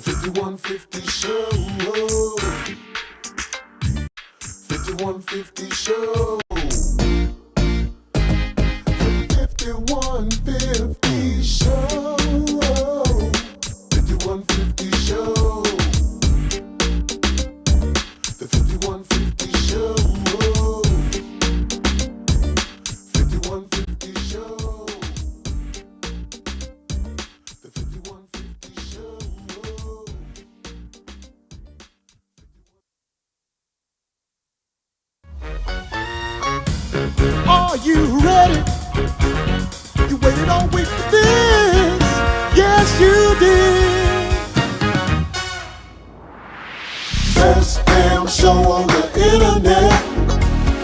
5150 show. 5150 show. 5150 show. 5150 show. The 5150 show. 5150 show. The 5150 show. Are you ready? You waited all week for this. Yes, you did. Best damn show on the internet.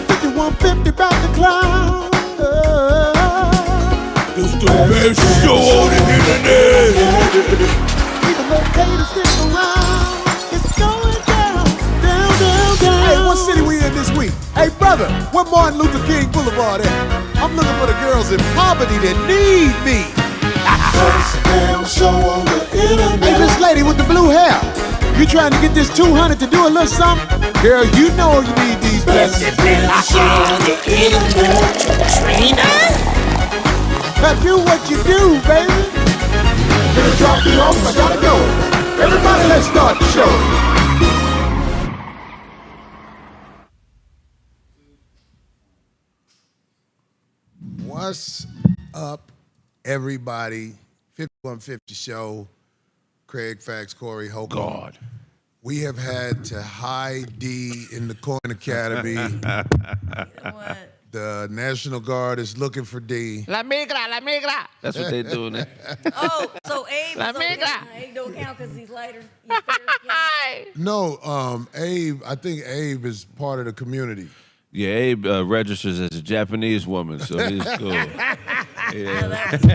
5150 about to climb. It's the best show on the internet. Even though haters stick around, it's going down, down, down, down. Hey, what city we in this week? Hey, brother, where Martin Luther King Boulevard at? I'm looking for the girls in poverty that need me. Best damn show on the internet. Hey, this lady with the blue hair, you trying to get this 200 to do a little something? Girl, you know you need these blessings. Best show on the internet. Now do what you do, baby. Gonna drop you off, I gotta go. Everybody, let's start the show. What's up, everybody? 5150 show. KraigFacts, Corey, Holcomb. God. We have had to hide D in the Coin Academy. You know what? The National Guard is looking for D. La migra, la migra. That's what they doing there. Oh, so Abe, La migra. Abe don't count because he's lighter. He's fair. No, Abe, I think Abe is part of the community. Yeah, Abe registers as a Japanese woman, so he's cool. Yeah, Yeah. that's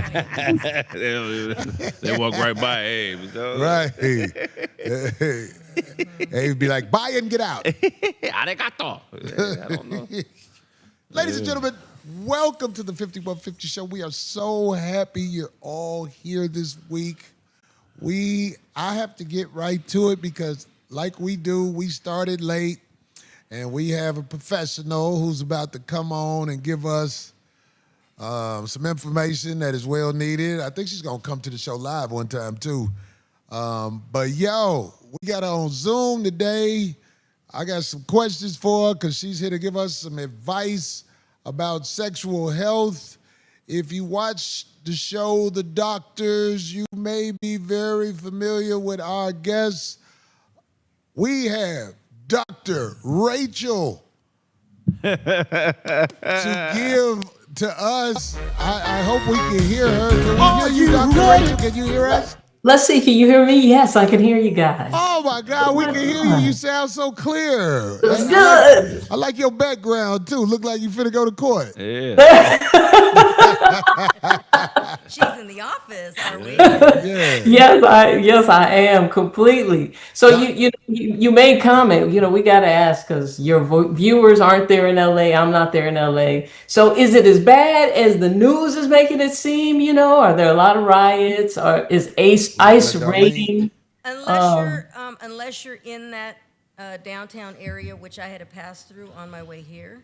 They walk right by Abe. So. Right. Abe be like, buy and get out. Arigato. Yeah, I don't know. Ladies and gentlemen, welcome to the 5150 show. We are so happy you're all here this week. I have to get right to it because like we do, we started late and we have a professional who's about to come on and give us some information that is well needed. I think she's gonna come to the show live one time too. But yo, we got her on Zoom today. I got some questions for her because she's here to give us some advice about sexual health. If you watch the show The Doctors, you may be very familiar with our guests. We have Dr. Rachael to give to us. I hope we can hear her. Can we hear you, Dr. Rachael? Can you hear us? Let's see, can you hear me? Yes, I can hear you guys. Oh my God, we can hear you. You sound so clear. It's good. I like your background too. Look like you finna go to court. Yeah. she's in the office. Are we? Yeah. Yes, I am completely. So you made comment. You know, we got to ask because your viewers aren't there in LA. I'm not there in LA. So is it as bad as the news is making it seem? You know, are there a lot of riots? Or is ICE raiding? Unless you're in that downtown area, which I had to pass through on my way here,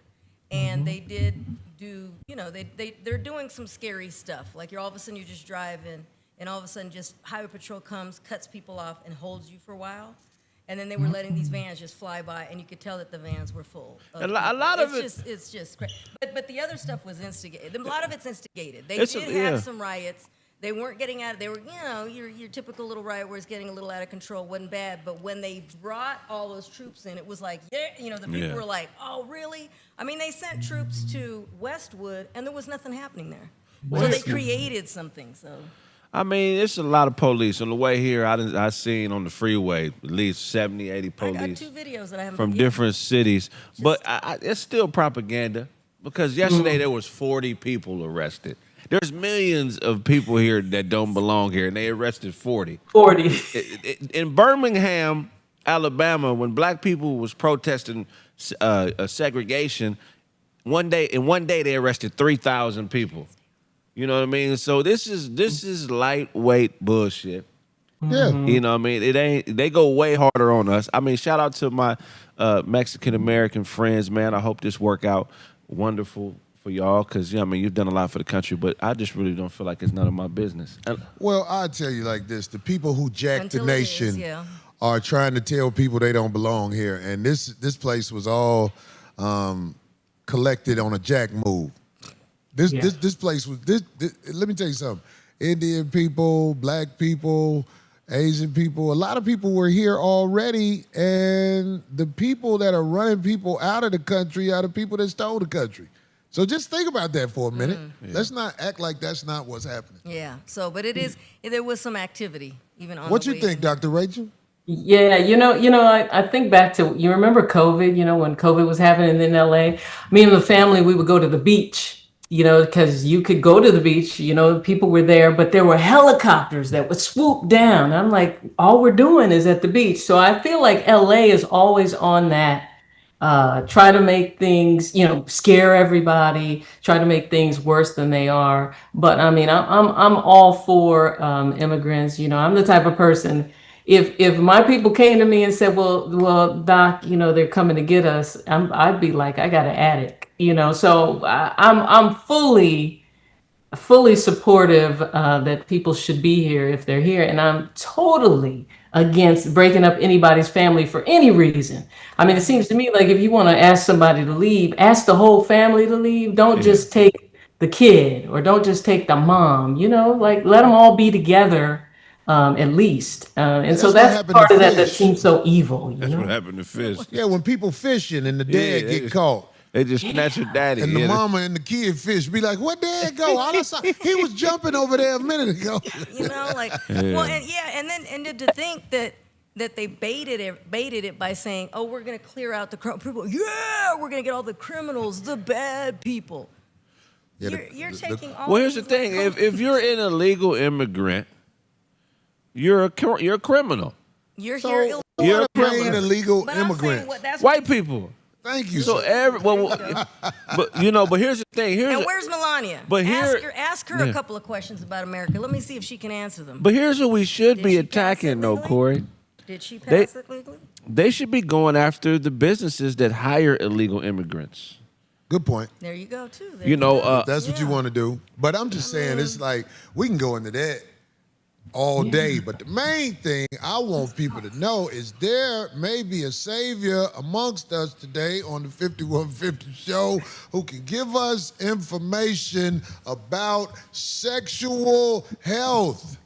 and they did do, you know, they're doing some scary stuff. Like all of a sudden you're just driving, and all of a sudden just highway patrol comes, cuts people off, and holds you for a while. And then they were letting these vans just fly by, and you could tell that the vans were full. A lot of it's just crazy. But the other stuff was instigated. A lot of it's instigated. They did have some riots. They weren't getting out. They were, you know, your typical little riot where it's getting a little out of control. Wasn't bad, but when they brought all those troops in, it was like, yeah, you know, the people were like, oh, really? I mean, they sent troops to Westwood, and there was nothing happening there. So they created something. So. I mean, it's a lot of police. On the way here, I seen on the freeway at least 70, 80 police. I got 2 videos that I haven't from different cities. But it's still propaganda because yesterday there was 40 people arrested. There's millions of people here that don't belong here, and they arrested 40. 40. In Birmingham, Alabama, when black people was protesting segregation, one day they arrested 3,000 people. You know what I mean? So this is lightweight bullshit. Yeah. You know what I mean? It ain't. They go way harder on us. I mean, shout out to my Mexican American friends, man. I hope this work out wonderful for y'all, because I mean, you've done a lot for the country, but I just really don't feel like it's none of my business. Well, I'll tell you like this: the people who jack the Until it nation is, yeah. are trying to tell people they don't belong here, and this place was all collected on a jack move. This place was this. Let me tell you something: Indian people, black people, Asian people, a lot of people were here already, and the people that are running people out of the country are the people that stole the country. So just think about that for a minute. Let's not act like that's not what's happening. Yeah. So, but it is. There was some activity even on. What the you way think, in. Dr. Rachel? Yeah, I think back to, you remember COVID, when COVID was happening in LA, me and the family, we would go to the beach, because you could go to the beach, people were there, but there were helicopters that would swoop down. I'm like, all we're doing is at the beach. So I feel like LA is always on that. Try to make things, scare everybody, try to make things worse than they are. But I mean, I'm all for immigrants. I'm the type of person. If my people came to me and said, well, Doc, they're coming to get us, I'd be like, I got an attic, So I'm fully supportive that people should be here if they're here, and I'm totally against breaking up anybody's family for any reason. I mean, it seems to me like if you want to ask somebody to leave, ask the whole family to leave. Don't just take the kid, or don't just take the mom. Like let them all be together. At least. And so that's part of that seems so evil. That's what happened to fish. Yeah, when people fishing and the dad get caught. They just snatch your daddy. And the mama and the kid fish be like, where'd dad go? All I saw, he was jumping over there a minute ago. And to think that they baited it by saying, oh, we're going to clear out the people. Yeah, we're going to get all the criminals, the bad people. Yeah, you're taking all. Well, here's the thing: if you're an illegal immigrant, you're a criminal. You're here. You're a plain illegal but immigrant. White people. Thank you. So but here's the thing. And where's Melania? But ask her a couple of questions about America. Let me see if she can answer them. But here's what we should be attacking, though, Corey. Did she pass it legally? They should be going after the businesses that hire illegal immigrants. Good point. There you go, too. That's what you want to do. But I'm just saying, it's like, we can go into that all day. But the main thing I want people to know is there may be a savior amongst us today on the 5150 show who can give us information about sexual health.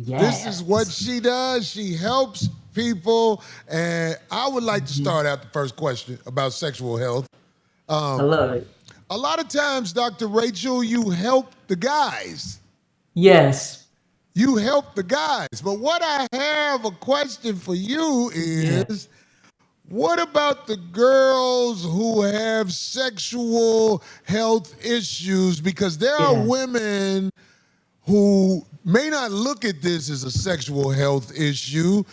Yes. This is what she does. She helps people. And I would like to start out the first question about sexual health. I love it. A lot of times, Dr. Rachel, you help the guys. Yes. You help the guys. But what I have a question for you is, what about the girls who have sexual health issues? Because there are women who may not look at this as a sexual health issue.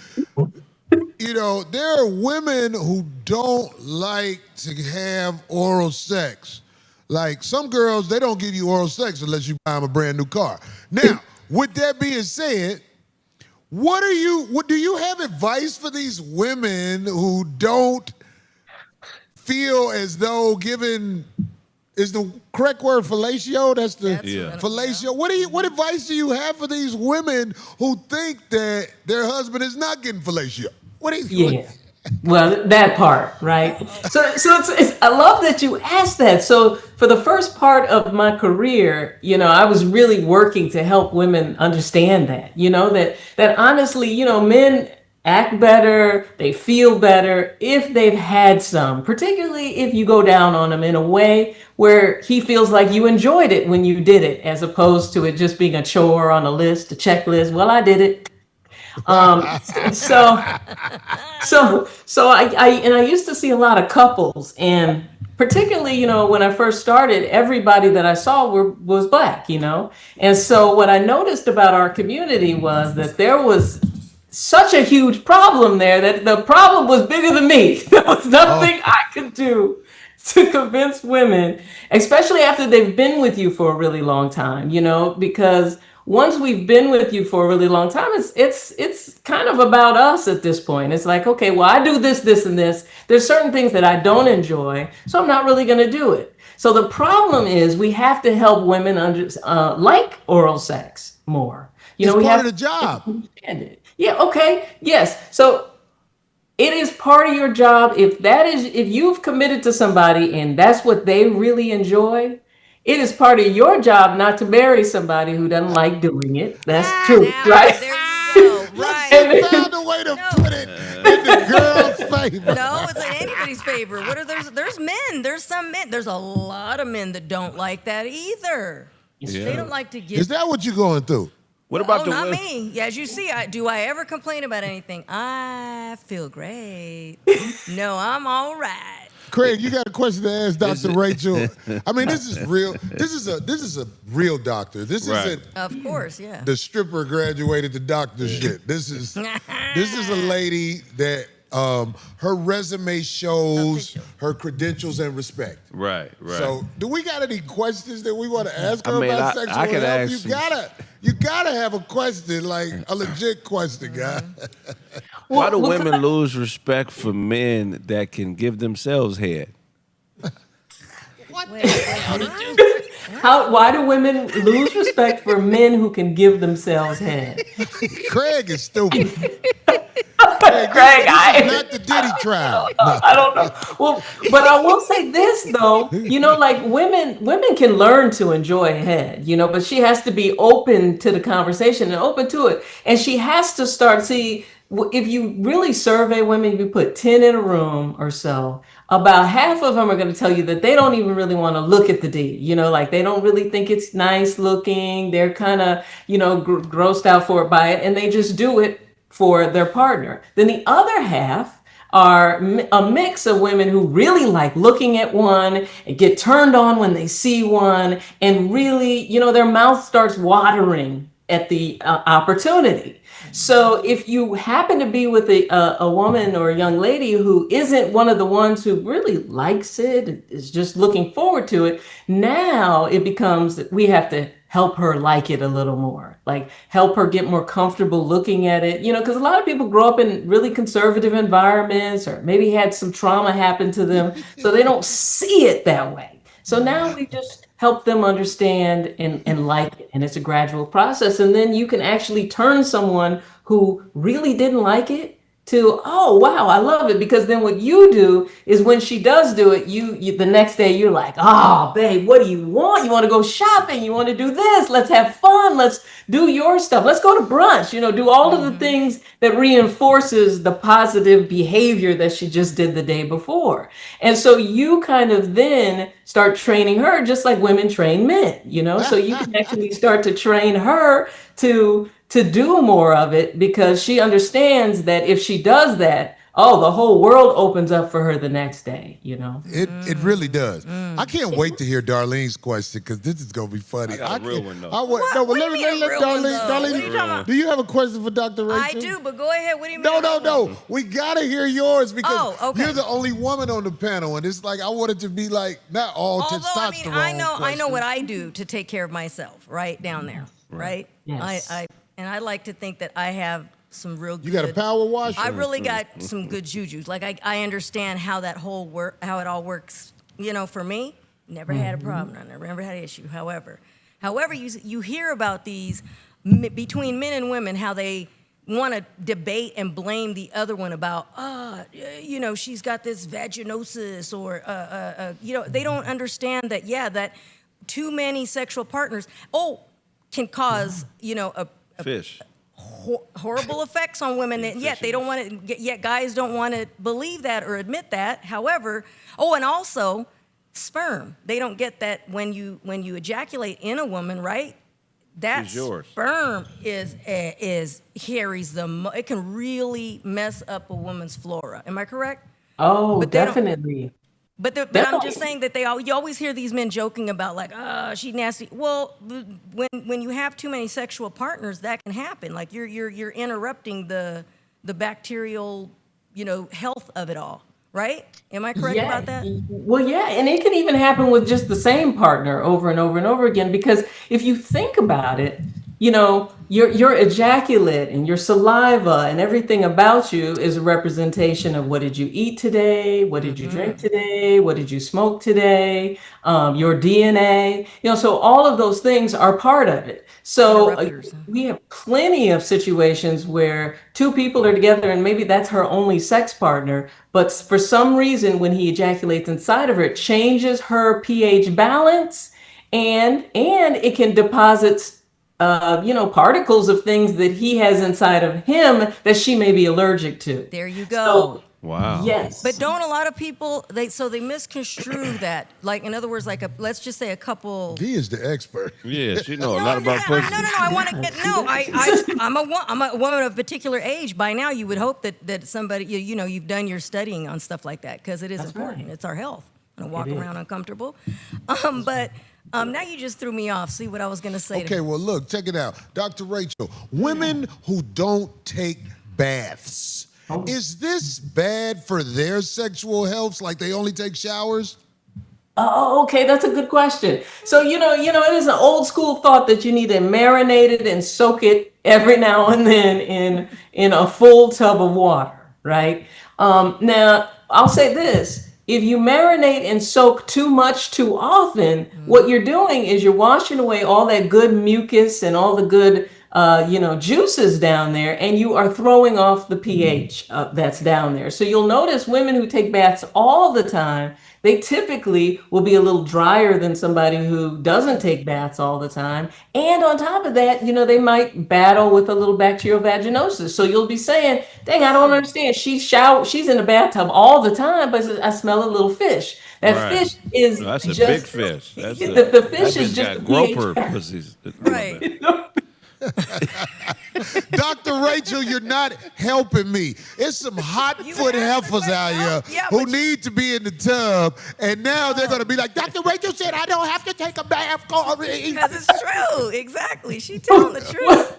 There are women who don't like to have oral sex. Like some girls, they don't give you oral sex unless you buy them a brand new car. Now, with that being said, what do you have advice for these women who don't feel as though giving is the correct word fellatio? That's fellatio. What advice do you have for these women who think that their husband is not getting fellatio? Well, that part, right? So I love that you asked that. So for the first part of my career, I was really working to help women understand that, that honestly, men act better, they feel better if they've had some, particularly if you go down on them in a way where he feels like you enjoyed it when you did it, as opposed to it just being a chore on a list, a checklist. Well, I did it. So I used to see a lot of couples, and particularly, when I first started, everybody that I saw was Black, and so what I noticed about our community was that there was such a huge problem there that the problem was bigger than me. There was nothing I could do to convince women, especially after they've been with you for a really long time, because once we've been with you for a really long time, it's kind of about us at this point. It's like, okay, well, I do this, this, and this. There's certain things that I don't enjoy, so I'm not really going to do it. So the problem is we have to help women like oral sex more. It's we part have of the job. to understand it. Yeah. Okay. Yes. So it is part of your job. If you've committed to somebody and that's what they really enjoy, it is part of your job not to marry somebody who doesn't like doing it. That's true, right? There you go. Right. Found a way to put it in the girl's favor. No, it's in anybody's favor. There's men. There's some men. There's a lot of men that don't like that either. They don't like to get. Is that what you're going through? What about the not women? me. As you see, do I ever complain about anything? I feel great. No, I'm all right. Kraig, you got a question to ask Dr. Rachael? I mean, this is real. This is a real doctor. This isn't. Of course, yeah. The stripper graduated to doctor shit. This is a lady that her resume shows her credentials and respect. Right. So, do we got any questions that we want to ask her about sexual I could health? ask You gotta have a question, like a legit question, guy. Why do women lose respect for men that can give themselves head? Why do women lose respect for men who can give themselves head? Kraig is stupid. Kraig, this is not the Diddy trial. I don't know. Well, but I will say this though, like women can learn to enjoy head, but she has to be open to the conversation and open to it. And she has to start, if you really survey women, if you put 10 in a room or so, about half of them are going to tell you that they don't even really want to look at the D, like they don't really think it's nice looking. They're kind of, grossed out for it by it, and they just do it for their partner. Then the other half are a mix of women who really like looking at one and get turned on when they see one, and really, their mouth starts watering at the opportunity. So if you happen to be with a woman or a young lady who isn't one of the ones who really likes it, is just looking forward to it, now it becomes that we have to help her like it a little more, like help her get more comfortable looking at it, because a lot of people grow up in really conservative environments or maybe had some trauma happen to them, so they don't see it that way. So now we just help them understand and like it, and it's a gradual process. And then you can actually turn someone who really didn't like it to, oh, wow, I love it. Because then what you do is when she does do it, you the next day you're like, oh, babe, what do you want? You want to go shopping? You want to do this? Let's have fun. Let's do your stuff. Let's go to brunch, do all of the things that reinforces the positive behavior that she just did the day before. And so you kind of then start training her just like women train men, so you can actually start to train her to do more of it, because she understands that if she does that, the whole world opens up for her the next day, It really does. I can't wait to hear Darlene's question, because this is going to be funny. I got a real one, though. Let Darlene, do you have a question for Dr. Rachael? I do, but go ahead. What do you mean? No. We got to hear yours, because okay. you're the only woman on the panel, and it's like I want it to be like not all testosterone. I know what I do to take care of myself right down there, right? Yes. I like to think that I have some real good. You got a power washer? I really got some good jujus. Like I understand how that how it all works. For me, never had a problem. I never had an issue. However, you hear about these between men and women, how they want to debate and blame the other one about, she's got this vaginosis, or they don't understand that that too many sexual partners can cause horrible effects on women, and yet they don't want to. Yet guys don't want to believe that or admit that. However, and also sperm. They don't get that when you ejaculate in a woman, right? That sperm carries it can really mess up a woman's flora. Am I correct? Oh, definitely. But I'm just saying that you always hear these men joking about like, she's nasty. Well, when you have too many sexual partners, that can happen. Like you're interrupting the bacterial, health of it all, right? Am I correct about that? Well, yeah, and it can even happen with just the same partner over and over and over again. Because if you think about it, your ejaculate and your saliva and everything about you is a representation of what did you eat today, what did you drink today, what did you smoke today, your DNA, so all of those things are part of it. So we have plenty of situations where two people are together and maybe that's her only sex partner, but for some reason when he ejaculates inside of her, it changes her pH balance, and it can deposit particles of things that he has inside of him that she may be allergic to. There you go. So, wow. Yes. But don't a lot of people they misconstrue that? Like, in other words, like let's just say a couple. He is the expert. Yes, you know a lot about pussy. No. I want to get I'm a woman of a particular age. By now, you would hope that somebody you've done your studying on stuff like that because it is important. Right. It's our health. I don't walk around uncomfortable. But now you just threw me off. See what I was going to say. Okay, well, look, check it out. Dr. Rachael, women who don't take baths, is this bad for their sexual health? Like they only take showers? Oh, okay, that's a good question. So, it is an old school thought that you need to marinate it and soak it every now and then in a full tub of water, right? Now, I'll say this. If you marinate and soak too much too often, what you're doing is you're washing away all that good mucus and all the good, juices down there, and you are throwing off the pH that's down there. So you'll notice women who take baths all the time, they typically will be a little drier than somebody who doesn't take baths all the time. And on top of that, they might battle with a little bacterial vaginosis. So you'll be saying, dang, I don't understand. She's in the bathtub all the time, but I smell a little fish. That fish is that's just a big fish. That's the fish is just groper pussies. Right. Dr. Rachael, you're not helping me. It's some hot-foot heifers out here who need to be in the tub, and now they're going to be like, Dr. Rachael said I don't have to take a bath. Because it's true. Exactly. She's telling the truth.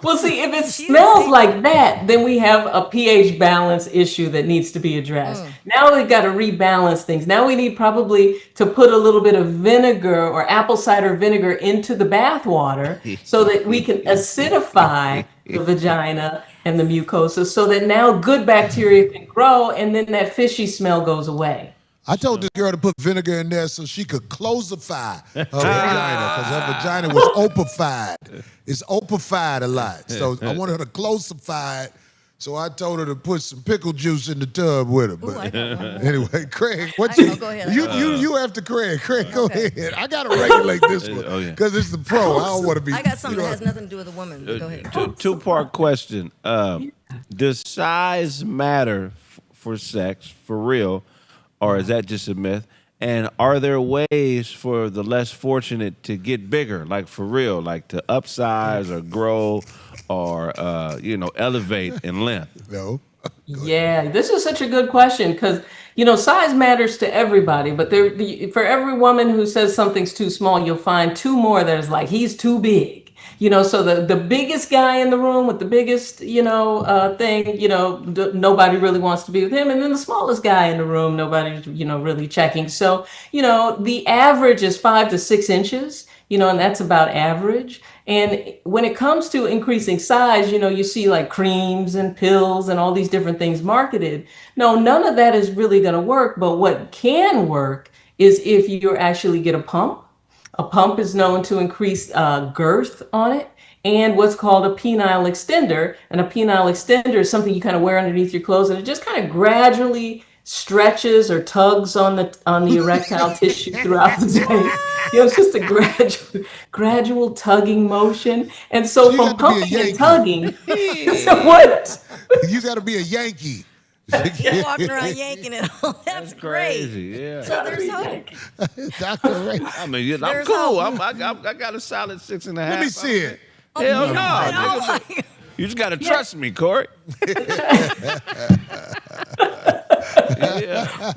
Well, see, if it smells like that, then we have a pH balance issue that needs to be addressed. Now we've got to rebalance things. Now we need probably to put a little bit of vinegar or apple cider vinegar into the bath water so that we can acidify the vagina and the mucosa so that now good bacteria can grow and then that fishy smell goes away. I told this girl to put vinegar in there so she could closify her vagina because her vagina was opified. It's opified a lot. So I wanted her to closify it. So I told her to put some pickle juice in the tub with her. But anyway, Kraig, go ahead. You after Kraig. Kraig, go ahead. I got to regulate this one because it's the pro. I don't want to be. I got something that has nothing to do with a woman. Go ahead. Two-part question. Does size matter for sex, for real? Or is that just a myth? And are there ways for the less fortunate to get bigger, like for real, like to upsize or grow or, elevate in length? No. Yeah, this is such a good question because, size matters to everybody. But for every woman who says something's too small, you'll find two more that is like, he's too big. So the biggest guy in the room with the biggest, thing, nobody really wants to be with him. And then the smallest guy in the room, nobody's, really checking. So, the average is 5 to 6 inches, and that's about average. And when it comes to increasing size, you see like creams and pills and all these different things marketed. No, none of that is really going to work. But what can work is if you actually get a pump. A pump is known to increase girth on it, and what's called a penile extender. And a penile extender is something you kind of wear underneath your clothes, and it just kind of gradually stretches or tugs on the erectile tissue throughout the day. It's just a gradual tugging motion. And so from pumping and tugging, so what? You got to be a Yankee. You're walking around yanking it all. That's crazy. Great. Yeah. So there's hope. Dr. Ray. I mean, I'm cool. I got a solid 6.5. Let me see it. Hell no. Nigga. You just got to trust me, Corey. Yeah.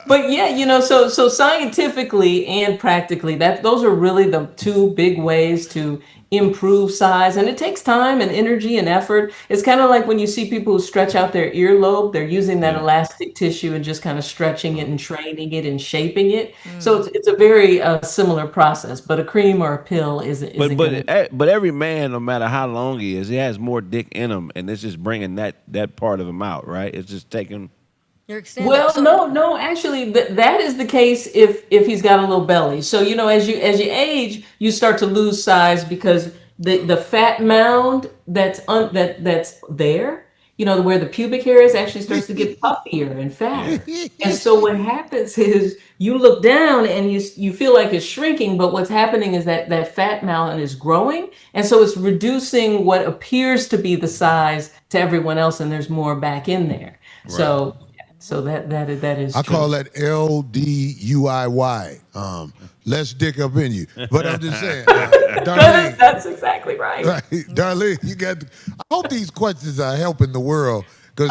But yeah, so scientifically and practically, those are really the two big ways to improve size, and it takes time and energy and effort. It's kind of like when you see people who stretch out their earlobe, they're using that elastic tissue and just kind of stretching it and training it and shaping it. So it's a very similar process, but a cream or a pill isn't but every man, no matter how long he is, he has more dick in him, and it's just bringing that part of him out, right? It's just taking. You're extending. Well, no, actually, that is the case if he's got a little belly. So as you age, you start to lose size because the fat mound that's there, where the pubic hair is, actually starts to get puffier and fatter. And so what happens is you look down and you feel like it's shrinking, but what's happening is that fat mound is growing, and so it's reducing what appears to be the size to everyone else, and there's more back in there. Right. So that is. I true. call that LDUIY. Less dick up in you. But I'm just saying, Darlene. That's exactly right. Right, Darlene, you got. I hope these questions are helping the world, because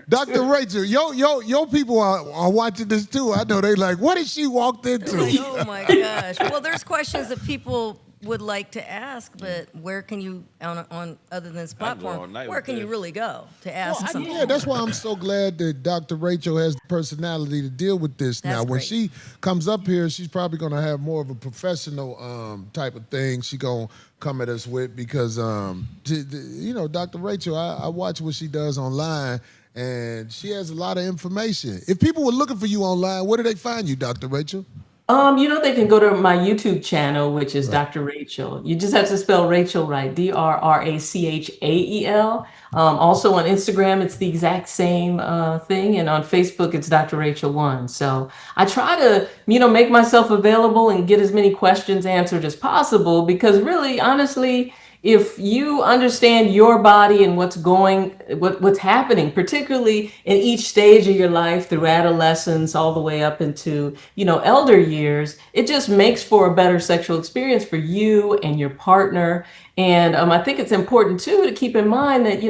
Dr. Rachael, your people are watching this too. I know they like, what did she walked into? Oh my gosh! Well, there's questions that people would like to ask, but where can you on other than this platform? Where can you really go to ask something? Yeah, that's why I'm so glad that Dr. Rachael has the personality to deal with this. That's now, when great. she comes up here, she's probably going to have more of a professional type of thing she going to come at us with, because Dr. Rachael, I watch what she does online, and she has a lot of information. If people were looking for you online, where do they find you, Dr. Rachael? They can go to my YouTube channel, which is Dr. Rachael. You just have to spell Rachael right, DRRACHAEL. Also on Instagram, it's the exact same thing, and on Facebook, it's Dr. Rachael 1. So I try to, make myself available and get as many questions answered as possible, because really, honestly, if you understand your body and what's happening, particularly in each stage of your life, through adolescence all the way up into, elder years, it just makes for a better sexual experience for you and your partner. And I think it's important too to keep in mind that,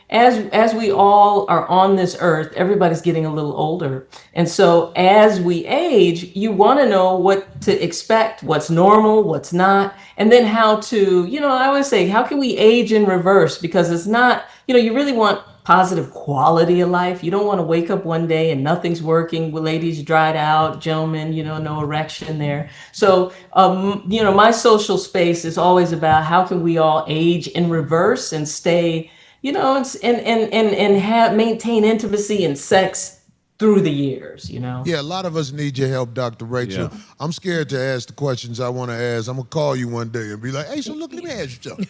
as we all are on this earth, everybody's getting a little older. And so as we age, you want to know what to expect, what's normal, what's not, and then how to, I always say, how can we age in reverse? Because it's not, you really want positive quality of life. You don't want to wake up one day and nothing's working. Ladies dried out, gentlemen, no erection there. So, my social space is always about how can we all age in reverse and stay, maintain intimacy and sex through the years, Yeah, a lot of us need your help, Dr. Rachael. Yeah. I'm scared to ask the questions I want to ask. I'm going to call you one day and be like, hey, so look, let me ask you something.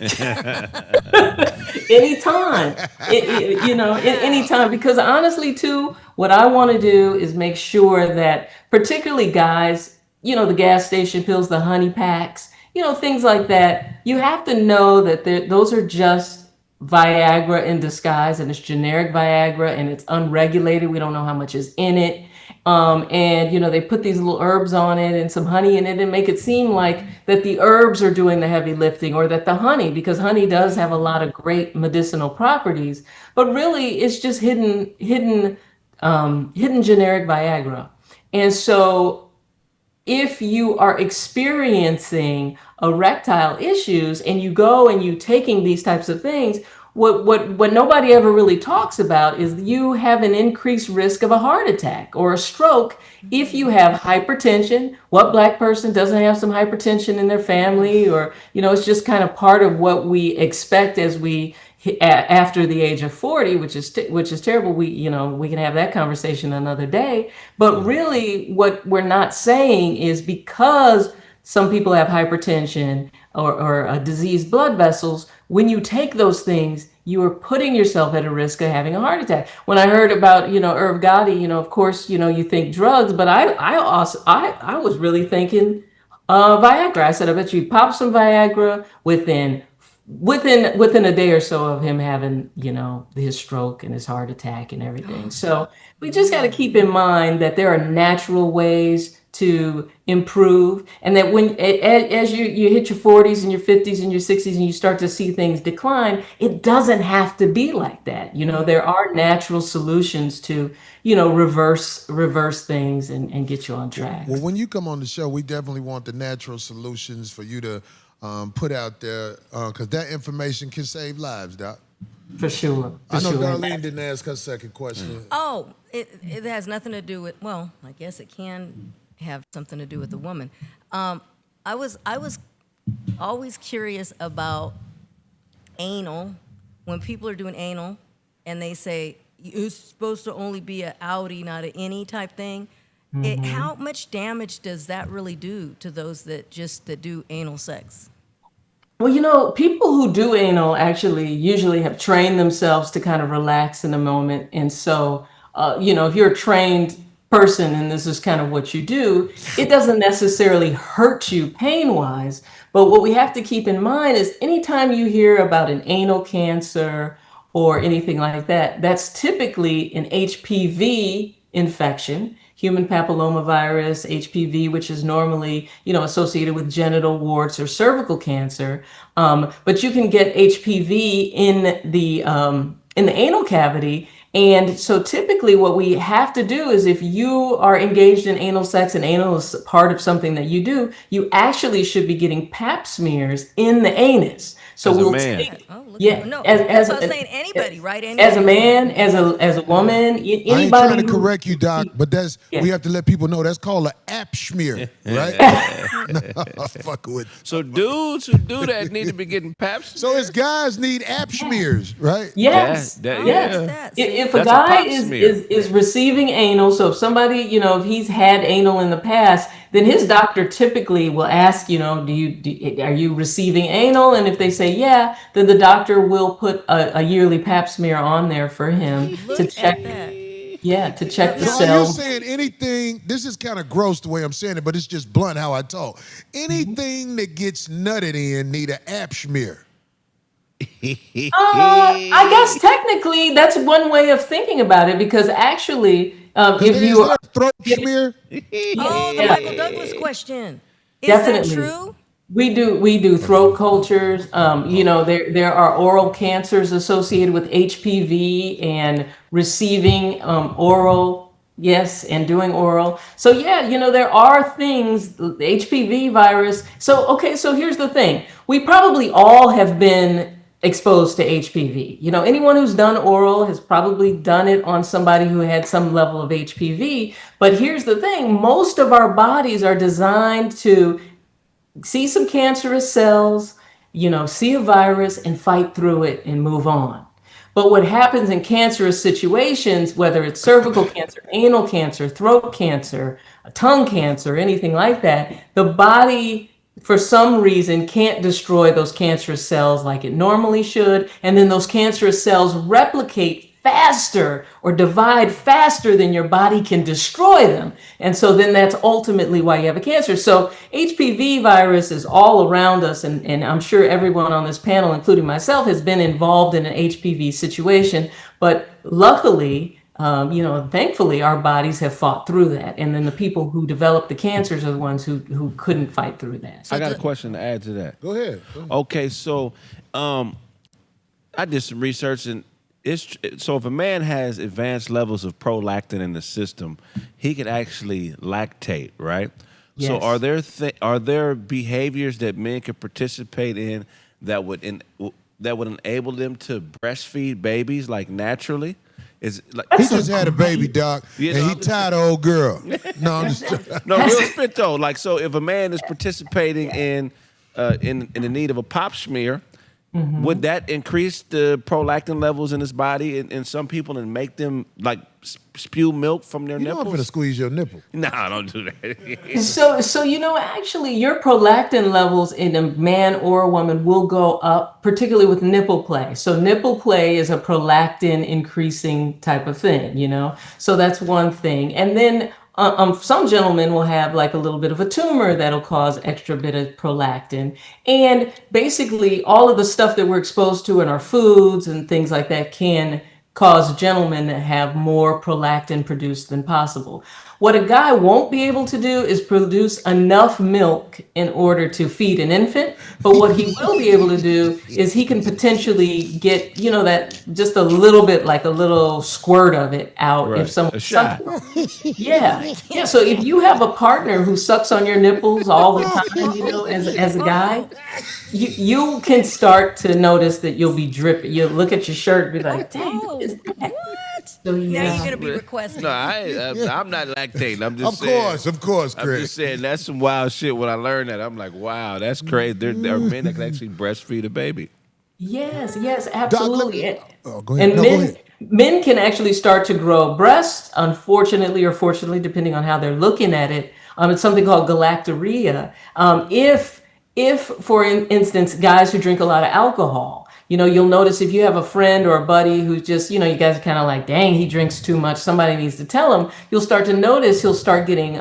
Anytime, anytime, because honestly, too, what I want to do is make sure that, particularly guys, the gas station pills, the honey packs, things like that, you have to know that those are just Viagra in disguise, and it's generic Viagra, and it's unregulated. We don't know how much is in it. And they put these little herbs on it and some honey in it and make it seem like that the herbs are doing the heavy lifting, or that the honey, because honey does have a lot of great medicinal properties, but really it's just hidden generic Viagra. And so if you are experiencing erectile issues and you go and you taking these types of things, what nobody ever really talks about is you have an increased risk of a heart attack or a stroke if you have hypertension. What Black person doesn't have some hypertension in their family? Or, it's just kind of part of what we expect as we after the age of 40, which is terrible. We can have that conversation another day. But really, what we're not saying is, because some people have hypertension or diseased blood vessels, when you take those things, you are putting yourself at a risk of having a heart attack. When I heard about, Irv Gotti, of course, you think drugs, but I was really thinking Viagra. I said, I bet you pop some Viagra within a day or so of him having, his stroke and his heart attack and everything. So we just got to keep in mind that there are natural ways to improve, and that when as you hit your 40s and your 50s and your 60s and you start to see things decline, it doesn't have to be like that. There are natural solutions to reverse things and get you on track. Well, when you come on the show, we definitely want the natural solutions for you to put out there because that information can save lives, Doc. For sure. I know Darlene didn't ask her second question. Oh, it has nothing to do with. Well, I guess it can have something to do with the woman. I was always curious about anal. When people are doing anal, and they say it's supposed to only be an outie, not an innie type thing. How much damage does that really do to those that do anal sex? Well, people who do anal actually usually have trained themselves to kind of relax in the moment. And so, if you're a trained person and this is kind of what you do, it doesn't necessarily hurt you pain-wise. But what we have to keep in mind is anytime you hear about an anal cancer or anything like that, that's typically an HPV infection. Human papillomavirus, HPV, which is normally, associated with genital warts or cervical cancer. But you can get HPV in the anal cavity. And so typically what we have to do is if you are engaged in anal sex and anal is part of something that you do, you actually should be getting pap smears in the anus. So as we'll a man. take, No, as I was saying, anybody, right? As a man, as a woman, anybody. I ain't trying to correct you, Doc, but we have to let people know that's called an app smear, right? No, fuck with. So dudes who do that need to be getting pap smears? So it's guys need app smears, right? Yes. Yes. If a That's a guy pap is smear. is receiving anal, so if somebody, if he's had anal in the past, then his doctor typically will ask, are you receiving anal? And if they say yeah, then the doctor will put a yearly pap smear on there for him to check. To check the So are you cells. saying anything, this is kind of gross the way I'm saying it, but it's just blunt how I talk. Anything that gets nutted in need an app smear. I guess technically that's one way of thinking about it because actually, if you Is there a throat smear? Oh, the Michael Douglas question. Is Definitely. that true? We do throat cultures. There are oral cancers associated with HPV and receiving oral, yes, and doing oral. So there are things, the HPV virus. So here's the thing. We probably all have been exposed to HPV. Anyone who's done oral has probably done it on somebody who had some level of HPV. But here's the thing. Most of our bodies are designed to see some cancerous cells, see a virus and fight through it and move on. But what happens in cancerous situations, whether it's cervical cancer, anal cancer, throat cancer, tongue cancer, anything like that, the body, for some reason, can't destroy those cancerous cells like it normally should. And then those cancerous cells replicate faster or divide faster than your body can destroy them. And so then that's ultimately why you have a cancer. So HPV virus is all around us. And I'm sure everyone on this panel, including myself, has been involved in an HPV situation. But luckily, thankfully, our bodies have fought through that. And then the people who developed the cancers are the ones who couldn't fight through that. I got a question to add to that. Go ahead. Okay, so I did some research and so if a man has advanced levels of prolactin in the system, he can actually lactate, right? Yes. So are there behaviors that men can participate in that would enable them to breastfeed babies like naturally? Is like He just had a baby, Doc, and he tied an old girl. No, I'm just no real spit though. Like so, if a man is participating in the need of a pap smear. Mm-hmm. Would that increase the prolactin levels in his body in some people and make them like spew milk from their nipples? I'm gonna squeeze your nipple. Nah, don't do that. So actually your prolactin levels in a man or a woman will go up, particularly with nipple play. So nipple play is a prolactin increasing type of thing, So that's one thing. And then some gentlemen will have like a little bit of a tumor that'll cause extra bit of prolactin. And basically all of the stuff that we're exposed to in our foods and things like that can cause gentlemen to have more prolactin produced than possible. What a guy won't be able to do is produce enough milk in order to feed an infant. But what he will be able to do is he can potentially get, that just a little bit, like a little squirt of it out Right. if someone A shot. Yeah. Yeah. So if you have a partner who sucks on your nipples all the time, as a guy, you can start to notice that you'll be dripping. You'll look at your shirt and be like, dang, what is that? What? So, Now you're gonna be requesting. No, I'm not lactating. I'm just saying. Of course, I'm Kraig. just saying that's some wild shit. When I learned that, I'm like, wow, that's crazy. There are men that can actually breastfeed a baby. Yes, absolutely. Go ahead. And No, go ahead. men can actually start to grow breasts, unfortunately or fortunately, depending on how they're looking at it. It's something called galactorrhea. If for instance, guys who drink a lot of alcohol, you'll notice if you have a friend or a buddy who's just, you guys are kind of like, dang, he drinks too much. Somebody needs to tell him. You'll start to notice he'll start getting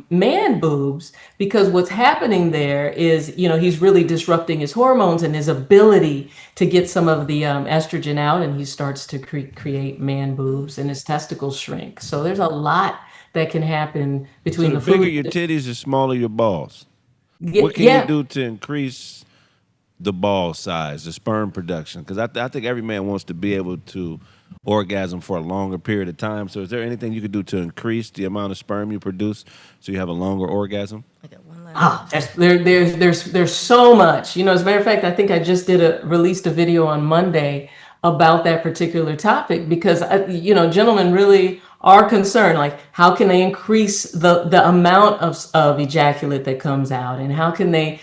man boobs, because what's happening there is, he's really disrupting his hormones and his ability to get some of the estrogen out, and he starts to create man boobs and his testicles shrink. So there's a lot that can happen between So the bigger your titties, the smaller your balls. What can you do to increase the ball size, the sperm production? Because I think every man wants to be able to orgasm for a longer period of time. So is there anything you could do to increase the amount of sperm you produce so you have a longer orgasm? I got one last. There's so much. As a matter of fact, I think I just released a video on Monday about that particular topic, because gentlemen really are concerned, like, how can they increase the amount of ejaculate that comes out, and how can they,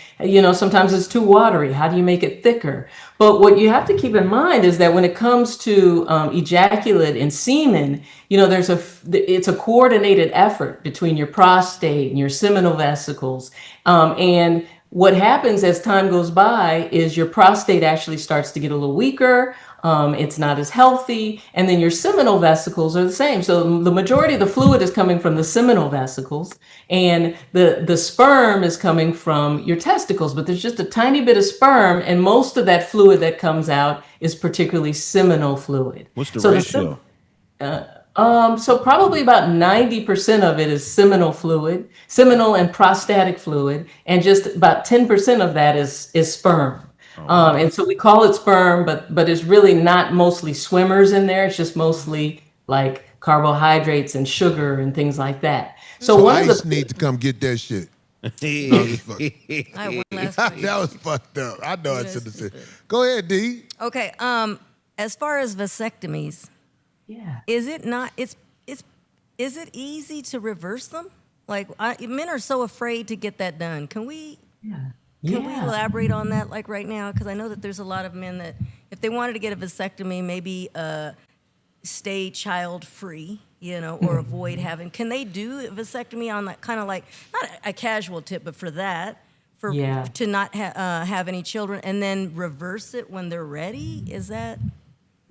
sometimes it's too watery, how do you make it thicker? But what you have to keep in mind is that when it comes to ejaculate and semen, it's a coordinated effort between your prostate and your seminal vesicles, and what happens as time goes by is your prostate actually starts to get a little weaker. It's not as healthy, and then your seminal vesicles are the same. So the majority of the fluid is coming from the seminal vesicles, and the sperm is coming from your testicles. But there's just a tiny bit of sperm, and most of that fluid that comes out is particularly seminal fluid. What's the So ratio? So probably about 90% of it is seminal and prostatic fluid, and just about 10% of that is sperm. And so we call it sperm, but it's really not mostly swimmers in there. It's just mostly like carbohydrates and sugar and things like that. So ICE need to come get that shit. I have one last one. That was fucked up. I know I should have said. Go ahead, D. Okay. As far as vasectomies, is it not? Is it easy to reverse them? Like, men are so afraid to get that done. Can we? Can we elaborate on that, like, right now? Because I know that there's a lot of men that, if they wanted to get a vasectomy, maybe stay child-free, or avoid having. Can they do a vasectomy on that kind of like, not a casual tip, but for that, to not have any children, and then reverse it when they're ready? Is that?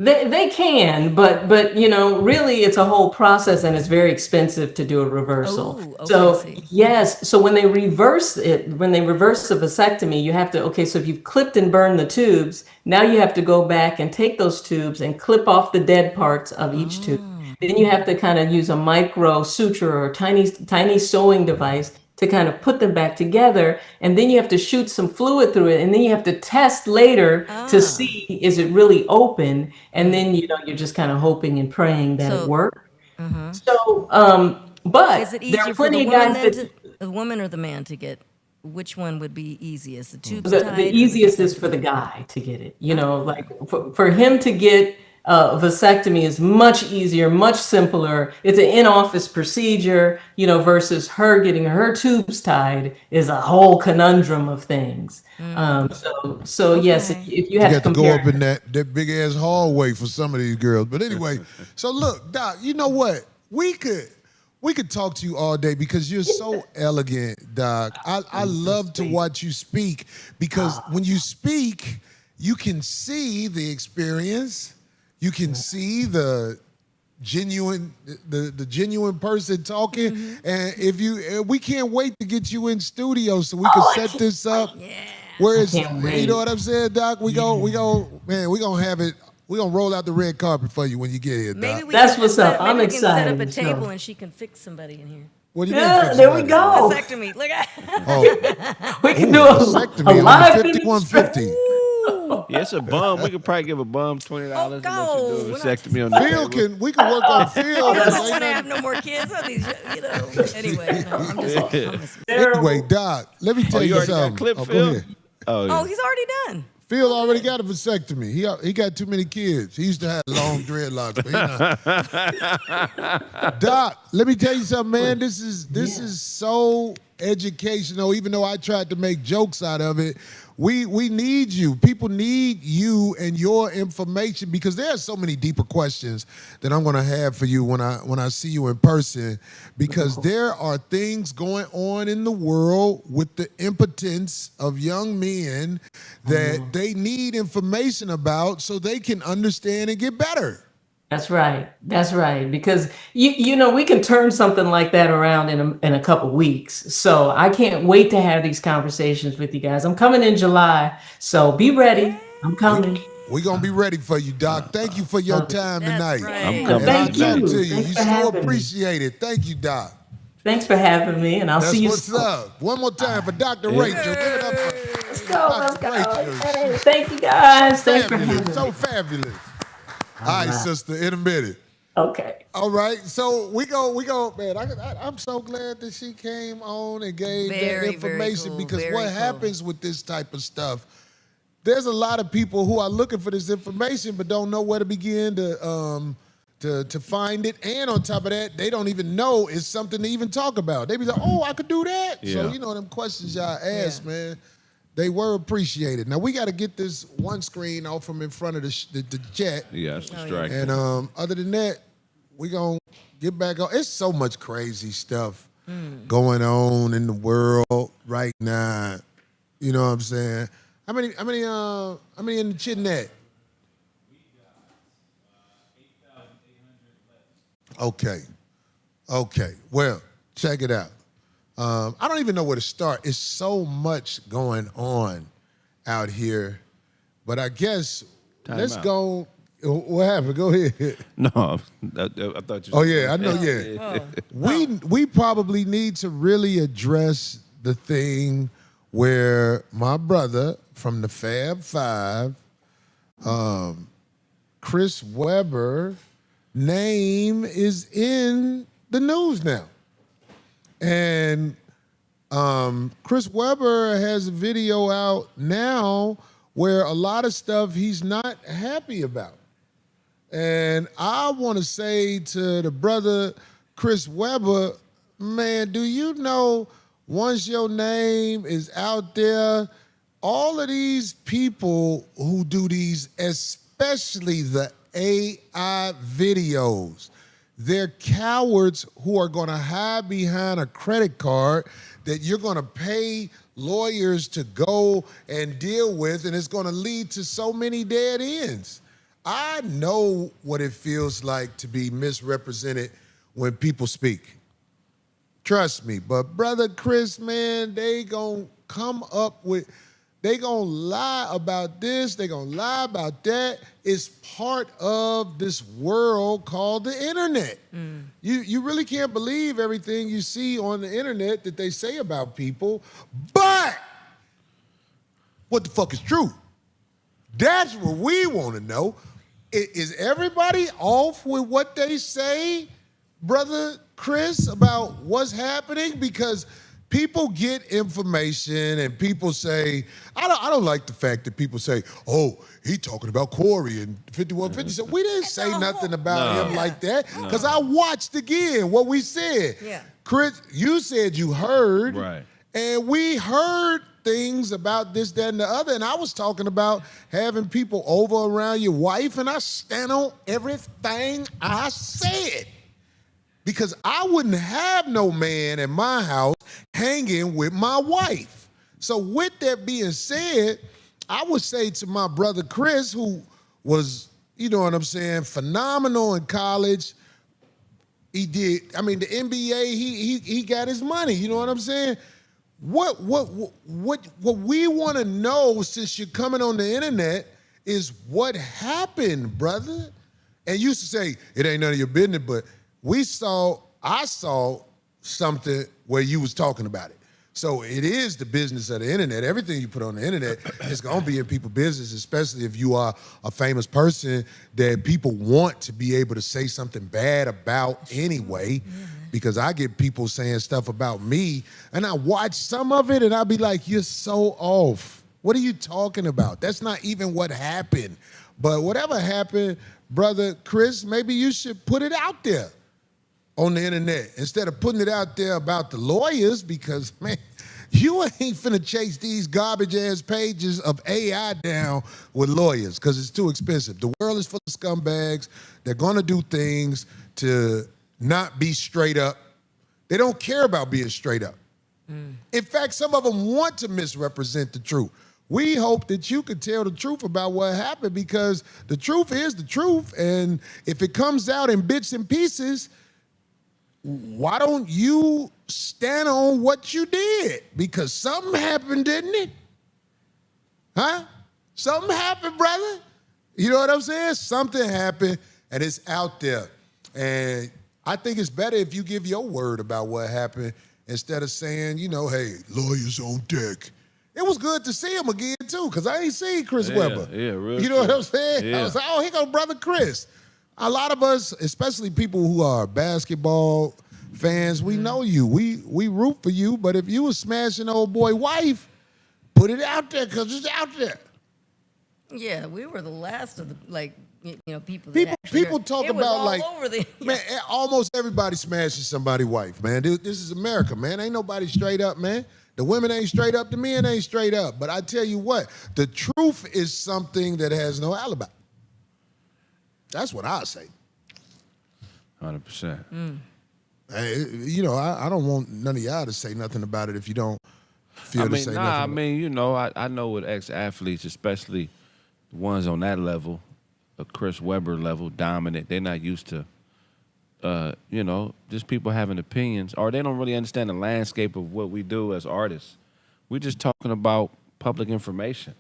They can, but really it's a whole process, and it's very expensive to do a reversal. Oh, okay, so I see. yes, so when they reverse a vasectomy, you have to, so if you've clipped and burned the tubes, now you have to go back and take those tubes and clip off the dead parts of each tube. Then you have to kind of use a micro suture or tiny sewing device to kind of put them back together, and then you have to shoot some fluid through it, and then you have to test later to see, is it really open, and then you're just kind of hoping and praying that it works. So, but is it there easier are for plenty the of woman guys than the woman or the man to get? Which one would be easiest? The tubes the tied? easiest is for the guy to get it. Like for him to get vasectomy is much easier, much simpler. It's an in-office procedure, versus her getting her tubes tied is a whole conundrum of things. So yes, if you have to go compare, up in that big ass hallway for some of these girls. But anyway, so look, Doc, you know what? We could talk to you all day because you're so elegant, Doc. I love to watch you speak, because when you speak, you can see the experience. You can see the genuine person talking, and we can't wait to get you in studio so we can set this up. Yeah. Whereas, I can't wait. you know what I'm saying, Doc? We gonna have it gonna roll out the red carpet for you when you get here, Doc. Maybe we That's can what's set, up. maybe I'm we can set up a excited, so. table and she can fix somebody in here. What do you mean? Yeah, fix there we somebody? go. Vasectomy. Look at Oh, We can ooh, do a vasectomy live on finish. 5150. Yeah, it's a bum. We could probably give a bum $20 and let go. you do a We're not- vasectomy on the Phil table. we can work on Phil. I because don't ain't want to have nothing- no more kids. All these, Anyway, no, I'm just. Anyway, Doc, let me tell you you already got something. clipped, Go Phil? ahead. Oh, yeah. Oh, he's already done. Phil already got a vasectomy. He got too many kids. He used to have long dreadlocks. But Doc, let me tell you something, man. This is so educational. Even though I tried to make jokes out of it, we need you. People need you and your information because there are so many deeper questions that I'm going to have for you when I see you in person. Because there are things going on in the world with the impotence of young men that they need information about so they can understand and get better. That's right. That's right. Because you know we can turn something like that around in a couple weeks. So I can't wait to have these conversations with you guys. I'm coming in July, so be ready. I'm coming. We're going to be ready for you, Doc. Thank you for your time That's tonight. right. I'm And coming. I'll Thank talk you. to you. Thanks You for so having me. appreciate it. Thank you, Doc. Thanks for having me, and I'll That's see you what's soon. up. One more time for Dr. Rachel. Give it up for Let's go. Let's Dr. go. Rachel. Hey, thank you guys. Thanks for having Fabulous. So me. fabulous. All right, sister, in a minute. Okay. All right, so we go, man. I'm so glad that she came on and gave Very, that information very cool, because very what cool. happens with this type of stuff, there's a lot of people who are looking for this information but don't know where to begin to find it. And on top of that, they don't even know it's something to even talk about. They be like, oh, I could do that. Yeah. So, you know, them questions y'all asked, man, they were appreciated. Now, we got to get this one screen off from in front of the chat. Yeah, that's the strike. And other than that, we going to get back on. It's so much crazy stuff going on in the world right now. You know what I'm saying? How many in the chin net? Okay. Well, check it out. I don't even know where to start. It's so much going on out here. But I guess let's out. go. What happened? Go ahead. No, I thought you. Oh yeah, I know. Yeah, we probably need to really address the thing where my brother from the Fab Five, Chris Webber, name is in the news now, and Chris Webber has a video out now where a lot of stuff he's not happy about. And I want to say to the brother Chris Webber, man, do you know once your name is out there, all of these people who do these, especially the AI videos, they're cowards who are going to hide behind a credit card that you're going to pay lawyers to go and deal with, and it's going to lead to so many dead ends. I know what it feels like to be misrepresented when people speak. Trust me. But Brother Chris, man, they gonna come up with, they gonna lie about this, they gonna lie about that. It's part of this world called the internet. You really can't believe everything you see on the internet that they say about people, but what the fuck is true? That's what we want to know. Is everybody off with what they say, Brother Chris, about what's happening? Because people get information and people say, I don't like the fact that people say, oh, he talking about Corey and 5150. So we didn't say nothing about him like that because I watched again what we said. Yeah. Chris, you said you heard. Right. And we heard things about this, that, and the other. And I was talking about having people over around your wife, and I stand on everything I said. Because I wouldn't have no man in my house hanging with my wife. So with that being said, I would say to my brother Chris, who was, you know what I'm saying, phenomenal in college. He did, I mean, the NBA, he got his money, you know what I'm saying? What we want to know, since you're coming on the internet, is what happened, brother. And you used to say, it ain't none of your business, but I saw something where you was talking about it. So it is the business of the internet. Everything you put on the internet is gonna be in people's business, especially if you are a famous person that people want to be able to say something bad about anyway. Because I get people saying stuff about me, and I watch some of it, and I'll be like, you're so off. What are you talking about? That's not even what happened. But whatever happened, brother Chris, maybe you should put it out there on the internet instead of putting it out there about the lawyers, because, man, you ain't finna chase these garbage-ass pages of AI down with lawyers because it's too expensive. The world is full of scumbags. They're gonna do things to not be straight up. They don't care about being straight up. In fact, some of them want to misrepresent the truth. We hope that you can tell the truth about what happened, because the truth is the truth, and if it comes out in bits and pieces, why don't you stand on what you did? Because something happened, didn't it? Huh? Something happened, brother. You know what I'm saying? Something happened, and it's out there. And I think it's better if you give your word about what happened instead of saying, you know, hey, lawyers on deck. It was good to see him again, too, because I ain't seen Chris Webber. Yeah, real You know what I'm saying? Yeah. I was like, oh, here go brother Chris. A lot of us, especially people who are basketball fans, we know you. We root for you, but if you was smashing old boy wife, put it out there, because it's out there. Yeah, we were the last of the, people. People talk it was about, all like, over the, man, almost everybody smashes somebody's wife, man. This is America, man. Ain't nobody straight up, man. The women ain't straight up, the men ain't straight up. But I tell you what, the truth is something that has no alibi. That's what I say. 100%. You know, I don't want none of y'all to say nothing about it if you don't feel to say nothing. I mean, you know, I know with ex-athletes, especially the ones on that level, a Chris Webber level, dominant, they're not used to, you know, just people having opinions, or they don't really understand the landscape of what we do as artists. We're just talking about public information.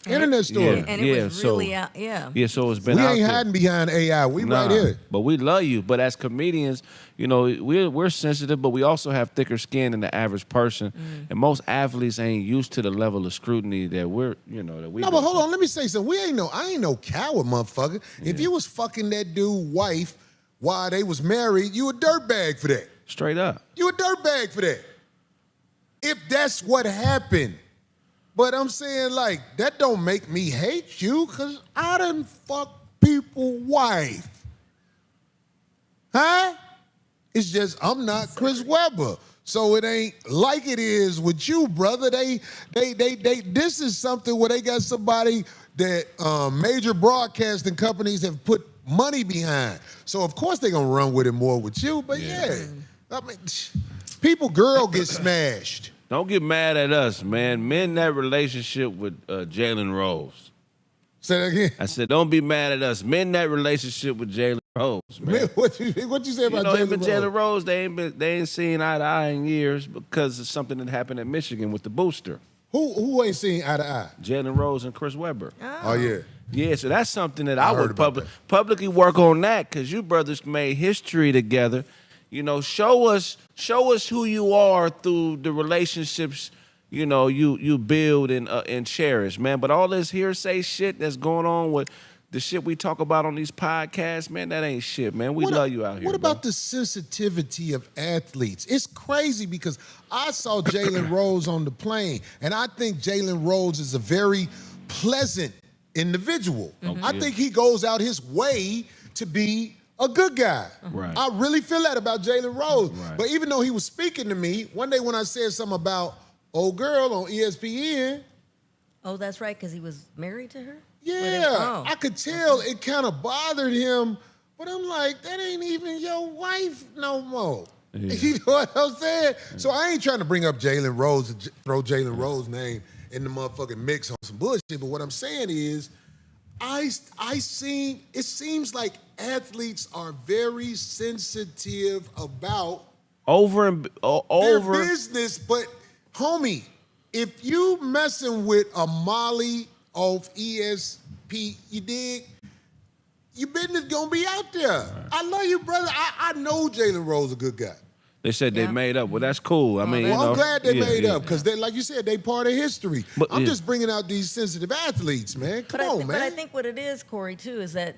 Internet story. and it was really out, yeah. Yeah, so it's been We out ain't there. hiding behind AI. We right here. But we love you. But as comedians, you know, we're sensitive, but we also have thicker skin than the average person. And most athletes ain't used to the level of scrutiny that we're, you know, that we. No, but hold on. Let me say something. I ain't no coward, motherfucker. Yeah. If you was fucking that dude's wife while they was married, you a dirtbag for that. Straight up. You a dirtbag for that. If that's what happened. But I'm saying, like, that don't make me hate you, because I done fuck people's wife. Huh? It's just I'm not Chris Webber. So it ain't like it is with you, brother. They this is something where they got somebody that major broadcasting companies have put money behind. So of course they're gonna run with it more with you. But yeah, I mean, girl get smashed. Don't get mad at us, man. Men that relationship with Jalen Rose. Say that again. I said, don't be mad at us. Men that relationship with Jalen Rose, man. What you say about Jalen Rose? They ain't seen eye to eye in years because of something that happened at Michigan with the booster. Who ain't seen eye to eye? Jalen Rose and Chris Webber. Oh yeah. Yeah, so that's something that I would heard publicly work on that, because you brothers made history together. You know, show us who you are through the relationships, you know, you build and cherish, man. But all this hearsay shit that's going on with the shit we talk about on these podcasts, man, that ain't shit, man. We love you out here. What about the sensitivity of athletes? It's crazy, because I saw Jalen Rose on the plane, and I think Jalen Rose is a very pleasant individual. I think he goes out his way to be a good guy. Right. I really feel that about Jalen Rose. Right. But even though he was speaking to me, one day when I said something about old girl on ESPN. Oh, that's right, because he was married to her? Yeah, I could tell it kind of bothered him, but I'm like, that ain't even your wife no more. Yeah. You know what I'm saying? Yeah. So I ain't trying to bring up Jalen Rose and throw Jalen Rose's name in the motherfucking mix on some bullshit, but what I'm saying is, it seems like athletes are very sensitive about their business, but homie, if you messing with a Molly off ESPN, Pete, you dig? Your business gonna be out there. I love you, brother. I know Jalen Rose a good guy. They said they made up. Well, that's cool. I mean, Well, you know, I'm glad they made up because, like you said, they part of history. But, I'm just bringing out these sensitive athletes, man. Come on, man. But I think what it is, Corey, too, is that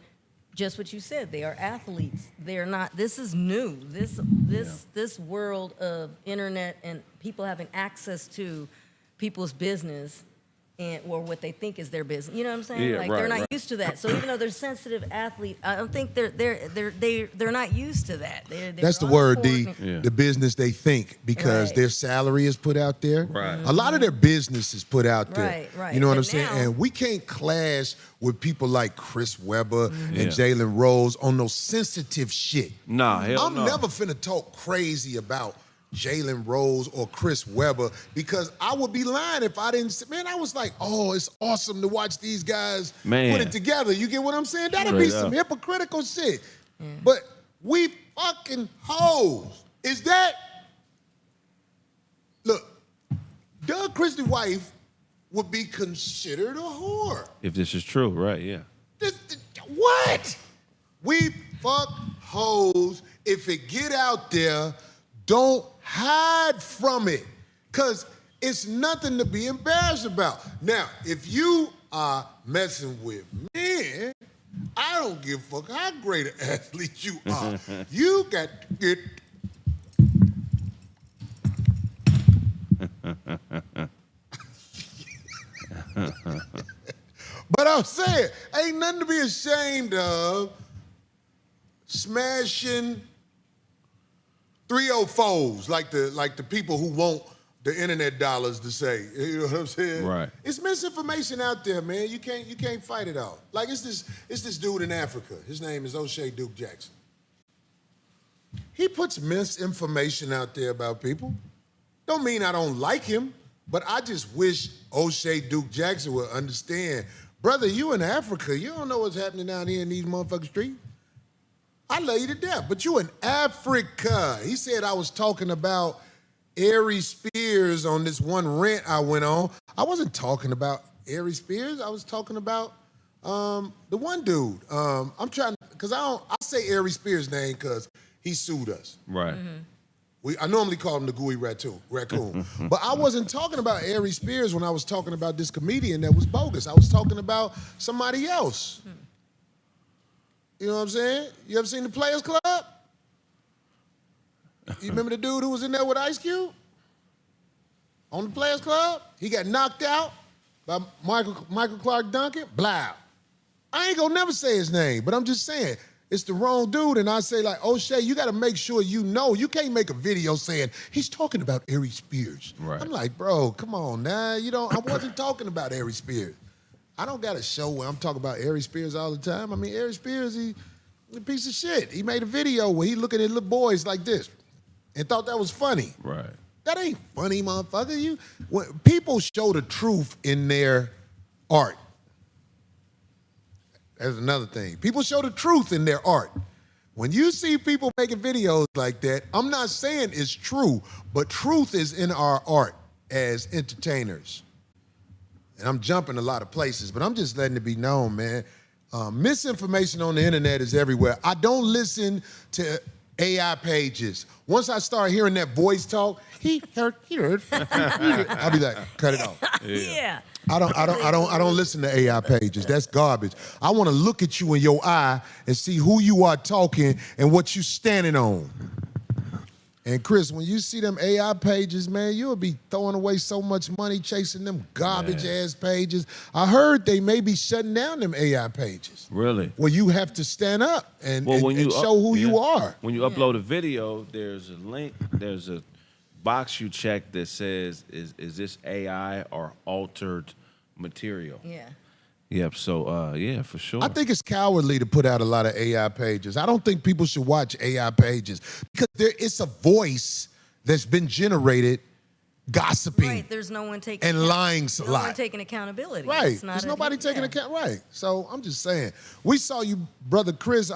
just what you said. They are athletes. They are not. This is new. This world of internet and people having access to people's business. Or what they think is their business, you know what I'm saying? Yeah, like right, they're not right. used to that. So even though they're sensitive athletes, I don't think they're not used to that. That's the word, D. The business they think because their salary is put out there. Right. A lot of their business is put out there. Right. You know what I'm But saying? now- And we can't clash with people like Chris Webber and Jalen Rose on no sensitive shit. Nah, hell I'm no. never finna talk crazy about Jalen Rose or Chris Webber because I would be lying if I didn't. Man, I was like, oh, it's awesome to watch these guys put it together. You get what I'm saying? That'd be some hypocritical shit. But we fucking hoes. Is that? Look, Doug Christie's wife would be considered a whore. If this is true, right? Yeah. What? We fuck hoes. If it get out there, don't hide from it. Because it's nothing to be embarrassed about. Now, if you are messing with men, I don't give a fuck how great an athlete you are. You got to get... But I'm saying, ain't nothing to be ashamed of smashing 304s like the people who want the internet dollars to say. You know what I'm saying? Right. It's misinformation out there, man. You can't fight it out. Like it's this dude in Africa. His name is O'Shea Duke Jackson. He puts misinformation out there about people. Don't mean I don't like him, but I just wish O'Shea Duke Jackson would understand. Brother, you in Africa, you don't know what's happening down here in these motherfucking streets. I love you to death, but you in Africa. He said I was talking about Ari Spears on this one rant I went on. I wasn't talking about Ari Spears. I was talking about the one dude. I'm trying, because I say Ari Spears' name because he sued us. Right. I normally call him the gooey raccoon. But I wasn't talking about Ari Spears when I was talking about this comedian that was bogus. I was talking about somebody else. You know what I'm saying? You ever seen the Players Club? You remember the dude who was in there with Ice Cube? On the Players Club? He got knocked out by Michael Clark Duncan. Blah. I ain't gonna never say his name, but I'm just saying, it's the wrong dude, and I say like, O'Shea, you gotta make sure you know. You can't make a video saying, he's talking about Ari Spears. Right. I'm like, bro, come on now. I wasn't talking about Ari Spears. I don't got a show where I'm talking about Ari Spears all the time. I mean, Ari Spears, he's a piece of shit. He made a video where he looking at little boys like this and thought that was funny. Right. That ain't funny, motherfucker. When people show the truth in their art. That's another thing. People show the truth in their art. When you see people making videos like that, I'm not saying it's true, but truth is in our art as entertainers. And I'm jumping a lot of places, but I'm just letting it be known, man. Misinformation on the internet is everywhere. I don't listen to AI pages. Once I start hearing that voice talk, he heard. I'll be like, cut it off. Yeah. I don't listen to AI pages. That's garbage. I want to look at you in your eye and see who you are talking and what you standing on. And Chris, when you see them AI pages, man, you'll be throwing away so much money chasing them garbage-ass pages. I heard they may be shutting down them AI pages. Really? Well, you have to stand up and you show who you are. When you upload a video, there's a link, there's a box you check that says, is this AI or altered material? Yeah. Yep, so, yeah, for sure. I think it's cowardly to put out a lot of AI pages. I don't think people should watch AI pages because it's a voice that's been generated gossiping Right. There's no one taking and lying a lot. No one taking accountability. Right. It's not There's nobody taking account. Right. So I'm just saying. We saw you, brother Chris.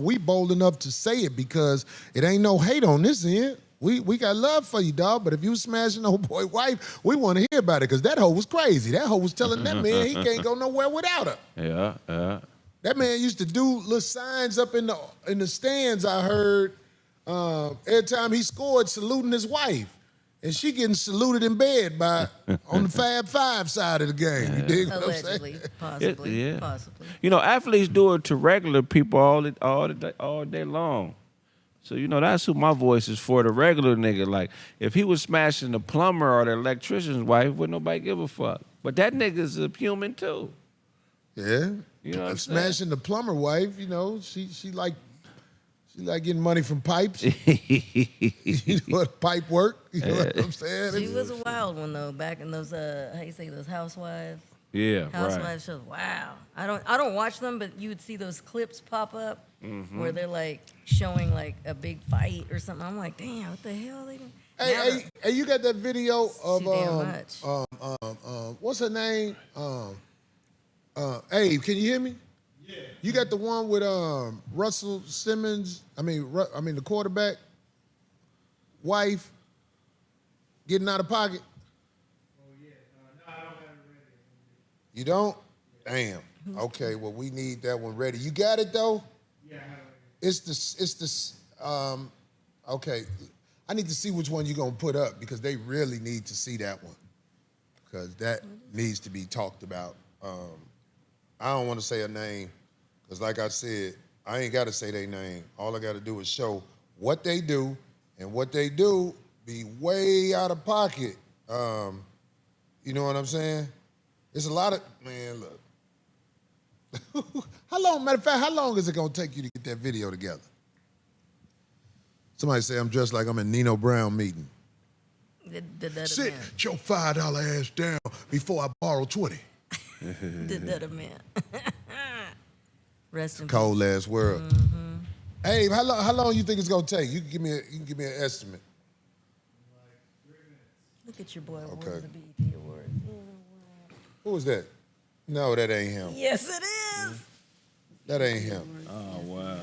We bold enough to say it because it ain't no hate on this end. we got love for you, dog. But if you smashing old boy wife, we want to hear about it because that hoe was crazy. That hoe was telling that man he can't go nowhere without her. Yeah. That man used to do little signs up in the stands. I heard every time he scored, saluting his wife. And she getting saluted in bed on the Fab Five side of the game. You dig what I'm saying? Possibly. You know, athletes do it to regular people all day long. So, you know, that's who my voice is for, the regular nigga. Like, if he was smashing the plumber or the electrician's wife, wouldn't nobody give a fuck. But that nigga's a human, too. Yeah. You know what I'm smashing saying? the plumber wife, you know, she like getting money from pipes. You know what pipe work? You know what I'm saying? She was a wild one though, back in those how you say those housewives. Yeah, Housewives shows. Wow. I don't watch them, but you would see those clips pop up where they're like showing like a big fight or something. I'm like, damn, what the hell are they doing? Hey, you got that video of too damn much. what's her name? Abe, can you hear me? Yeah. You got the one with Russell Simmons. I mean the quarterback wife getting out of pocket. Oh yeah. No, I don't have it ready. You don't? Damn. Okay. Well, we need that one ready. You got it though. Yeah, I have it. It's the okay. I need to see which one you're gonna put up because they really need to see that one because that needs to be talked about. I don't want to say a name because, like I said, I ain't got to say their name. All I got to do is show what they do, and what they do be way out of pocket. You know what I'm saying? It's a lot of, man, look. Matter of fact, how long is it going to take you to get that video together? Somebody say I'm dressed like I'm in Nino Brown meeting. Did that Sit a man. your $5 ass down before I borrow 20. Did that a man. Rest in Cold ass world. Hey, how long you think it's gonna take? You can give me an estimate. Look at your boy. Okay. What's the BET Award? Who was that? No, that ain't him. Yes, it is. That ain't him. Oh, wow.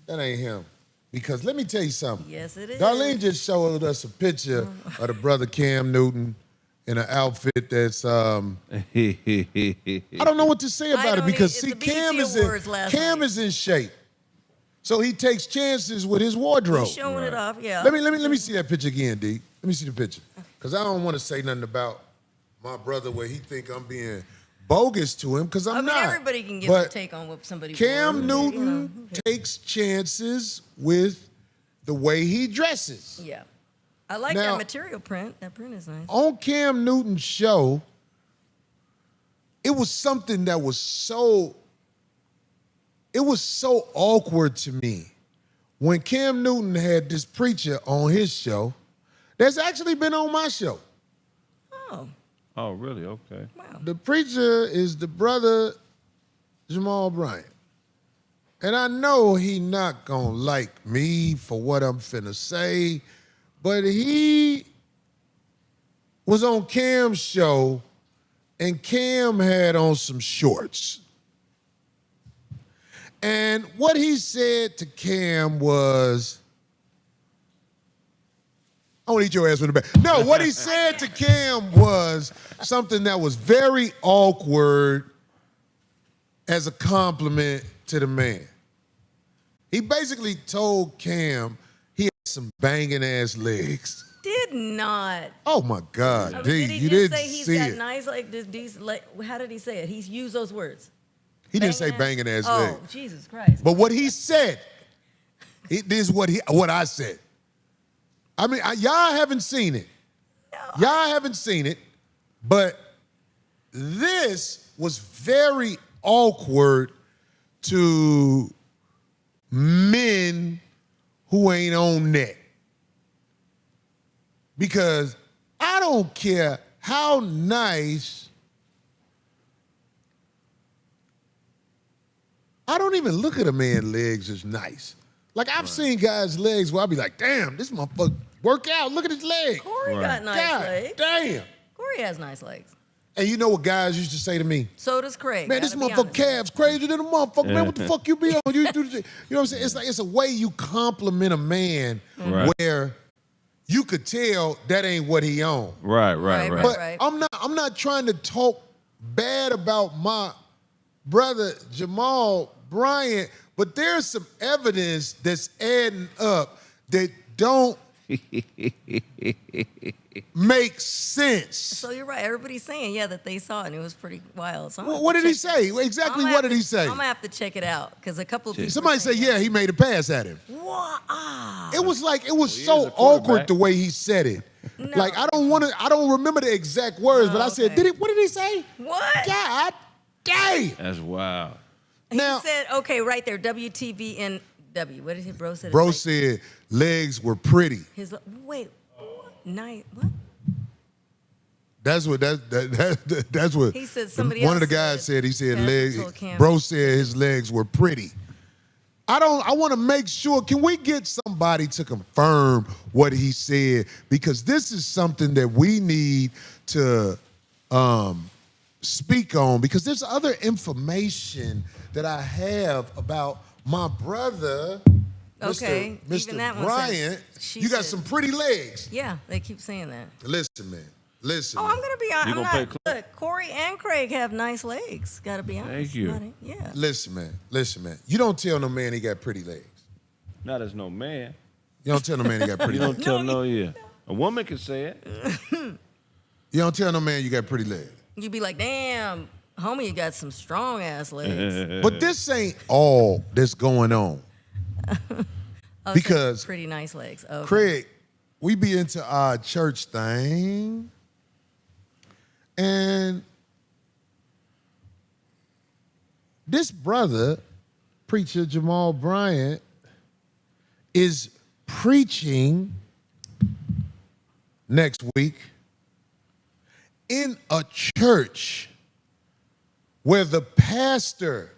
That ain't him. Because let me tell you something. Yes, it is. Darlene just showed us a picture of the brother Cam Newton in an outfit that's I don't know what to say about it because see Cam is in shape. So he takes chances with his wardrobe. He's showing it off, yeah. Let me see that picture again, D. Let me see the picture. Cuz I don't want to say nothing about my brother where he think I'm being bogus to him cuz I'm not. Everybody can give a take on what somebody Cam Newton takes chances with the way he dresses. Yeah. I like that material print. That print is nice. On Cam Newton's show, it was something that was so awkward to me. When Cam Newton had this preacher on his show, that's actually been on my show. Oh, really? Okay. Wow. The preacher is the brother Jamal Bryant. And I know he not gonna like me for what I'm finna say, but he was on Cam's show and Cam had on some shorts. And what he said to Cam was, I want to eat your ass in the back. No, what he said to Cam was something that was very awkward as a compliment to the man. He basically told Cam he had some banging ass legs. Did not. Oh my God, I mean, D, did he you just didn't say he's see got it. nice how did he say it? He's used those words. He didn't say banging ass legs. Oh, Jesus Christ. But what he said, this is what I said. I mean, y'all haven't seen it. No. Y'all haven't seen it, but this was very awkward to men who ain't on net. Because I don't care how nice, I don't even look at a man's legs as nice. Like I've seen guys' legs where I'll be like, damn, this motherfucker work out, look at his leg. Corey got nice God legs. damn. Corey has nice legs. And you know what guys used to say to me? So does Kraig. Man, this Gotta be motherfucker honest. calves crazier than a motherfucker. Man, what the fuck you be on? You do the shit. You know what I'm saying? It's like it's a way you compliment a man where you could tell that ain't what he on. Right. But I'm not trying to talk bad about my brother Jamal Bryant, but there's some evidence that's adding up that don't make sense. So you're right. Everybody's saying, that they saw it, and it was pretty wild. So what did he say? Exactly what did he say? I'm going to have to check it out, because a couple of people... Somebody say, he made a pass at him. What? It was like, it was so awkward the way he said it. No. Like, I don't remember the exact words, but I said, what did he say? What? God dang. That's wild. He Now, said, okay, right there, WTVNW. What did bro say? Bro said legs were pretty. Wait, night, what? That's what He said somebody one else of the guys said. He said legs. told Cam. Bro said his legs were pretty. I want to make sure. Can we get somebody to confirm what he said? Because this is something that we need to speak on. Because there's other information that I have about my brother, Okay, Mr. even that one Bryant. said- You got said- some pretty legs. Yeah, they keep saying that. Listen, man. Listen. Oh, I'm going to be honest. You gonna play Look, Corey and Craig have nice legs. Got to be honest. Thank you. about it. Yeah. Listen, man. You don't tell no man he got pretty legs. Not as no man. You don't tell no man he got pretty You legs. don't tell no, A woman can say it. You don't tell no man you got pretty legs. You be like, damn, homie, you got some strong ass legs. But this ain't all that's going on. Okay, Because pretty nice legs. Okay. Craig, we be into our church thing, and this brother, preacher Jamal Bryant, is preaching next week in a church where the pastor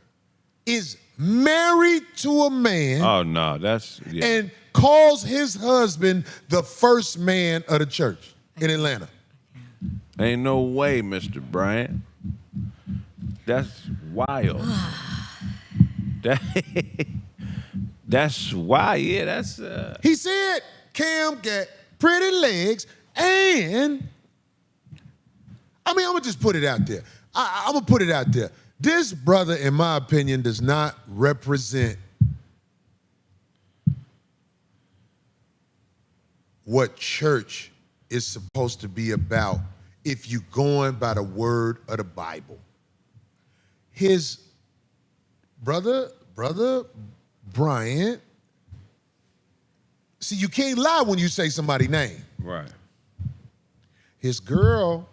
is married to a man Oh no, that's and calls his husband the first man of the church in Atlanta. Ain't no way, Mr. Bryant. That's wild. That's why, that's He said Cam got pretty legs, and I'm gonna just put it out there. I'm gonna put it out there. This brother, in my opinion, does not represent what church is supposed to be about if you going by the word of the Bible. His brother Bryant, see, you can't lie when you say somebody's name. right. His girl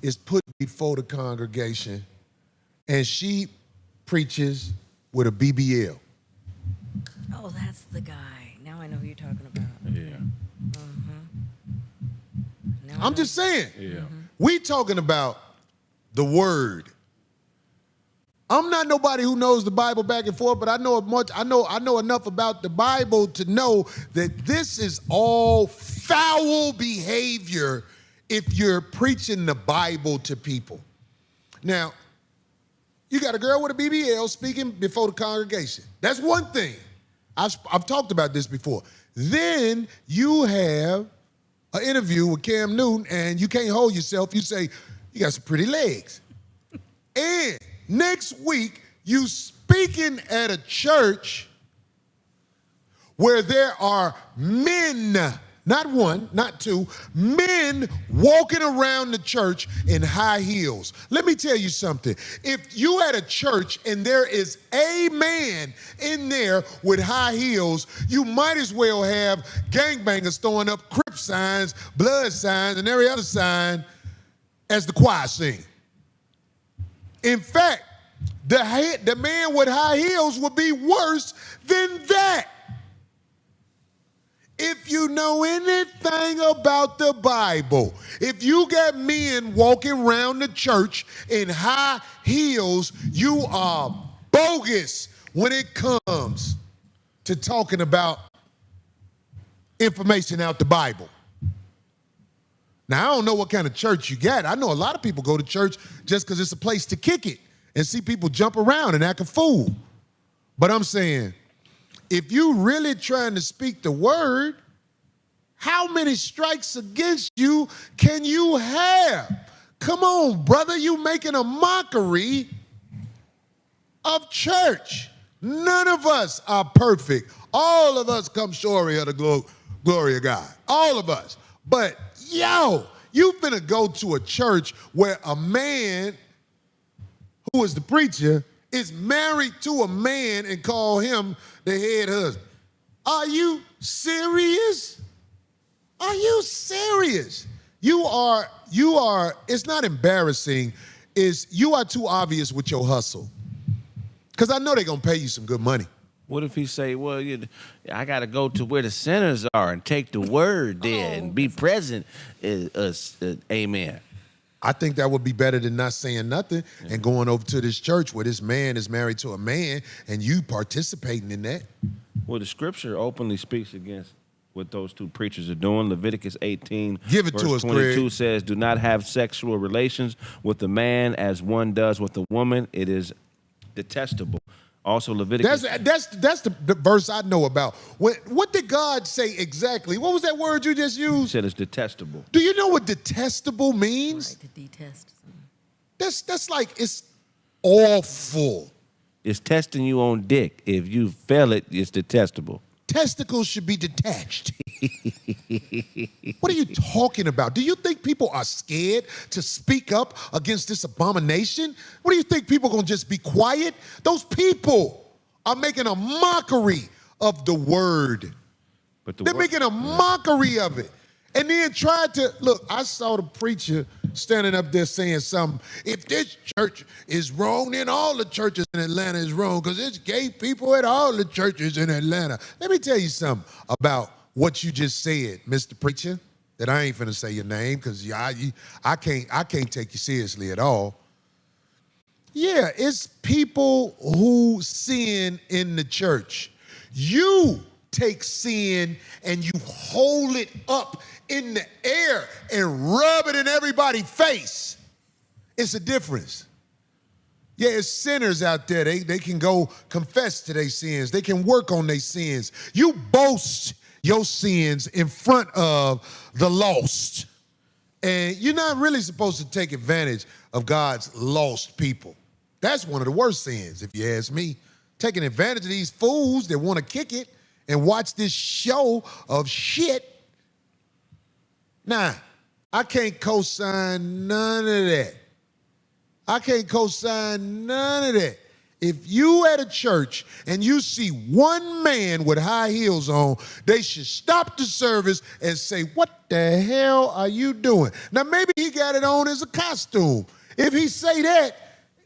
is put before the congregation, and she preaches with a BBL. Oh, that's the guy. Now I know who you're talking about. Yeah. I'm just saying. Yeah. We talking about the word. I'm not nobody who knows the Bible back and forth, but I know enough about the Bible to know that this is all foul behavior if you're preaching the Bible to people. Now, you got a girl with a BBL speaking before the congregation. That's one thing. I've talked about this before. Then you have an interview with Cam Newton, and you can't hold yourself. You say, you got some pretty legs. And next week, you speaking at a church where there are men, not one, not two, men walking around the church in high heels. Let me tell you something. If you at a church and there is a man in there with high heels, you might as well have gangbangers throwing up Crip signs, blood signs, and every other sign as the choir sing. In fact, the man with high heels would be worse than that. If you know anything about the Bible, if you got men walking around the church in high heels, you are bogus when it comes to talking about information out the Bible. Now, I don't know what kind of church you got. I know a lot of people go to church just because it's a place to kick it and see people jump around and act a fool. But I'm saying, if you really trying to speak the word, How many strikes against you can you have? Come on, brother, you making a mockery of church. None of us are perfect. All of us come short of the glory of God. All of us. But, yo, you finna go to a church where a man who is the preacher is married to a man and call him the head husband. Are you serious? Are you serious? You are, it's not embarrassing, you are too obvious with your hustle. Because I know they're going to pay you some good money. What if he say, well, I got to go to where the sinners are and take the word there and be present, amen. I think that would be better than not saying nothing and going over to this church where this man is married to a man and you participating in that. Well, the scripture openly speaks against what those two preachers are doing. Leviticus 18, Give it to verse us, 22 Kraig. says, do not have sexual relations with a man as one does with a woman. It is detestable. Also, Leviticus. That's the verse I know about. What did God say exactly? What was that word you just He used? said it's detestable. Do you know what detestable means? Right, to detest. That's like, it's awful. It's testing you on dick. If you fail it, it's detestable. Testicles should be detached. What are you talking about? Do you think people are scared to speak up against this abomination? What do you think people are going to just be quiet? Those people are making a mockery of the word. But They're making a mockery of it. And then tried to, look, I saw the preacher standing up there saying something. If this church is wrong, then all the churches in Atlanta is wrong because it's gay people at all the churches in Atlanta. Let me tell you something about what you just said, Mr. Preacher, that I ain't finna say your name because I can't take you seriously at all. Yeah, it's people who sin in the church. You take sin and you hold it up in the air and rub it in everybody's face. It's a difference. Yeah, it's sinners out there. They can go confess to their sins. They can work on their sins. You boast your sins in front of the lost. And you're not really supposed to take advantage of God's lost people. That's one of the worst sins, if you ask me. Taking advantage of these fools that want to kick it and watch this show of shit. Nah, I can't co-sign none of that. I can't co-sign none of that. If you at a church and you see one man with high heels on, they should stop the service and say, what the hell are you doing? Now, maybe he got it on as a costume. If he say that,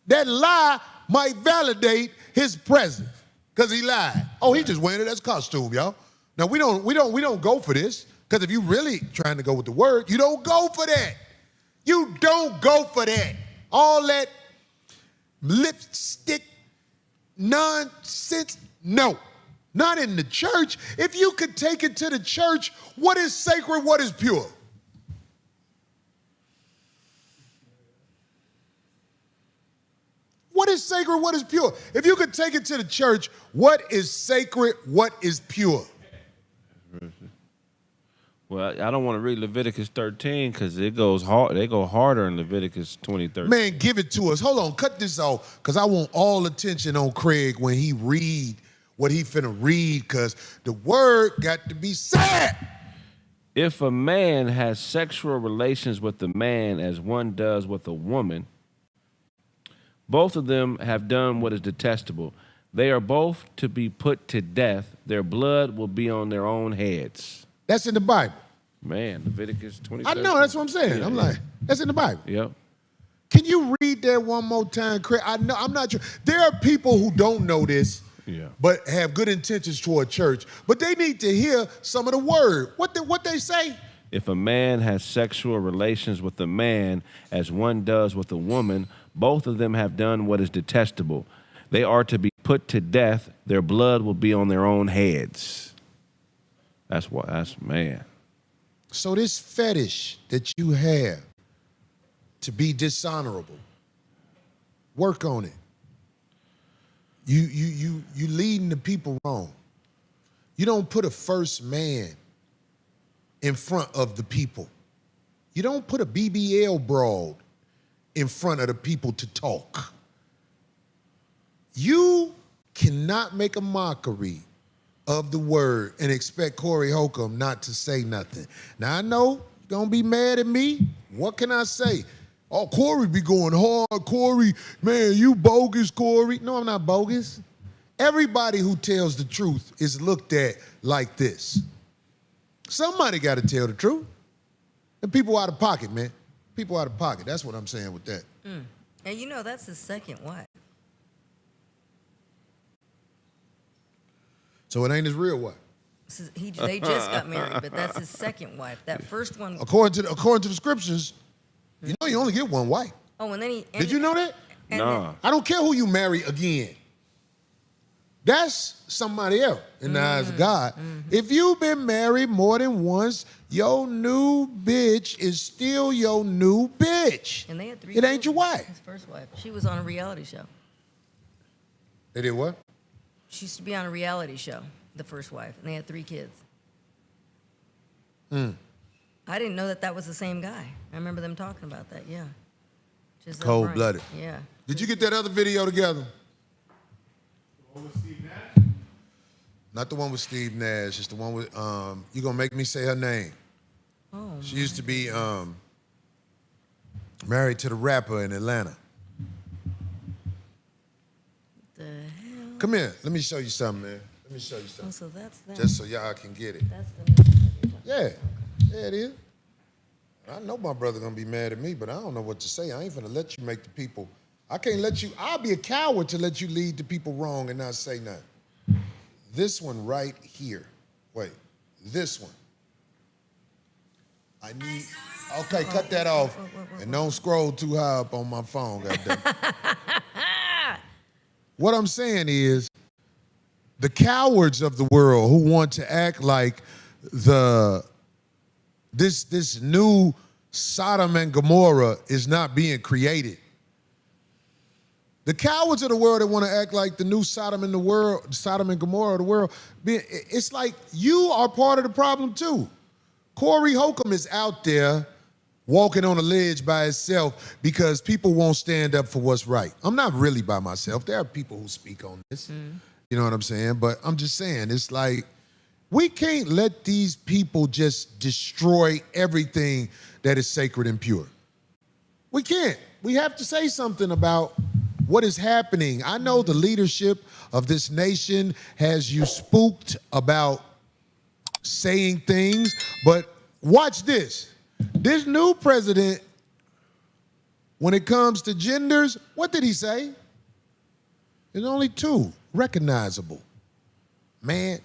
that lie might validate his presence because he lied. Oh, he just wearing it as a costume, y'all. Now, we don't go for this because if you really trying to go with the word, you don't go for that. You don't go for that. All that lipstick nonsense, no. Not in the church. If you could take it to the church, what is sacred, what is pure? What is sacred, what is pure? If you could take it to the church, what is sacred, what is pure? Well, I don't want to read Leviticus 13 because it goes hard. They go harder in Leviticus 20:13. Man, give it to us. Hold on, cut this off because I want all attention on Kraig when he read what he finna read because the word got to be said. If a man has sexual relations with a man as one does with a woman, both of them have done what is detestable. They are both to be put to death. Their blood will be on their own heads. That's in the Bible. Man, Leviticus 20. I know, that's what I'm saying. Yeah, I'm yeah. like, that's in the Bible. Yep. Can you read that one more time, Kraig? I'm not sure. There are people who don't know this, but have good intentions toward church, but they need to hear some of the word. What they say? If a man has sexual relations with a man as one does with a woman, both of them have done what is detestable. They are to be put to death. Their blood will be on their own heads. That's man. So this fetish that you have to be dishonorable, work on it. You leading the people wrong. You don't put a first man in front of the people. You don't put a BBL broad in front of the people to talk. You cannot make a mockery of the word and expect Corey Holcomb not to say nothing. Now, I know you're going to be mad at me. What can I say? Oh, Corey be going hard. Corey, man, you bogus, Corey. No, I'm not bogus. Everybody who tells the truth is looked at like this. Somebody got to tell the truth. And people out of pocket, man. People out of pocket. That's what I'm saying with that. And you know that's his second wife. So it ain't his real wife. They just got married, but that's his second wife. That first one. According to the scriptures, you know you only get one wife. Oh, and then he. Did you know that? No. I don't care who you marry again. That's somebody else in the eyes of God. If you've been married more than once, your new bitch is still your new bitch. And they had 3 It ain't your wife. His first wife. She was on a reality show. They did what? She used to be on a reality show, the first wife, and they had 3 kids. I didn't know that was the same guy. I remember them talking about that, yeah. Just Cold-blooded. Yeah. Did you get that other video together? Over Steve Nash? Not the one with Steve Nash. It's the one with, you're going to make me say her name. Oh, She used to be married to the rapper in Atlanta. the hell? Come here. Let me show you something, man. Let me show you Oh, something. so that's that. Just so y'all can get it. That's the next one you're talking Yeah. Yeah, it is. I know my brother going to be mad at me, but I don't know what to say. I ain't finna let you make the people. I can't let you. I'll be a coward to let you lead the people wrong and not say nothing. This one right here. Wait. This one. I need. Okay, cut that off. And don't scroll too high up on my phone, goddamn. What I'm saying is, the cowards of the world who want to act like this new Sodom and Gomorrah is not being created. The cowards of the world that want to act like the new Sodom and Gomorrah of the world, it's like you are part of the problem too. Corey Holcomb is out there walking on a ledge by himself because people won't stand up for what's right. I'm not really by myself. There are people who speak on this. You know what I'm saying? But I'm just saying, it's like, we can't let these people just destroy everything that is sacred and pure. We can't. We have to say something about what is happening. I know the leadership of this nation has you spooked about saying things, but watch this. This new president, when it comes to genders, what did he say? There's only 2 recognizable: man,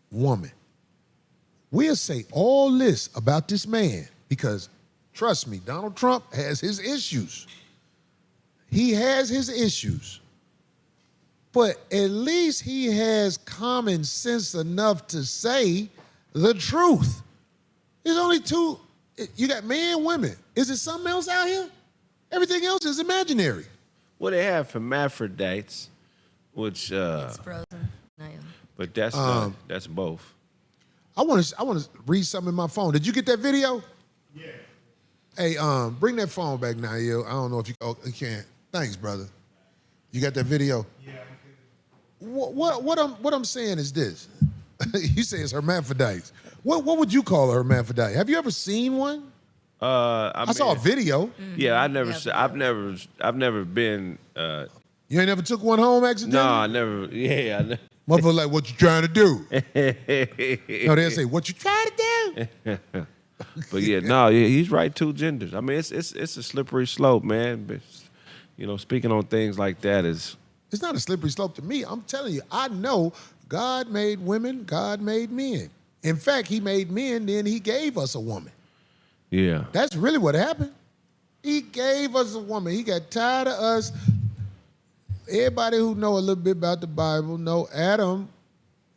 woman. We'll say all this about this man because, trust me, Donald Trump has his issues. He has his issues. But at least he has common sense enough to say the truth. There's only 2. You got men, women. Is there something else out here? Everything else is imaginary. Well, they have hermaphrodites, which It's frozen. No, yeah. but that's both. I want to read something in my phone. Did you get that video? Yeah. Hey, bring that phone back now, yo. I don't know if you can't. Thanks, brother. You got that video? Yeah. What I'm saying is this. You say it's hermaphrodites. What would you call a hermaphrodite? Have you ever seen one? I saw a video. Yeah, I've never been. You ain't never took one home accidentally? No, I never. Yeah, I never. Motherfucker like, what you trying to do? No, they'll say, what you trying to do? But yeah, no, he's right. 2 genders. I mean, it's a slippery slope, man. But, you know, speaking on things like that is. It's not a slippery slope to me. I'm telling you, I know God made women, God made men. In fact, he made men, then he gave us a woman. Yeah. That's really what happened. He gave us a woman. He got tired of us. Everybody who know a little bit about the Bible know Adam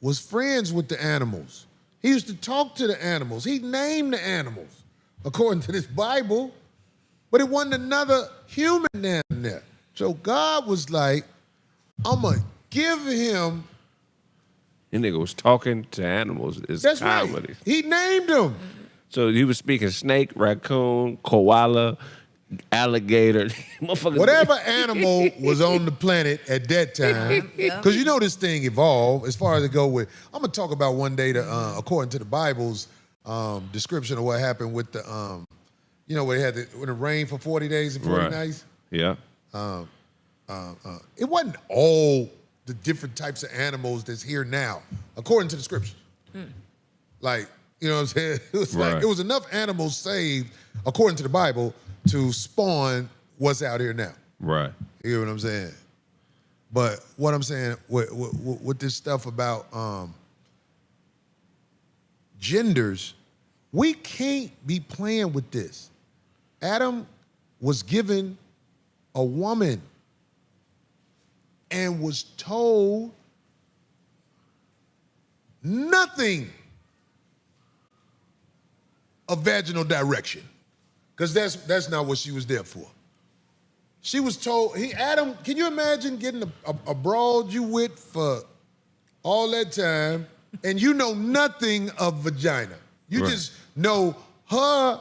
was friends with the animals. He used to talk to the animals. He named the animals, according to this Bible. But it wasn't another human down there. So God was like, I'm going to give him. And nigga was talking to animals. It's That's comedy. right. He named them. So he was speaking snake, raccoon, koala, alligator. Whatever animal was on the planet at that time, because you know this thing evolved as far as it go with. I'm gonna talk about one day according to the Bible's description of what happened with the where they had when it rained for 40 days and 40 nights. Yeah. It wasn't all the different types of animals that's here now, according to the scriptures. Like, you know what I'm saying? It was like it was enough animals saved, according to the Bible, to spawn what's out here now. Right. You hear what I'm saying? But what I'm saying with this stuff about genders, we can't be playing with this. Adam was given a woman and was told nothing of vaginal direction, because that's not what she was there for. She was told, Adam, can you imagine getting a broad you with for all that time, and you know nothing of vagina? You just know her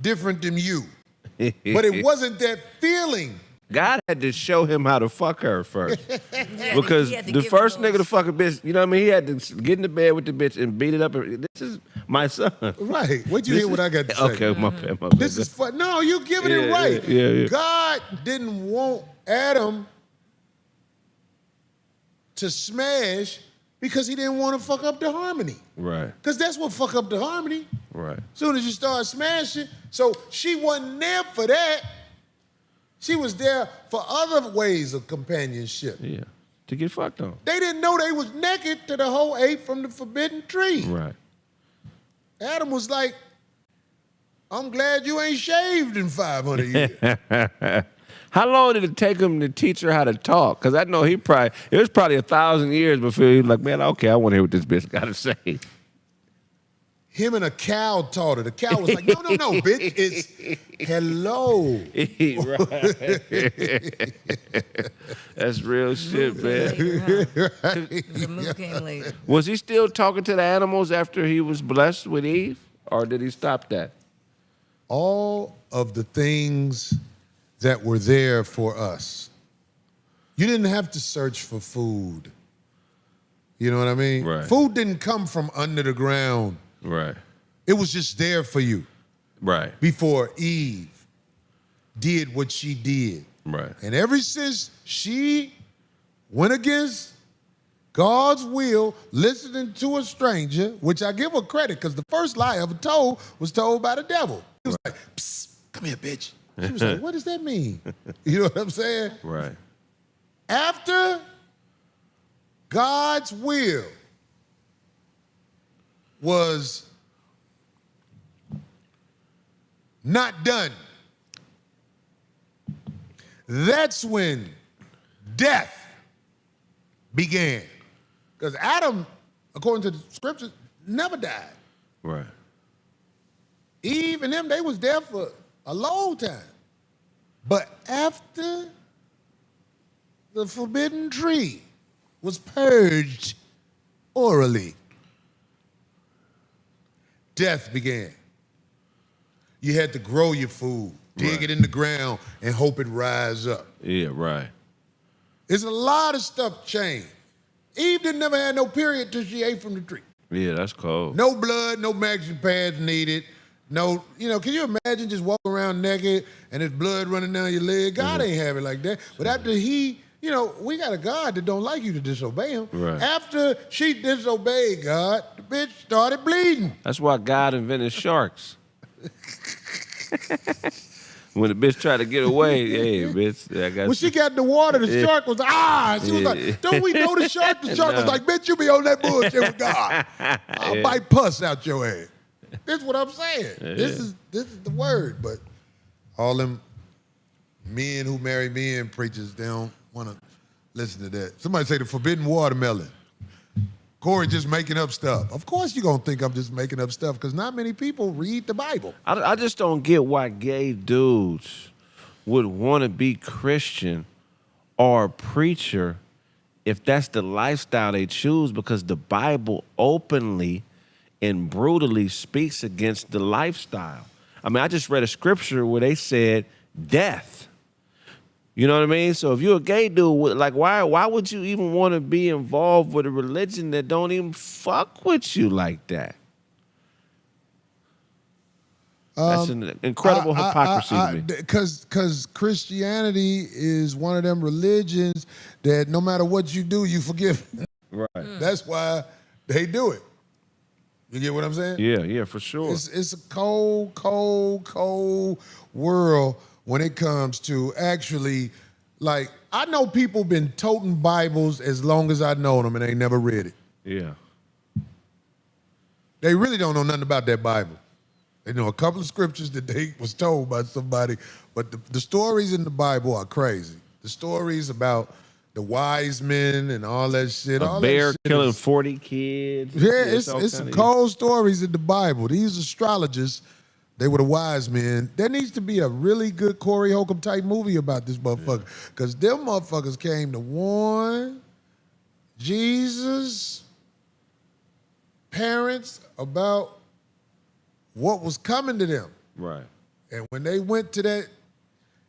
different than you. But it wasn't that feeling. God had to show him how to fuck her first. Because the first nigga to fuck a bitch, you know what I mean? He had to get in the bed with the bitch and beat it up. This is my son. Right. Wait till you hear what I got to say. Okay, my bad. This is fun. No, you're giving it right. Yeah. God didn't want Adam to smash because he didn't want to fuck up the harmony. Right. Because that's what fuck up the harmony. Right. Soon as you start smashing. So she wasn't there for that. She was there for other ways of companionship. Yeah. To get fucked on. They didn't know they was naked till the whole ate from the forbidden tree. Right. Adam was like, I'm glad you ain't shaved in 500 years. How long did it take him to teach her how to talk? Because I know it was probably 1,000 years before he was like, man, okay, I want to hear what this bitch got to say. Him and a cow taught her. The cow was like, no, bitch. It's hello. That's real shit, man. The move came later. Was he still talking to the animals after he was blessed with Eve? Or did he stop that? All of the things that were there for us. You didn't have to search for food. You know what I mean? Right. Food didn't come from under the ground. Right. It was just there for you. Right. Before Eve did what she did. Right. And ever since she went against God's will, listening to a stranger, which I give her credit, because the first lie I ever told was told by the devil. He was like, psst, come here, bitch. She was like, what does that mean? You know what I'm saying? Right. After God's will was not done, that's when death began. Because Adam, according to the scriptures, never died. Right. Eve and them, they was there for a long time. But after the forbidden tree was purged orally, death began. You had to grow your food, dig it in the ground, and hope it rise up. Yeah, right. There's a lot of stuff changed. Eve didn't never have no period till she ate from the tree. Yeah, that's cold. No blood, no maxi pads needed. No, can you imagine just walking around naked and there's blood running down your leg? God ain't have it like that. But after we got a God that don't like you to disobey him. Right. After she disobeyed God, the bitch started bleeding. That's why God invented sharks. When the bitch tried to get away, hey, bitch, I got When she got in the water, the shark was She was like, don't we know the shark? The shark was like, bitch, you be on that bullshit with God. I'll bite pus out your ass. That's what I'm saying. Yeah. This is the word. But all them men who marry men preachers, they don't want to listen to that. Somebody say the forbidden watermelon. Corey just making up stuff. Of course you're going to think I'm just making up stuff because not many people read the Bible. I just don't get why gay dudes would want to be Christian or a preacher if that's the lifestyle they choose, because the Bible openly and brutally speaks against the lifestyle. I mean, I just read a scripture where they said death. You know what I mean? So if you're a gay dude, like why would you even want to be involved with a religion that don't even fuck with you like that? That's an incredible hypocrisy to me. Because Christianity is one of them religions that no matter what you do, you forgive. Right. That's why they do it. You get what I'm saying? Yeah, for sure. It's a cold, cold, cold world when it comes to actually, like, I know people been toting Bibles as long as I know them and they never read it. Yeah. They really don't know nothing about that Bible. They know a couple of scriptures that they was told by somebody, but the stories in the Bible are crazy. The stories about the wise men and all that shit. A all bear that shit killing is, 40 kids. Yeah, it's some cold stories in the Bible. These astrologers, they were the wise men. There needs to be a really good Corey Holcomb type movie about this motherfucker. Because them motherfuckers came to warn Jesus' parents about what was coming to them. Right. And when they went to that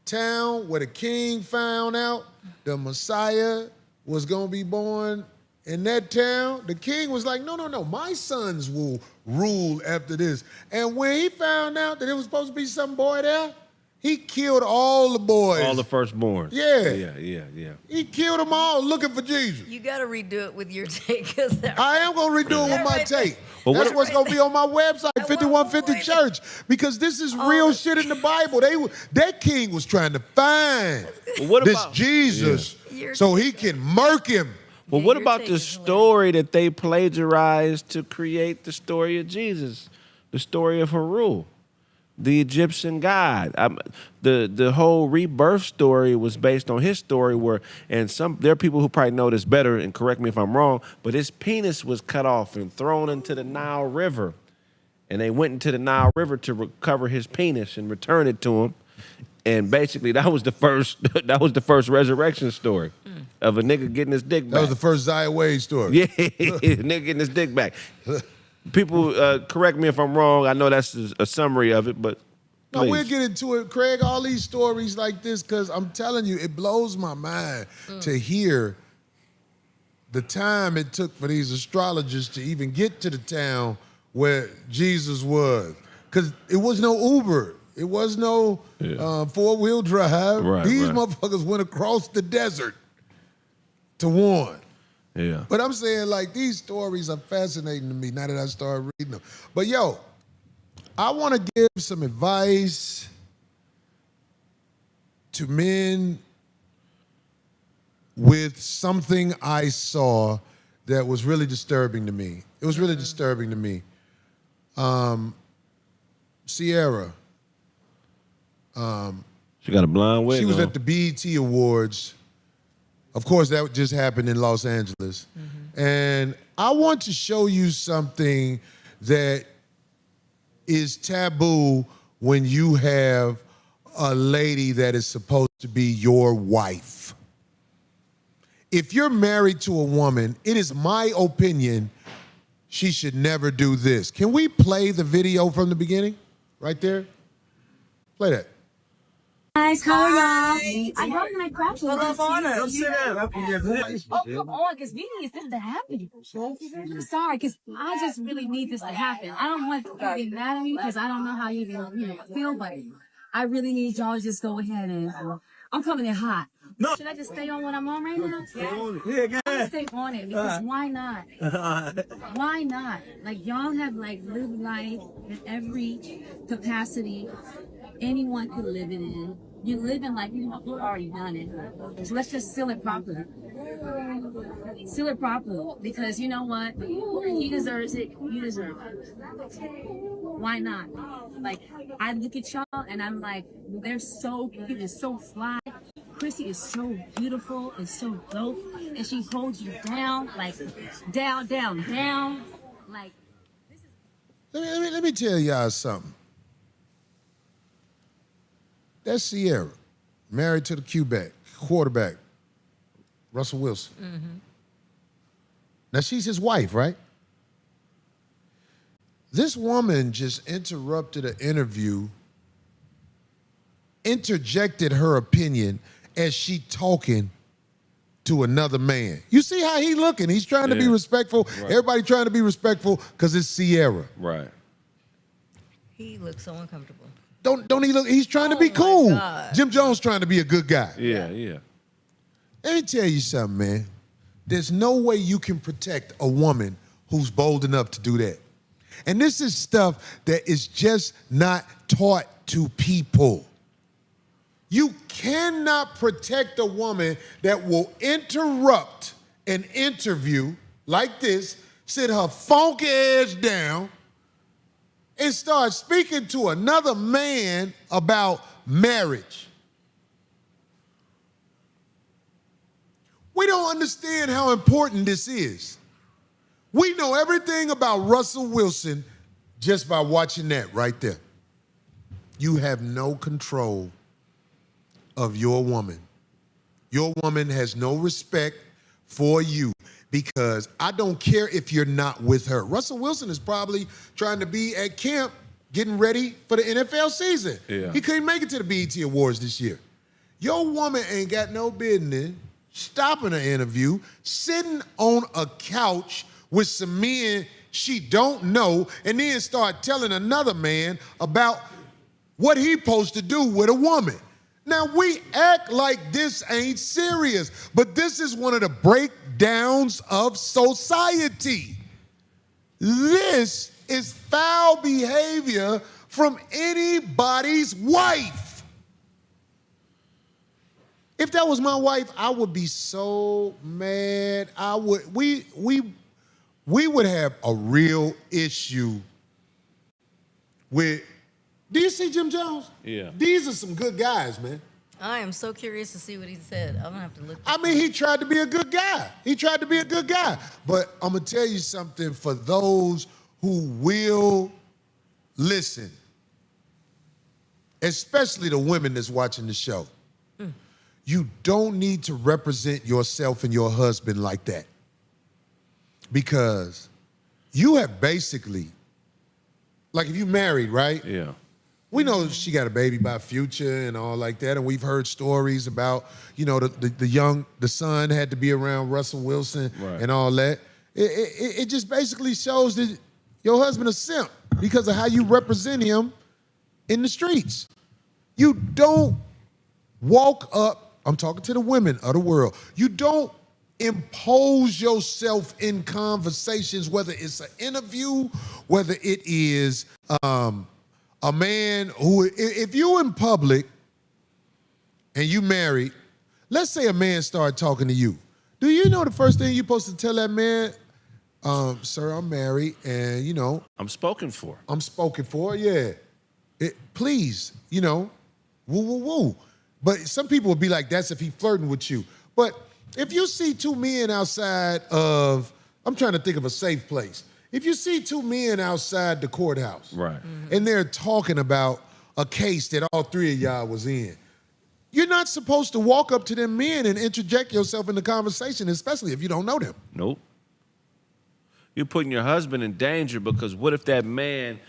town where the king found out the Messiah was going to be born in that town, the king was like, no, my sons will rule after this. And when he found out that it was supposed to be some boy there, he killed all the boys. All the firstborn. Yeah. Yeah. He killed them all looking for Jesus. You got to redo it with your take. Cause I am going to redo it with my take. Well, That's what's going to be on my website, 5150 Church, because this is real shit in the Bible. That king was trying to find this Jesus so he can murk him. Well, what about the story that they plagiarized to create the story of Jesus, the story of Haru, the Egyptian god? The whole rebirth story was based on his story there are people who probably know this better, and correct me if I'm wrong, but his penis was cut off and thrown into the Nile River. And they went into the Nile River to recover his penis and return it to him. And basically that was the first resurrection story of a nigga getting his dick back. That was the first Zaya Wade story. Yeah, nigga getting his dick back. People, correct me if I'm wrong. I know that's a summary of it, but no, we'll get into it, Craig. All these stories like this, because I'm telling you, it blows my mind to hear the time it took for these astrologers to even get to the town where Jesus was. Because it was no Uber. It was no four-wheel drive. These motherfuckers went across the desert to warn. Yeah. But I'm saying, like, these stories are fascinating to me now that I started reading them. But, yo, I want to give some advice to men with something I saw that was really disturbing to me. It was really disturbing to me. Sierra. She got a blonde wig. She was on. at the BET Awards. Of course, that just happened in Los Angeles. And I want to show you something that is taboo when you have a lady that is supposed to be your wife. If you're married to a woman, it is my opinion she should never do this. Can we play the video from the beginning? Right there? Play that. Guys, how are y'all? I got my crotch. Well, I'm on it. Don't sit down. Oh, come on, because we need this to happen. I'm sorry, because I just really need this to happen. I don't want you to be mad at me because I don't know how you even feel, but I really need y'all to just go ahead and I'm coming in hot. No. Should I just stay on what I'm on right now? Yeah, I'm stay on it because why not? Why not? Like, y'all have lived life in every capacity anyone could live it in. You're living like you've already done it. So let's just seal it properly. Seal it properly. Because you know what? He deserves it. You deserve it. Why not? Like, I look at y'all and I'm like, they're so cute and so fly. Chrissy is so beautiful and so dope. And she holds you down, like, down. Like, Let me tell y'all something. That's Sierra, married to the quarterback, Russell Wilson. Now, she's his wife, right? This woman just interrupted an interview, interjected her opinion as she talking to another man. You see how he looking? He's trying to be respectful. Right. Everybody trying to be respectful because it's Sierra. Right. He looks so uncomfortable. Don't he look? He's trying to be cool. God. Jim Jones trying to be a good guy. Yeah. Let me tell you something, man. There's no way you can protect a woman who's bold enough to do that. And this is stuff that is just not taught to people. You cannot protect a woman that will interrupt an interview like this, sit her funky ass down, and start speaking to another man about marriage. We don't understand how important this is. We know everything about Russell Wilson just by watching that right there. You have no control of your woman. Your woman has no respect for you because I don't care if you're not with her. Russell Wilson is probably trying to be at camp getting ready for the NFL season. Yeah. He couldn't make it to the BET Awards this year. Your woman ain't got no business stopping an interview, sitting on a couch with some men she don't know, and then start telling another man about what he supposed to do with a woman. Now, we act like this ain't serious, but this is one of the breakdowns of society. This is foul behavior from anybody's wife. If that was my wife, I would be so mad. We would have a real issue with. Do you see Jim Jones? Yeah. These are some good guys, man. I am so curious to see what he said. I'm gonna have to look. I mean, he tried to be a good guy. But I'm gonna tell you something for those who will listen, especially the women that's watching the show. You don't need to represent yourself and your husband like that. Because you have basically, like if you married, right? Yeah. We know she got a baby by Future and all like that, and we've heard stories about, you know, the son had to be around Russell Wilson and all that. It just basically shows that your husband a simp because of how you represent him in the streets. You don't walk up, I'm talking to the women of the world, you don't impose yourself in conversations, whether it's an interview, whether it is a man who, if you in public and you married, let's say a man started talking to you. Do you know the first thing you're supposed to tell that man? Sir, I'm married and, you know. I'm spoken for. Yeah. Please, you know, woo, woo, woo. But some people would be like, that's if he flirting with you. But if you see two men outside of, I'm trying to think of a safe place. If you see two men outside the courthouse, right, and they're talking about a case that all three of y'all was in, you're not supposed to walk up to them men and interject yourself in the conversation, especially if you don't know them. Nope. You're putting your husband in danger because what if that man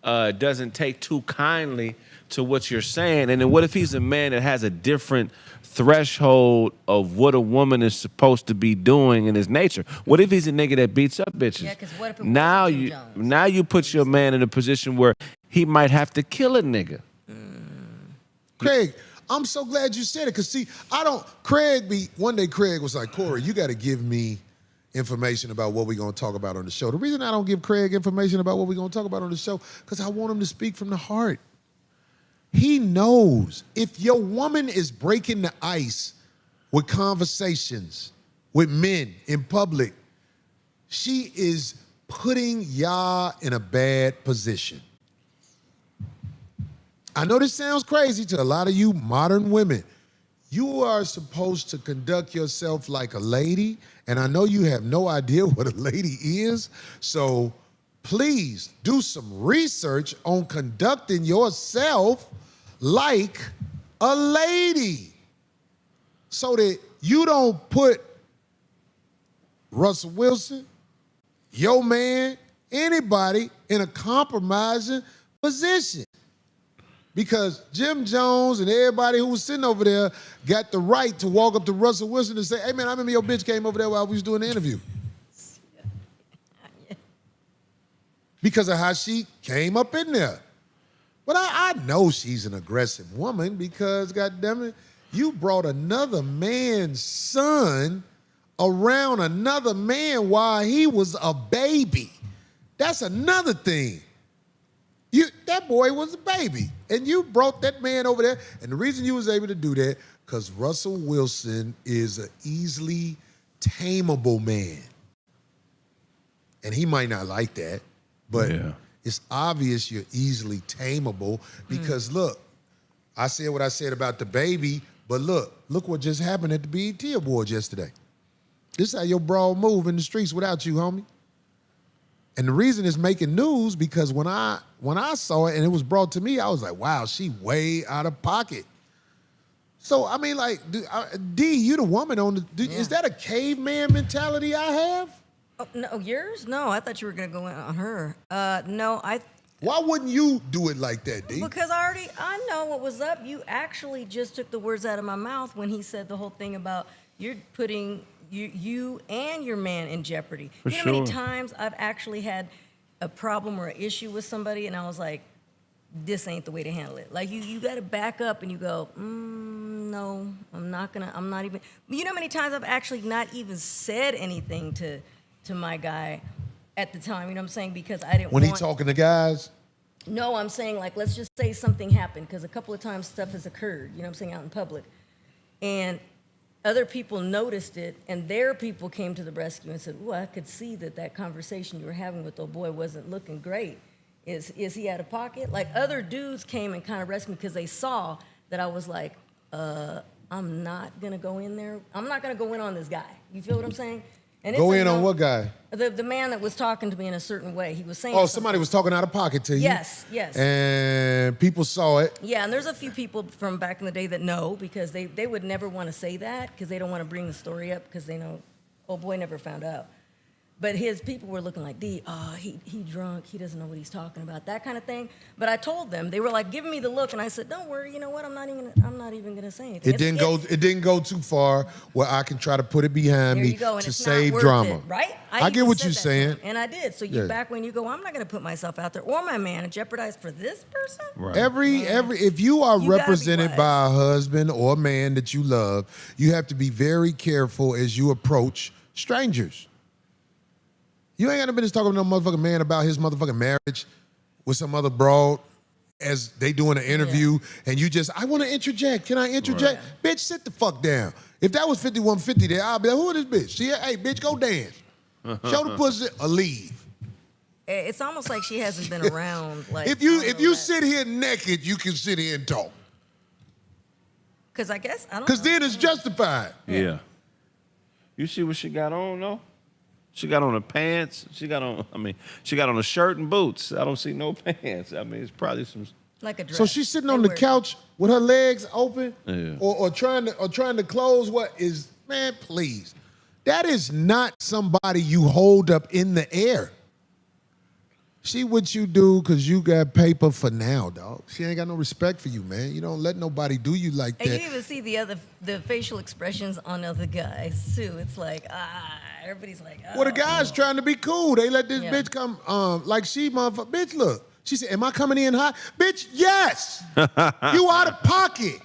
doesn't take too kindly to what you're saying? And then what if he's a man that has a different threshold of what a woman is supposed to be doing in his nature? What if he's a nigga that beats up bitches? Yeah, because what if it now wasn't you Jim Jones? now you put your man in a position where he might have to kill a nigga. Kraig, I'm so glad you said it, because see, one day Kraig was like, Corey, you got to give me information about what we're going to talk about on the show. The reason I don't give Kraig information about what we're going to talk about on the show, because I want him to speak from the heart. He knows if your woman is breaking the ice with conversations with men in public, she is putting y'all in a bad position. I know this sounds crazy to a lot of you modern women. You are supposed to conduct yourself like a lady, and I know you have no idea what a lady is, so please do some research on conducting yourself like a lady so that you don't put Russell Wilson, your man, anybody in a compromising position. Because Jim Jones and everybody who was sitting over there got the right to walk up to Russell Wilson and say, hey, man, I remember your bitch came over there while we was doing the interview. Because of how she came up in there. But I know she's an aggressive woman because, goddammit, you brought another man's son around another man while he was a baby. That's another thing. That boy was a baby, and you brought that man over there. And the reason you was able to do that, because Russell Wilson is an easily tameable man. And he might not like that, but it's obvious you're easily tameable because, look, I said what I said about the baby, but look what just happened at the BET Awards yesterday. This is how your broad move in the streets without you, homie. And the reason it's making news because when I saw it and it was brought to me, I was like, wow, she way out of pocket. So, I mean, like, D, you the woman on the, is that a caveman mentality I have? Oh, no, yours? No, I thought you were going to go in on her. No, Why wouldn't you do it like that, D? Because I know what was up. You actually just took the words out of my mouth when he said the whole thing about you're putting you and your man in jeopardy. For you know how many times I've actually had a problem or an issue with somebody and I was like, this ain't the way to handle it. Like you got to back up and you go, no, I'm not even. You know how many times I've actually not even said anything to my guy at the time, you know what I'm saying? Because I didn't When want... he talking to guys? No, I'm saying, like, let's just say something happened, because a couple of times stuff has occurred, you know what I'm saying, out in public. And other people noticed it, and their people came to the rescue and said, ooh, I could see that conversation you were having with old boy wasn't looking great. Is he out of pocket? Like, other dudes came and kind of rescued me because they saw that I was like, I'm not going to go in there. I'm not going to go in on this guy. You feel what I'm saying? And go in on what guy? The man that was talking to me in a certain way. He was saying somebody was talking out of pocket to you? Yes. And people saw it? Yeah, and there's a few people from back in the day that know because they would never want to say that because they don't want to bring the story up because they know, old boy never found out. But his people were looking like, he drunk, he doesn't know what he's talking about, that kind of thing. But I told them, they were like giving me the look, and I said, don't worry, you know what, I'm not even gonna say anything. It didn't go too far where I can try to put it behind me to save drama. It, right? I get what you're saying. And I did. So you back when you go, I'm not gonna put myself out there or my man and jeopardize for this person? Right. If you are represented by a husband or a man that you love, you have to be very careful as you approach strangers. You ain't gonna be just talking to no motherfucking man about his motherfucking marriage with some other broad as they doing an interview and you just, I wanna interject, can I interject? Right. Bitch, sit the fuck down. If that was 5150 there, I'll be like, who is this bitch? Hey, bitch, go dance. Show the pussy or leave. It's almost like she hasn't been around. Like if you sit here naked, you can sit here and talk. Because I guess, I don't know. Because then it's justified. Yeah. You see what she got on, though? She got on her pants. She got on a shirt and boots. I don't see no pants. I mean, it's probably some. Like a dress. So she's sitting on the couch with her legs open, or trying to close. What is, man? Please, that is not somebody you hold up in the air. See what you do because you got paper for now, dog. She ain't got no respect for you, man. You don't let nobody do you like that. And you even see the facial expressions on other guys too. It's like everybody's like. Well, the guy's trying to be cool. They let this bitch come, like she motherfucker. Bitch, look. She said, "Am I coming in hot?" Bitch, yes. You out of pocket.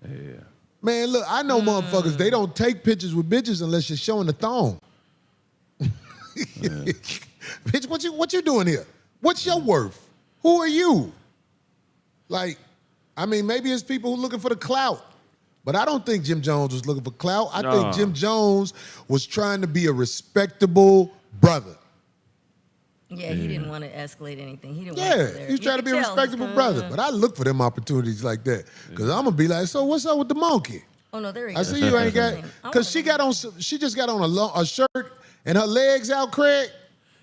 Yeah. Man, look. I know motherfuckers. They don't take pictures with bitches unless you're showing the thong. Bitch, what you doing here? What's your worth? Who are you? Like, I mean, maybe it's people who looking for the clout. But I don't think Jim Jones was looking for clout. I think Jim Jones was trying to be a respectable brother. Yeah, he didn't want to escalate anything. He didn't want to go there. He's trying to be a respectable brother. But I look for them opportunities like that. Because I'm going to be like, so what's up with the monkey? Oh, no, there he I goes. see you ain't got, because she just got on a shirt and her legs out, Kraig.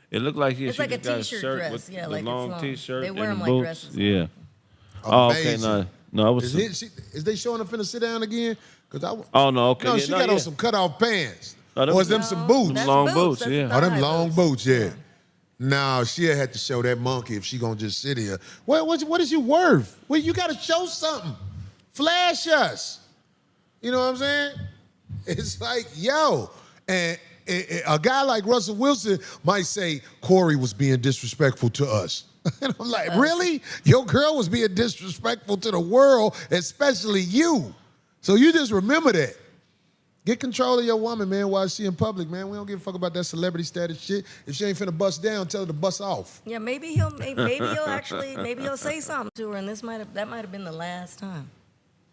It looked like it's like a t-shirt dress. With yeah, the like long it's long. t-shirt They wear and them boots. like dresses. Yeah. Amazing. Okay, no, it was. Is they showing her finna sit down again? Oh no, okay. No, she got on some cutoff pants. Oh, or is them some boots? Long boots, yeah. Oh, them long boots, yeah. No, she had to show that monkey if she gonna just sit here. What is you worth? Well, you gotta show something. Flash us. You know what I'm saying? It's like, yo, and a guy like Russell Wilson might say Corey was being disrespectful to us. And I'm like, really? Your girl was being disrespectful to the world, especially you. So you just remember that. Get control of your woman, man, while she in public, man. We don't give a fuck about that celebrity status shit. If she ain't finna bust down, tell her to bust off. Yeah, maybe he'll say something to her, and that might have been the last time.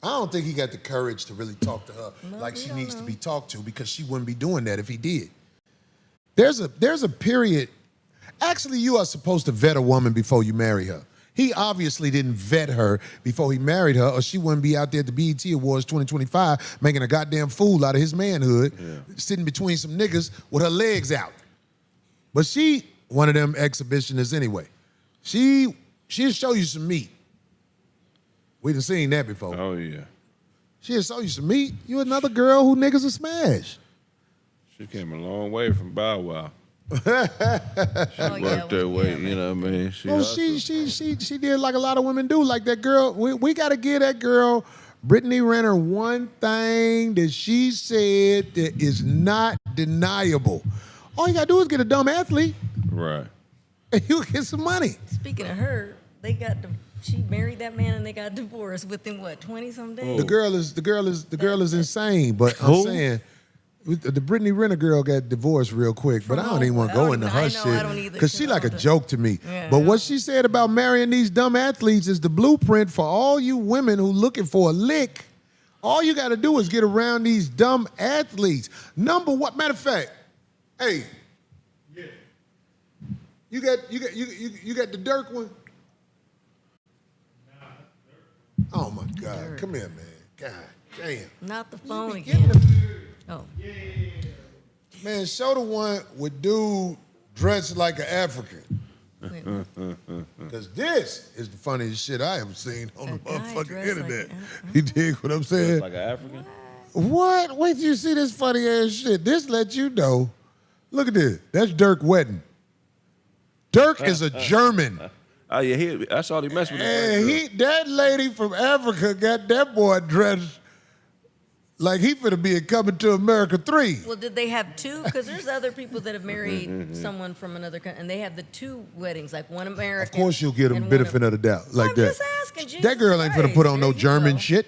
I don't think he got the courage to really talk to her like she needs to be talked to, because she wouldn't be doing that if he did. There's a period. Actually, you are supposed to vet a woman before you marry her. He obviously didn't vet her before he married her, or she wouldn't be out there at the BET Awards 2025 making a goddamn fool out of his manhood, sitting between some niggas with her legs out. But she, one of them exhibitionists anyway. She'll show you some meat. We done seen that before. Oh, yeah. She'll show you some meat. You another girl who niggas will smash. She came a long way from Bow Wow. She worked her way, you know what I mean? She did like a lot of women do. Like that girl, we got to give that girl, Brittany Renner, one thing that she said that is not deniable. All you got to do is get a dumb athlete. Right. And you get some money. Speaking of her, she married that man and they got divorced within 20-some days. The girl is insane, but I'm saying the Brittany Renner girl got divorced real quick, but I don't even want to go into her shit because she like a joke to me. Yeah, but what she said about marrying these dumb athletes is the blueprint for all you women who looking for a lick. All you got to do is get around these dumb athletes. Matter of fact, hey, you got the Dirk one. Oh my God! Come here, man. God damn. Not the phone again. Oh. Man, show the one with dude dressed like an African. Because this is the funniest shit I ever seen on the motherfucking internet. You dig what I'm saying? Like an African? What? Wait till you see this funny ass shit. This lets you know. Look at this. That's Dirk Wedding. Dirk is a German. Oh, yeah, that's all he messed with. And that lady from Africa got that boy dressed like he finna be in Coming to America 3. Well, did they have two? Because there's other people that have married someone from another country, and they have the two weddings, like one American. Of course you'll get him benefit of the doubt like that. I'm just asking, Jesus that girl ain't finna put on no German shit.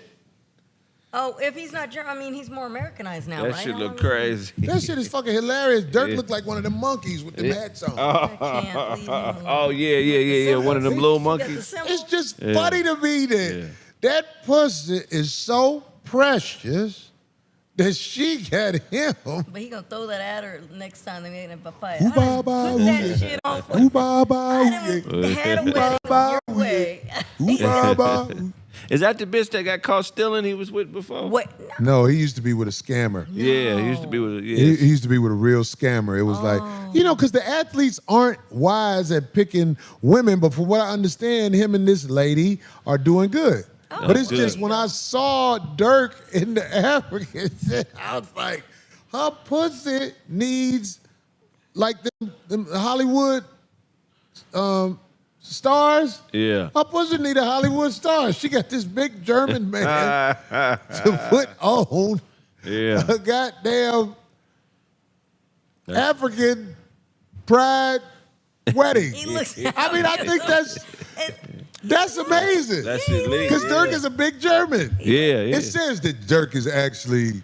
Oh, if he's not German, I mean, he's more Americanized now, that right? shit look crazy. That shit is fucking hilarious. Dirk looked like one of them monkeys with them hats on. I can't leave him alone. Oh, yeah. One of them little monkeys. It's just funny to me that pussy is so precious that she got him. But he gonna throw that at her next time they get in a fight. Put that shit on for Is that the bitch that got caught stealing he was with before? What? No, he used to be with a scammer. No. Yeah, he used to be with he used to be with a real scammer. It was like, because the athletes aren't wise at picking women, but from what I understand, him and this lady are doing good. Oh, but it's just when I saw Dirk in the African shit, I was like, her pussy needs like them Hollywood stars. Yeah. Her pussy need a Hollywood star. She got this big German man to put on a goddamn African pride wedding. I mean, I think that's amazing. That's illegal. Because Dirk is a big German. Yeah. It says that Dirk is actually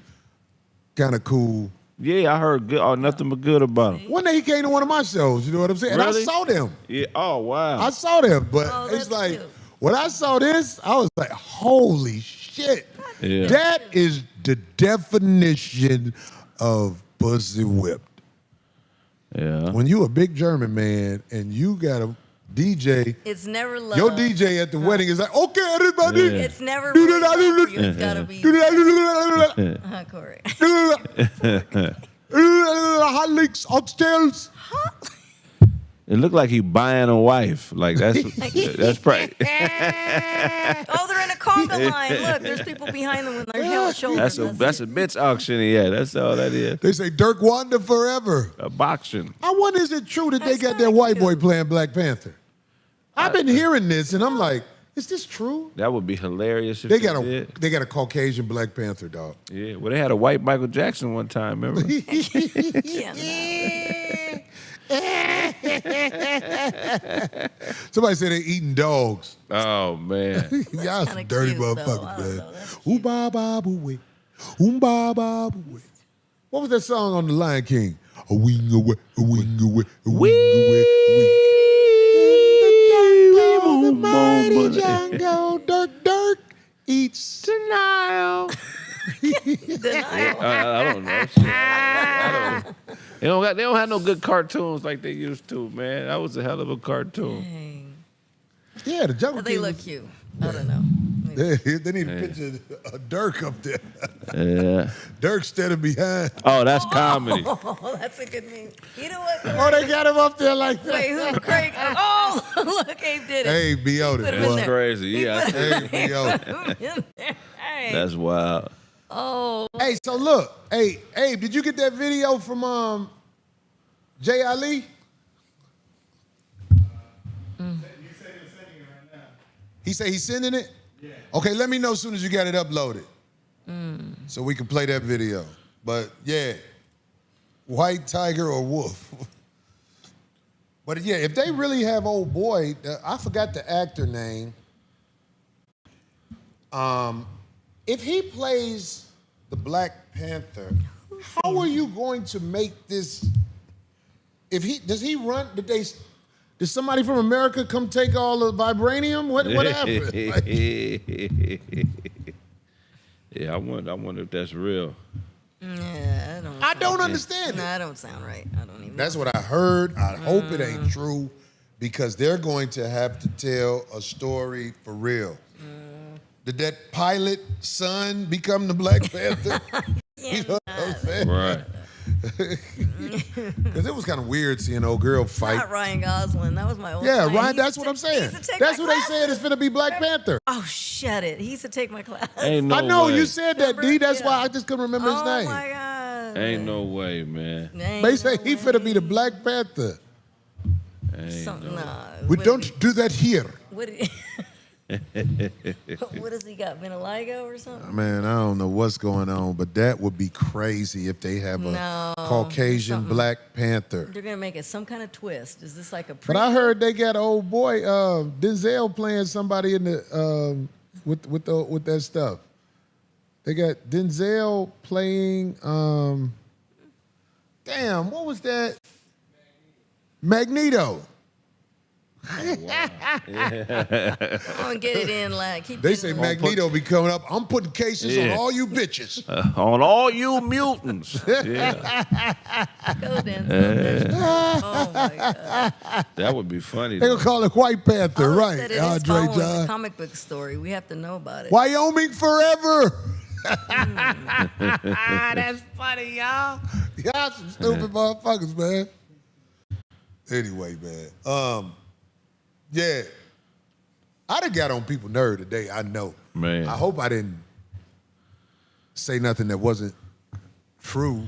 kind of cool. Yeah, I heard nothing but good about him. One day he came to one of my shows, you know what I'm saying? Really? And I saw them. Yeah. Oh, wow. I saw them, but it's like, cute. when I saw this, I was like, holy shit. Yeah. That is the definition of pussy whipped. Yeah. When you a big German man and you got a DJ, it's never love. your DJ at the wedding is like, okay, everybody. Yeah. It's never really love for you. It's gotta be. Corey. Hot links upstairs. It looked like he buying a wife. Like that's probably. Oh, they're in a conga line. Look, there's people behind them with their held shoulders. That's a bitch auction. Yeah, that's all that is. They say Dirk Wanda forever. A boxing. I wonder, is it true that they got that white boy playing Black Panther? I've been hearing this, and I'm like, is this true? That would be hilarious. If they got a Caucasian Black Panther, dog. Yeah, well, they had a white Michael Jackson one time. Remember? Somebody said they eating dogs. Oh man, y'all some dirty motherfuckers, man. Ooh ba ba boo wee, ba ba boo wee. What was that song on the Lion King? A wing away, a wing away, a wing away, wing. In the mighty jungle, Dirk eats denial. I don't know. They don't have no good cartoons like they used to, man. That was a hell of a cartoon. Dang. Yeah, the Jungle They King look cute. I don't know. They need a picture of Dirk up there. Yeah. Dirk standing behind. Oh, that's comedy. Oh, that's a good meme. You know what? Oh, they got him up there like that. Wait, who? Kraig? Oh, look, Abe did it. Abe be on it. That's crazy. Yeah. Abe be on it. That's wild. Oh. Hey, so look. Hey, Abe, did you get that video from Jay Ali? He said he's sending it? Yeah. Okay, let me know as soon as you got it uploaded. So we can play that video. But yeah, white tiger or wolf. But yeah, if they really have old boy, I forgot the actor name. If he plays the Black Panther, how are you going to make this? Does he run? Did somebody from America come take all the vibranium? What happened? Yeah, I wonder if that's real. Yeah, I don't understand it. No, that don't sound right. I don't even. That's what I heard. I hope it ain't true, because they're going to have to tell a story for real. Did that pilot son become the Black Panther? You know what I'm saying? Right. Because it was kind of weird seeing old girl fight. Not Ryan Gosling. That was my old Yeah, client. Ryan, that's what I'm saying. That's what they said is finna be Black Panther. Oh, shut it. He used to take my class. Ain't no I know, way. you said that, D. That's why I just couldn't remember his name. Oh, my God. Ain't no way, man. They say he finna be the Black Panther. We don't do that here. What has he got? Vitiligo or something? Man, I don't know what's going on, but that would be crazy if they have a Caucasian Black Panther. They're gonna make it some kind of twist. Is this like a? But I heard they got old boy Denzel playing somebody in the with that stuff. They got Denzel playing. Damn, what was that? Magneto. I'm gonna get it in, like. They say Magneto be coming up. I'm putting cases on all you bitches. On all you mutants. Yeah. Go, Denzel. Oh my God. That would be funny. They gonna call it White Panther, right? Said it is Andre following John. the comic book story. We have to know about it. Wyoming forever. That's funny, y'all. Y'all some stupid motherfuckers, man. Anyway, man. Yeah. I done got on people's nerve today, I know. Man. I hope I didn't say nothing that wasn't true.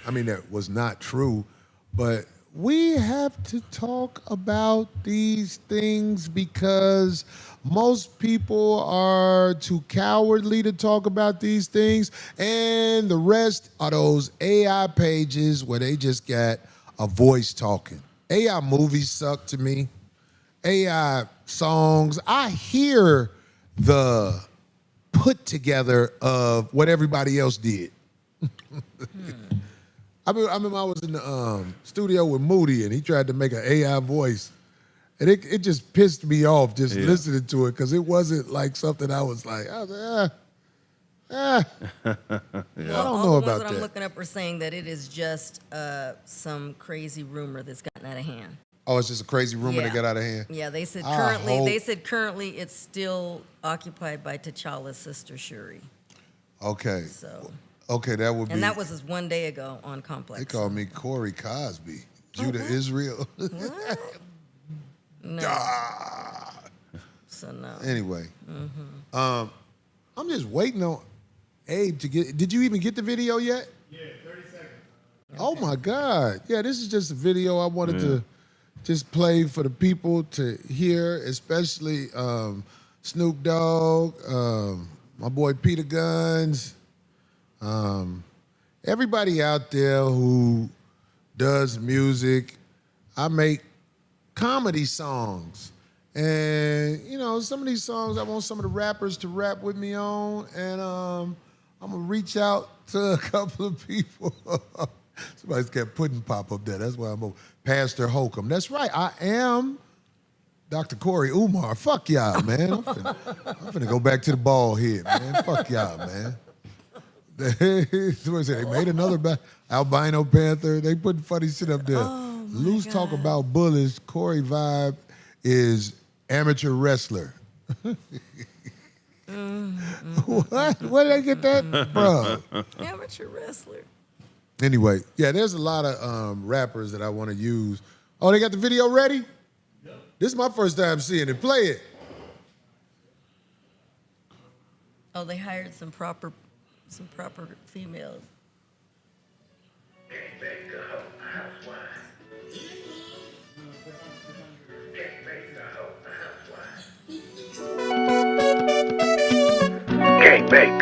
I mean, that was not true. But we have to talk about these things because most people are too cowardly to talk about these things. And the rest are those AI pages where they just got a voice talking. AI movies suck to me. AI songs. I hear the put together of what everybody else did. I remember I was in the studio with Moody and he tried to make an AI voice. And it just pissed me off just listening to it because it wasn't like something I was like, I don't know about that. I'm looking up are saying that it is just some crazy rumor that's gotten out of hand. Oh, it's just a crazy rumor that got out of hand? Yeah, they said currently it's still occupied by T'Challa's sister Shuri. Okay. So okay, that would be. And that was just 1 day ago on Complex. They called me Corey Cosby. Judah Israel. No. So no. Anyway, I'm just waiting on Abe to get. Did you even get the video yet? Yeah, 30 seconds. Oh my God! Yeah, this is just a video I wanted to just play for the people to hear, especially Snoop Dogg, my boy Peter Guns, everybody out there who does music. I make comedy songs. And, you know, some of these songs I want some of the rappers to rap with me on. And I'm going to reach out to a couple of people. Somebody's got pudding pop up there. That's why I'm over. Pastor Holcomb. That's right. I am Dr. Corey Umar. Fuck y'all, man. I'm finna go back to the ball head, man. Fuck y'all, man. They made another albino panther. They put funny shit up there. Oh, Loose talk about bullies. Corey Vibe is amateur wrestler. What? Where did I get that from? Amateur wrestler. Anyway, yeah, there's a lot of rappers that I want to use. Oh, they got the video ready? Yep. This is my first time seeing it. Play it. Oh, they hired some proper females. Can't make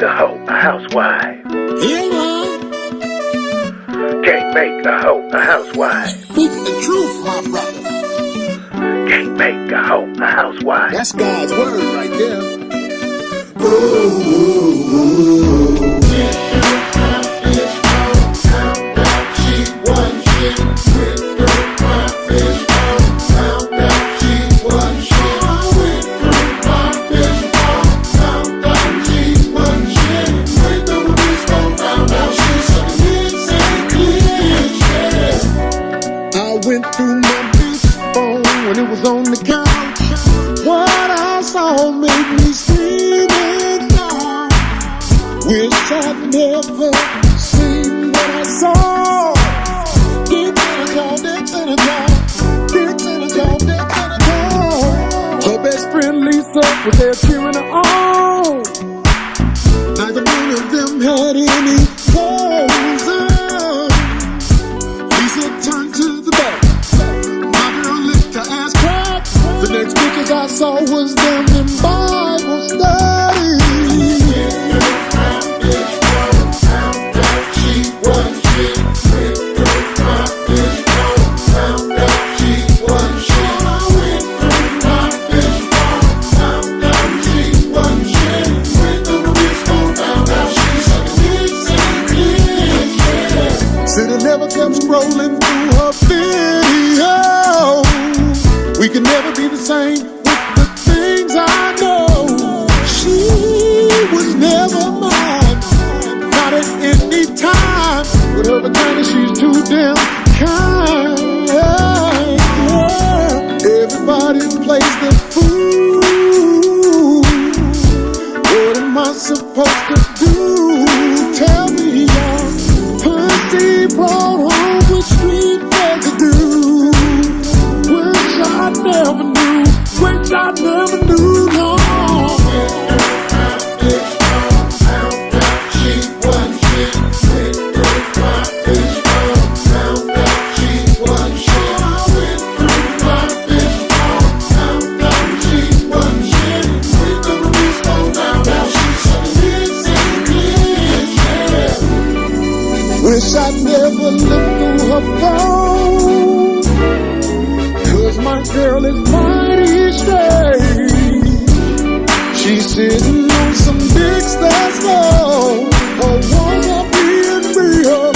a hoe a housewife. Can't make a hoe a housewife. Speak the truth, my brother. Can't make a hoe a housewife. That's God's word right there. I went through my big phone when it was on the couch. What I saw made me scream and shout. Wish I'd never seen what I saw. Dicks in a car, dicks in a car, dicks in a car, dicks in a car. Her best friend Lisa was there cheering her on. Neither one of them had any clothes on. Lisa turned to the back. My girl licked her ass crack. The next pictures I saw was them in Bible study. Shoulda never kept scrolling through her video. We can never be the same with the things I know. She was never mine, not at any time. With her vagina, she's too damn kind. Everybody plays the fool. What am I supposed to do? Tell me, y'all. Pussy brought home with street residue. Wish I never knew. Wish I never knew. No. Wish I'd never looked through her phone. 'Cause my girl is mighty straight. She's sitting on some dicks that's low. Or wanna be in real.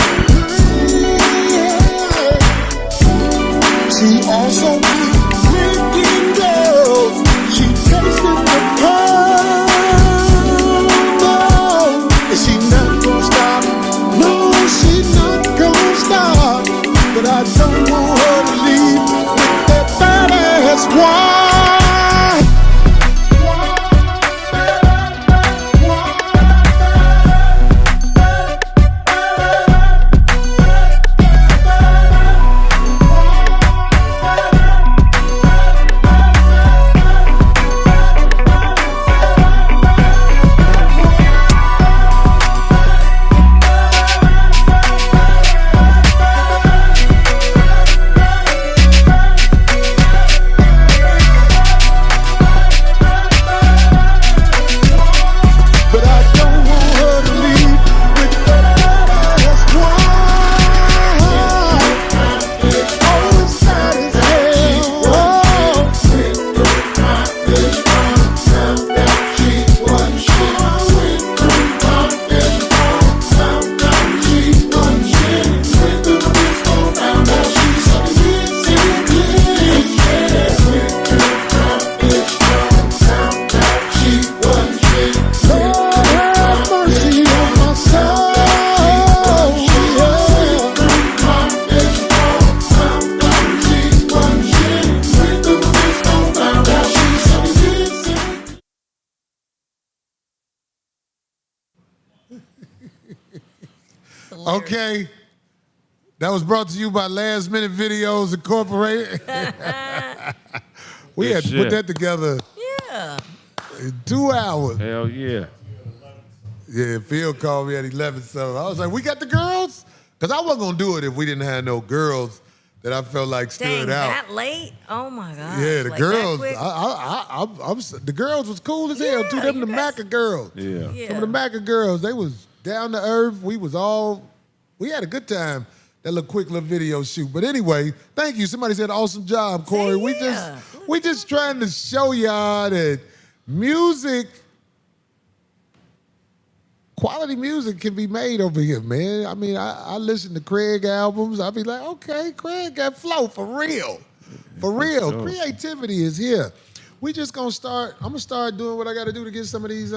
She also drinking girls. She tasted the pearl. Is she not gonna stop? No, she's not gonna stop. But I don't want her to leave with that fat ass wife. Okay. That was brought to you by Last Minute Videos Incorporated. We had to put that together Yeah. in 2 hours. Hell yeah. Yeah, Phil called me at 11, so I was like, we got the girls? Because I wasn't going to do it if we didn't have no girls that I felt like stood Dang, out. that late? Oh my God. Yeah, the Like girls. that quick? The girls was cool as hell too. Them the Maca girls. Yeah. Yeah. Some of the Maca girls, they was down to earth. We had a good time. That little quick little video shoot. But anyway, thank you. Somebody said awesome job, Corey. We just trying to show y'all that music, quality music can be made over here, man. I mean, I listen to Kraig albums. I be like, okay, Kraig got flow for real. For real. Sure. Creativity is here. We just gonna start, I'm gonna start doing what I gotta do to get some of these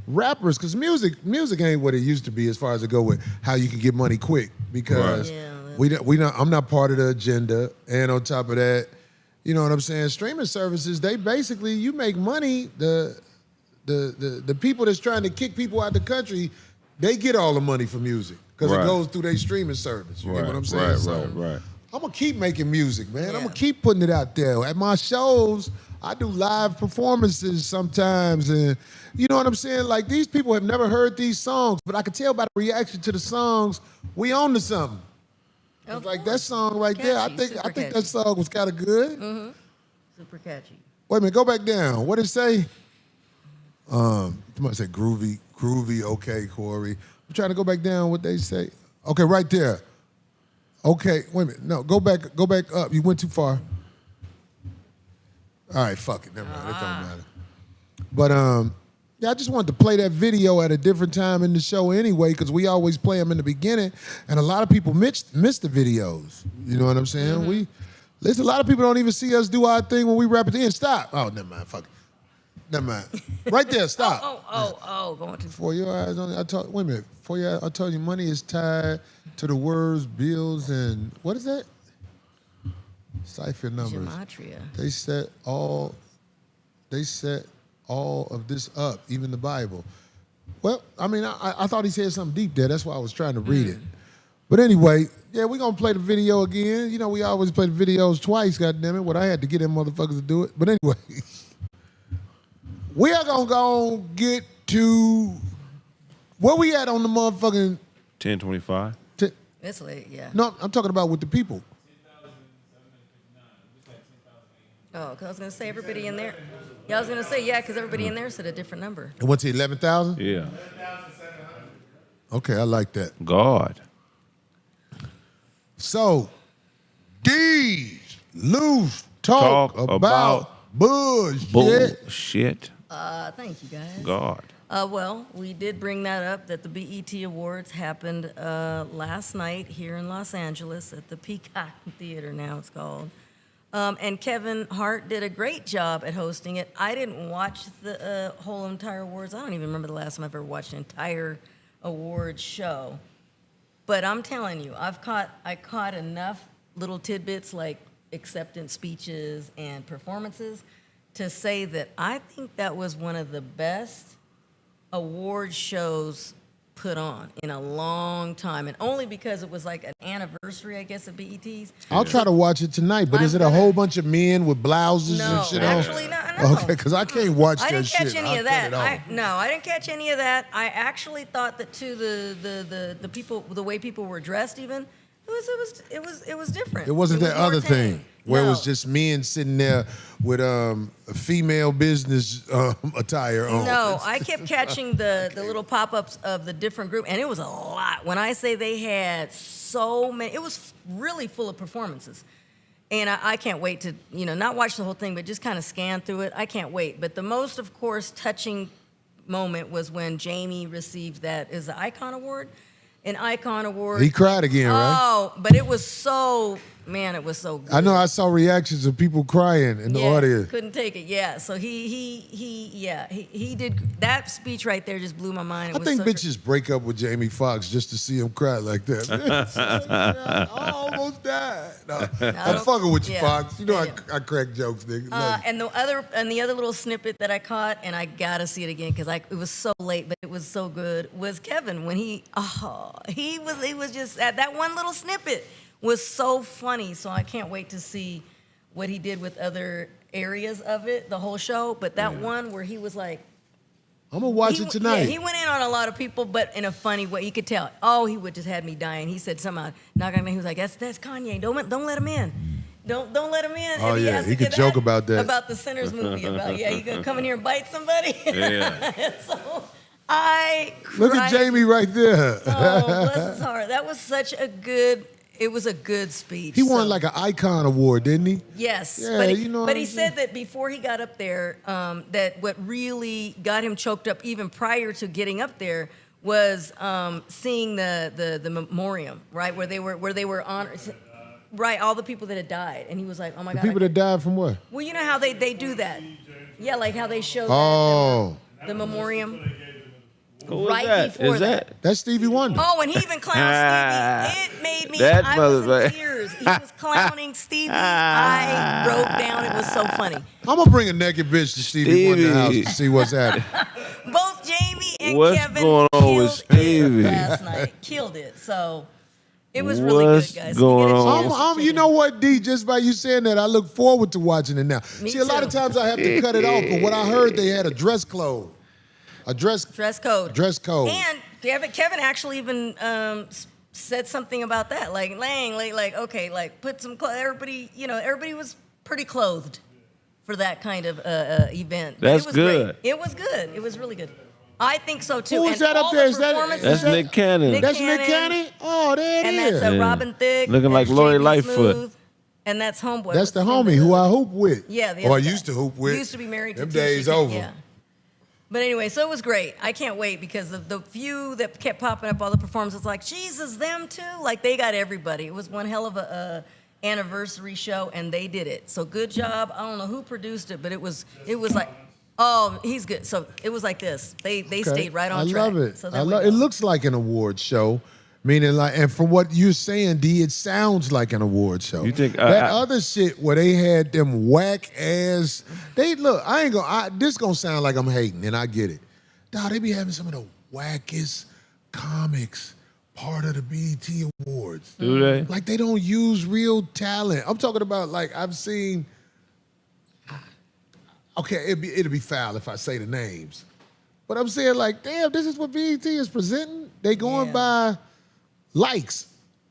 rappers, because music ain't what it used to be as far as it go with how you can get money quick. Because I'm not part of the agenda. And on top of that, you know what I'm saying? Streaming services, they basically, you make money, the people that's trying to kick people out the country, they get all the money for music because it goes through their streaming service. You get what I'm saying? Right. I'm going to keep making music, man. I'm going to keep putting it out there. At my shows, I do live performances sometimes. And you know what I'm saying? Like, these people have never heard these songs, but I can tell by the reaction to the songs, we on to something. It's like that song right there. I think that song was kind of good. Mm-hmm. Super catchy. Wait a minute, go back down. What did it say? Somebody said groovy, okay, Corey. I'm trying to go back down what they say. Okay, right there. Okay, wait a minute. No, go back up. You went too far. All right, fuck it. Never mind. It don't matter. But yeah, I just wanted to play that video at a different time in the show anyway, because we always play them in the beginning, and a lot of people miss the videos. You know what I'm saying? Mm-hmm. A lot of people don't even see us do our thing when we wrap it in. Stop. Oh, never mind. Fuck it. Never mind. Right there. Stop. Going too far. For your eyes only. Wait a minute. For your eyes, I told you money is tied to the words, bills, and what is that? Cipher numbers. Gematria. They set all of this up, even the Bible. Well, I mean, I thought he said something deep there. That's why I was trying to read it. But anyway, yeah, we're going to play the video again. You know, we always play the videos twice, goddammit. What I had to get them motherfuckers to do it. But anyway, we are going to go get to where we at on the motherfucking 10:25. It's late, yeah. No, I'm talking about with the people. Oh, because I was going to say everybody in there. Yeah, I was going to say, yeah, because everybody in there said a different number. It went to 11,000? Yeah. Okay, I like that. God. So, these loose talk about bullshit. Bullshit. Thank you, guys. God. Well, we did bring that up, that the BET Awards happened last night here in Los Angeles at the Peacock Theater, now it's called. And Kevin Hart did a great job at hosting it. I didn't watch the whole entire awards. I don't even remember the last time I've ever watched an entire awards show. But I'm telling you, I caught enough little tidbits like acceptance speeches and performances to say that I think that was one of the best award shows put on in a long time, and only because it was like an anniversary, I guess, of BET's. I'll try to watch it tonight, but is it a whole bunch of men with blouses and shit on? No, actually, no. Okay, because I can't watch that shit. I didn't catch any of that. I didn't catch any of that. I actually thought that too, the people, the way people were dressed, even it was different. It wasn't that other thing where it was No. just men sitting there with a female business attire on. No, I kept catching the little pop-ups of the different group, and it was a lot. When I say they had so many, it was really full of performances. And I can't wait to, not watch the whole thing, but just kind of scan through it. I can't wait. But the most, of course, touching moment was when Jamie received that as the Icon Award. An Icon Award. He cried again, right? Oh, but it was so man, it was so good. I know I saw reactions of people crying in the audience. Couldn't take it. Yeah, so he did that speech right there. Just blew my mind. I think bitches break up with Jamie Foxx just to see him cry like that. I almost died. No, I'm fucking with you, Fox. You know I crack jokes, nigga. And the other little snippet that I caught, and I gotta see it again because it was so late, but it was so good. Was Kevin when he was just that one little snippet was so funny. So I can't wait to see what he did with other areas of it, the whole show. But that one where he was like, I'm gonna watch it tonight. Yeah, he went in on a lot of people, but in a funny way. You could tell. Oh, he would just had me dying. He said somehow, he was like, that's Kanye. Don't let him in. Don't let him in. Oh yeah, he could joke about that. About the Sinners movie. About you gonna come in here and bite somebody. Yeah. So I cried. Look at Jamie right there. Oh, bless his heart. That was such a good. It was a good speech. He won like an icon award, didn't he? Yes. Yeah, but he said that before he got up there, that what really got him choked up even prior to getting up there was seeing the memoriam, right, where they were honored, right, all the people that had died, and he was like, oh my God. People that died from what? Well, you know how they do that. Yeah, like how they show the memoriam. Who right that? before Is that? That's Stevie Wonder. Oh, and he even clowned Stevie. It made me. I was in tears. He was clowning Stevie. I broke down. It was so funny. I'm gonna bring a naked bitch to Stevie Wonder's house to see what's happening. Both Jamie and What's Kevin going on with killed it Stevie? last night. Killed it. So it was really What's good, guys. going on? You know what, D? Just by you saying that, I look forward to watching it now. Me See, a lot too. of times I have to cut it off, but what I heard, they had a dress code. A dress code. Dress code. And Kevin actually even said something about that, like okay, like put some everybody was pretty clothed for that kind of event. That's it was good. Great. It was good. It was really good. I think so too. Who is that up there? Is That's Nick Cannon. That's Nick Cannon? Oh, there it is. And that's Robin Thicke. Looking like that's Lori JB Lightfoot. Smooth, and that's Homeboy. That's the homie who I hoop with. Yeah. The Or I other guy. used to hoop with. Used to be married to Them Tisha. days over. Yeah. But anyway, so it was great. I can't wait because the few that kept popping up, all the performances, like, Jesus, them too. Like, they got everybody. It was one hell of a anniversary show, and they did it. So good job. I don't know who produced it, but it was like, oh, he's good. So it was like this. They stayed right on track. I love it. So It looks like an award show. Meaning, like, and from what you're saying, D, it sounds like an award show. You think that other shit where they had them whack ass? This gonna sound like I'm hating, and I get it. Dawg, they be having some of the wackest comics part of the BET Awards. Do they? Like they don't use real talent. I'm talking about like I've seen. Okay, it'll be foul if I say the names, but I'm saying like, damn, this is what BET is presenting. They going by likes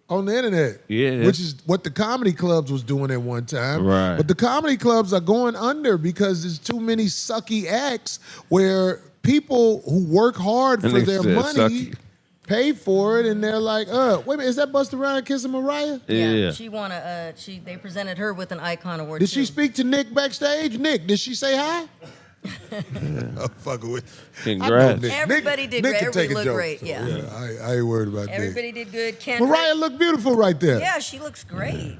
on the internet, which is what the comedy clubs was doing at one time. Right. But the comedy clubs are going under because there's too many sucky acts where people who work hard for their money pay for it, and they're like, wait a minute, is that Busta Rhymes kissing Mariah? Yeah. She won they presented her with an icon award. Did she speak to Nick backstage? Nick, did she say hi? I'm fucking with. Congrats. Everybody did great. Everybody looked great. So, yeah. I ain't worried about Everybody Nick. did good. Mariah looked beautiful right there. Yeah, she looks great.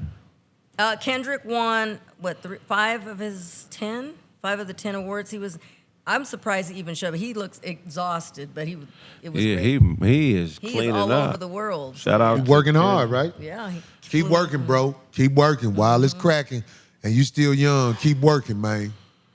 Kendrick won, 5 of the 10 awards. I'm surprised he even showed up. He looks exhausted, but it was great. He is cleaning all up. over the world. Shout out. He's working hard, right? Yeah. Keep working, bro. Keep working while it's cracking, and you still young. Keep working, man.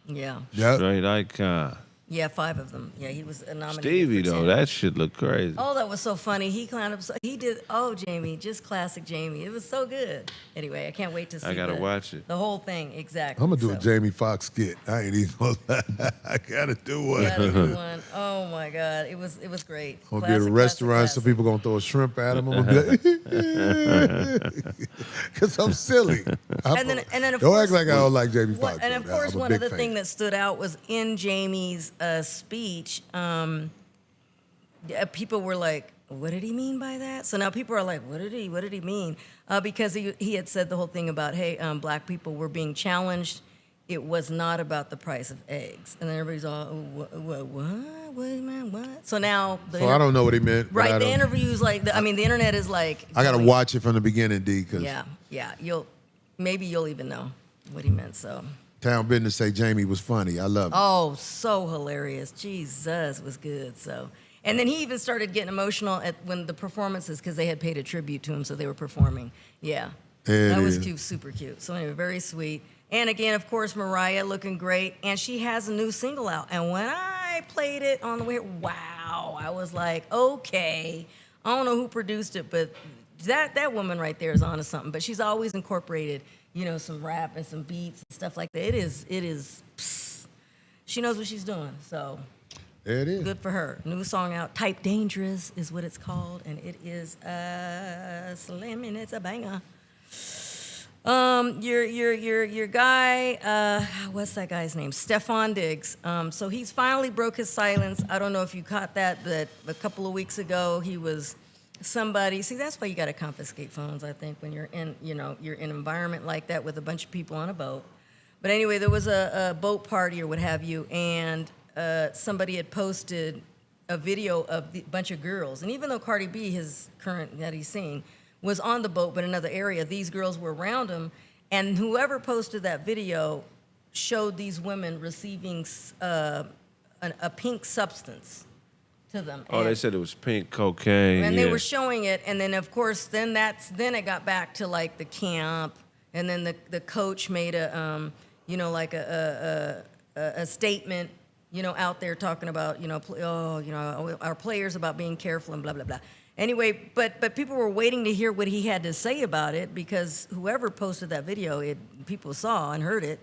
Yeah. Yep. Straight icon. Yeah, 5 of them. Yeah, he was nominated. Stevie, for 10. though, that shit looked crazy. Oh, that was so funny. He climbed up. He did. Oh, Jamie, just classic Jamie. It was so good. Anyway, I can't wait to see. I gotta watch it. The whole thing, exactly. I'm gonna do a Jamie Foxx skit. I ain't even gonna lie. I gotta do one. Gotta do one. Oh my God, it was great. I'm gonna be at a restaurant, so people gonna throw a shrimp at him. I'm gonna be like, because I'm silly. And then of don't course, act like I don't like Jamie Foxx. And of course, one other thing that stood out was in Jamie's speech. People were like, "What did he mean by that?" So now people are like, "What did he mean?" Because he had said the whole thing about, "Hey, black people were being challenged. It was not about the price of eggs." And then everybody's all, "What, man, what?" So now, I don't know what he meant. Right, the interview's like, the internet is like, I gotta watch it from the beginning, D. Cause yeah. yeah, maybe you'll even know what he meant. So. Town business say Jamie was funny. I love it. Oh, so hilarious. Jesus, it was good. So, and then he even started getting emotional when the performances, because they had paid a tribute to him, so they were performing. Yeah, that was cute, super cute. So anyway, very sweet. And again, of course, Mariah looking great, and she has a new single out. And when I played it on the way, wow, I was like, okay. I don't know who produced it, but that woman right there is onto something. But she's always incorporated, some rap and some beats and stuff like that. It is. Psst. She knows what she's doing. So there it is. Good for her. New song out. Type Dangerous is what it's called, and it is slamming. It's a banger. Your guy, what's that guy's name? Stefan Diggs. So he's finally broke his silence. I don't know if you caught that, but a couple of weeks ago he was somebody. See, that's why you got to confiscate phones, I think, when you're in, you're in an environment like that with a bunch of people on a boat. But anyway, there was a boat party or what have you, and somebody had posted a video of a bunch of girls. And even though Cardi B, his current that he's singing, was on the boat, but in another area, these girls were around him. And whoever posted that video showed these women receiving a pink substance to them. Oh, they said it was pink cocaine. And they were showing it, and then of course, then it got back to like the camp, and then the coach made a statement, out there talking about, our players about being careful and blah blah blah. Anyway, but people were waiting to hear what he had to say about it, because whoever posted that video, people saw and heard it.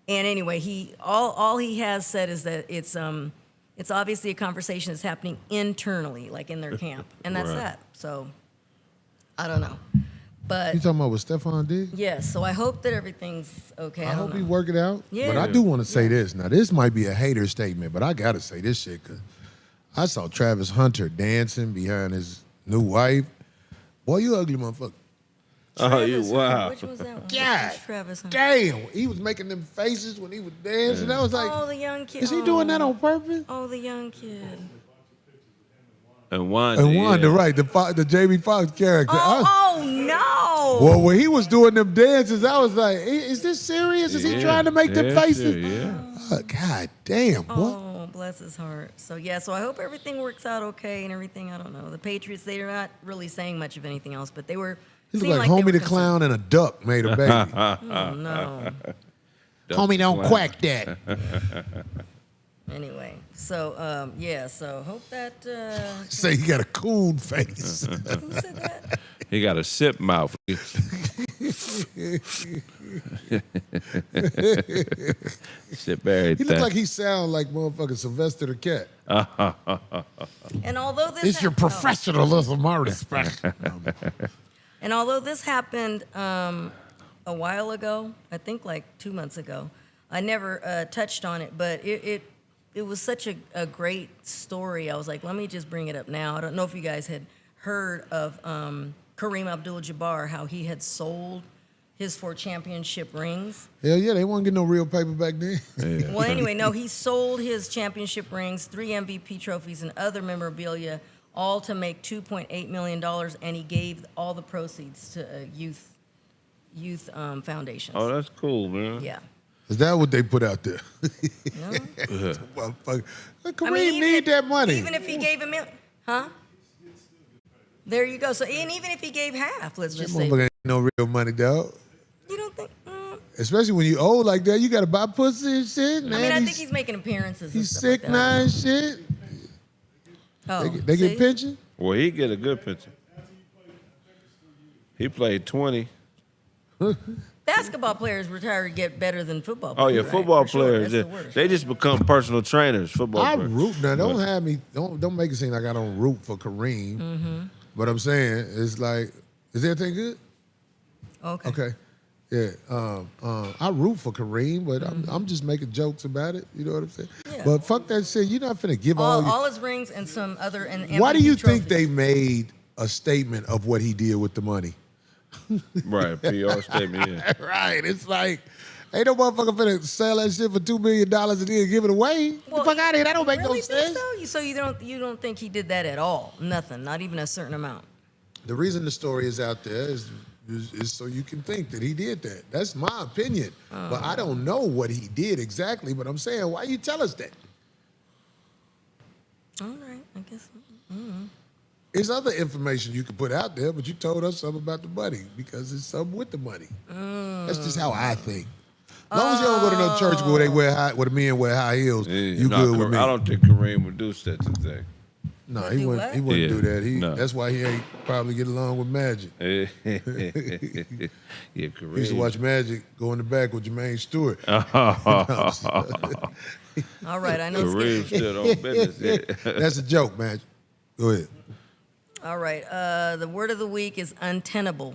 And anyway, all he has said is that it's obviously a conversation that's happening internally, like in their camp, and that's that. So I don't know, but you talking about with Stefan Diggs? Yes. So I hope that everything's okay. I hope he work it out. Yeah. But I do want to say this. Now, this might be a hater statement, but I gotta say this shit, because I saw Travis Hunter dancing behind his new wife. Boy, you ugly motherfucker. Wow. Which was that one? God, Travis Hunter? damn. He was making them faces when he was dancing. I was like, Oh, the young kid. is he doing that on purpose? Oh, the young kid. And Wanda. Right, the Jamie Foxx character. Oh no. Well, when he was doing them dances, I was like, is this serious? Is he trying to make them faces? God damn, what? Oh, bless his heart. So so I hope everything works out okay and everything. I don't know. The Patriots, they're not really saying much of anything else, but they were. He looked like Homie the Clown and a duck made a baby. Oh no. Homie, don't quack that. Anyway, so so hope that. Say he got a coon face. Who said that? He got a sip mouth. Sip everything. He looked like he sound like motherfucking Sylvester the Cat. And although this It's your professionalism, I respect. And although this happened a while ago, I think like 2 months ago, I never touched on it, but it was such a great story. I was like, let me just bring it up now. I don't know if you guys had heard of Kareem Abdul-Jabbar, how he had sold his 4 championship rings. Hell yeah, they won't get no real paper back then. Yeah. Well, anyway, no, he sold his championship rings, 3 MVP trophies, and other memorabilia, all to make $2.8 million, and he gave all the proceeds to youth foundations. Oh, that's cool, man. Yeah. Is that what they put out there? No? Kareem need that money. Even if he gave $1 million, huh? There you go. So, and even if he gave half, let's That just say. motherfucker ain't no real money, dog. You don't think? Especially when you old like that, you got to buy pussy and shit. Man, I mean, I think he's making appearances. He's and stuff sick like now that. and shit. Oh, They get see? pension? Well, he get a good pension. He played 20. Basketball players retired get better than football Oh players. yeah, right? football For sure. players. That's the worst. They just become personal trainers. Football I players. root now. Don't have me. Don't make it seem like I don't root for Kareem. Mm-hmm. But I'm saying it's like, is everything good? Okay. Okay. Yeah. I root for Kareem, but I'm just making jokes about it. You know what I'm saying? Yeah. But fuck that shit. You're not finna give all. All his rings and some other and Why do MVP you think trophies. they made a statement of what he did with the money? Right, PR statement. Yeah. Right. It's like, ain't no motherfucker finna sell that shit for $2 million and then give it away. Well, the fuck out of here. That don't make really no sense. think so? So you don't think he did that at all? Nothing. Not even a certain amount. The reason the story is out there is It's so you can think that he did that. That's my opinion. But I don't know what he did exactly, but I'm saying, why you tell us that? All right, I guess. There's other information you can put out there, but you told us something about the money because it's something with the money. That's just how I think. As long as you don't go to no church where they where the men wear high heels, you good with me. I don't think Kareem would do such a thing. No, he wouldn't do that. That's why he ain't probably get along with Magic. Yeah, Kareem. He used to watch Magic go in the back with Jermaine Stewart. All right, I know. Kareem stood on business. Yeah. That's a joke, Magic. Go ahead. All right, the word of the week is untenable.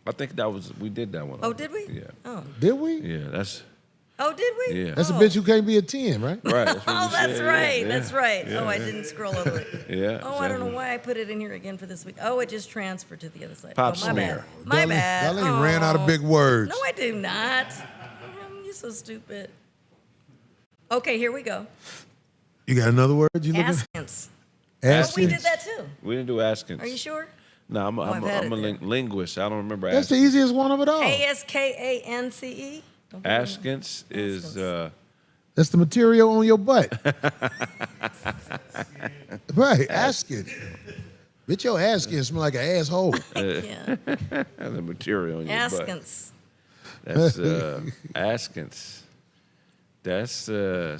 I think we did that one. Oh, did we? Yeah. Oh. Did we? Yeah, that's. Oh, did we? Yeah. That's a bitch who can't be a 10, right? Right. That's what Oh, we that's said. right. Yeah. That's right. Yeah. Oh, I didn't scroll over it. Yeah. Oh, I don't know why I put it in here again for this week. Oh, it just transferred to the other side. Pop oh, my smear. bad. My bad. Darlene ran out of big words. No, I do not. You're so stupid. Okay, here we go. You got another word you looking at? Askance. Askance? Oh, we did that too. We didn't do Askins. Are you sure? No, I'm a linguist. I don't remember That's the easiest one of it all. Askance. Askins is That's the material on your butt. Right, asking. Bitch, your ass can smell like an asshole. Yeah. the material on your butt. Askance. That's Askins. That's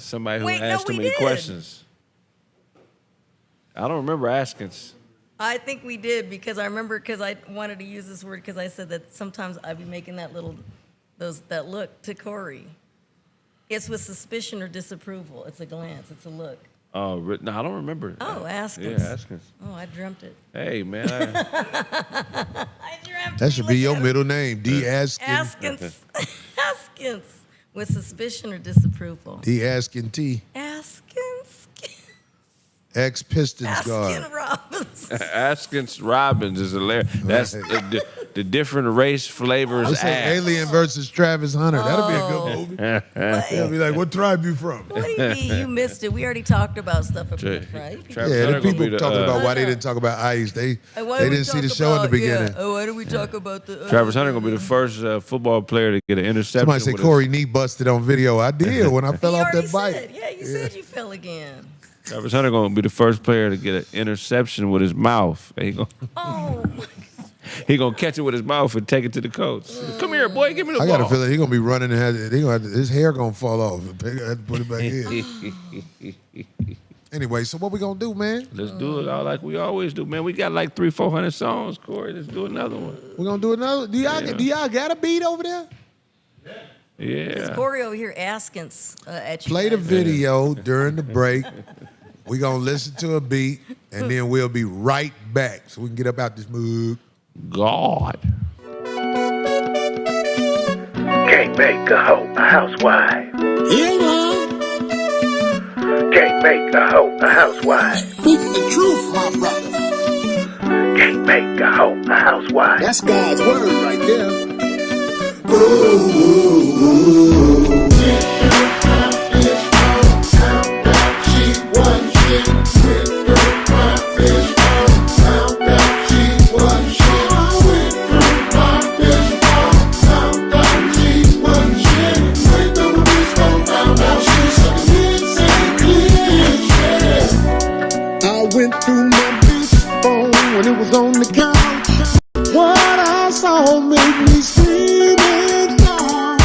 somebody who asks too many questions. I don't remember Askins. I think we did because I remember because I wanted to use this word because I said that sometimes I'd be making that that look to Corey. It's with suspicion or disapproval. It's a glance. It's a look. Oh, no, I don't remember. Oh, Askins. Yeah, Askins. Oh, I dreamt it. Hey, man. I dreamt it. That should be your middle name, D. Askin. Askins. Askins. With suspicion or disapproval. D. Askin T. Askins. Ex-Pistons guard. Askin Robbins. Askins Robbins is hilarious. That's the different race flavors. I say Alien versus Travis Hunter. That'll be a good movie. They'll be like, what tribe you from? What do you mean? You missed it. We already talked about stuff up here, right? Yeah, the people talking about why they didn't talk about ICE. They didn't see the show in the beginning. Oh, why did we talk about the... Travis Hunter going to be the first football player to get an interception. Somebody say Corey knee busted on video. I did when I fell off that bike. Yeah, you said you fell again. Travis Hunter going to be the first player to get an interception with his mouth. He going to catch it with his mouth and take it to the coach. Come here, boy, give me the ball. I got a feeling he's going to be running and his hair going to fall off. They have to put it back in. Anyway, so what we going to do, man? Let's do it all like we always do, man. We got like 300-400 songs, Corey. Let's do another one. We're going to do another? Do y'all got a beat over there? Yeah. There's Corey over here asking at you. Play the video during the break. We're going to listen to a beat, and then we'll be right back so we can get up out this mood. God. Can't make a hoe a housewife. Yeah, man. Can't make a hoe a housewife. Speak the truth, my brother. Can't make a hoe a housewife. That's God's word right there. I went through my bitch phone when it was on the couch. What I saw made me scream and cry.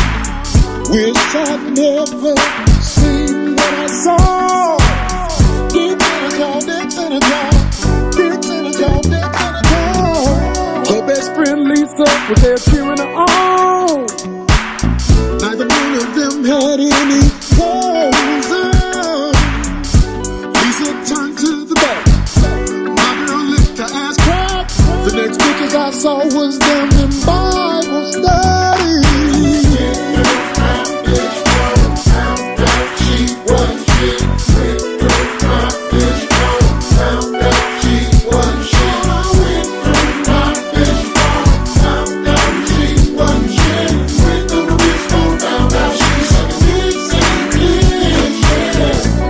Wish I'd never seen what I saw. Dicks in a jar, dicks in a jar, dicks in a jar, dicks in a jar. Her best friend Lisa was there cheering her on. Neither one of them had any clothes on. Lisa turned to the back. My girl licked her ass crack. The next pictures I saw was them in Bible study.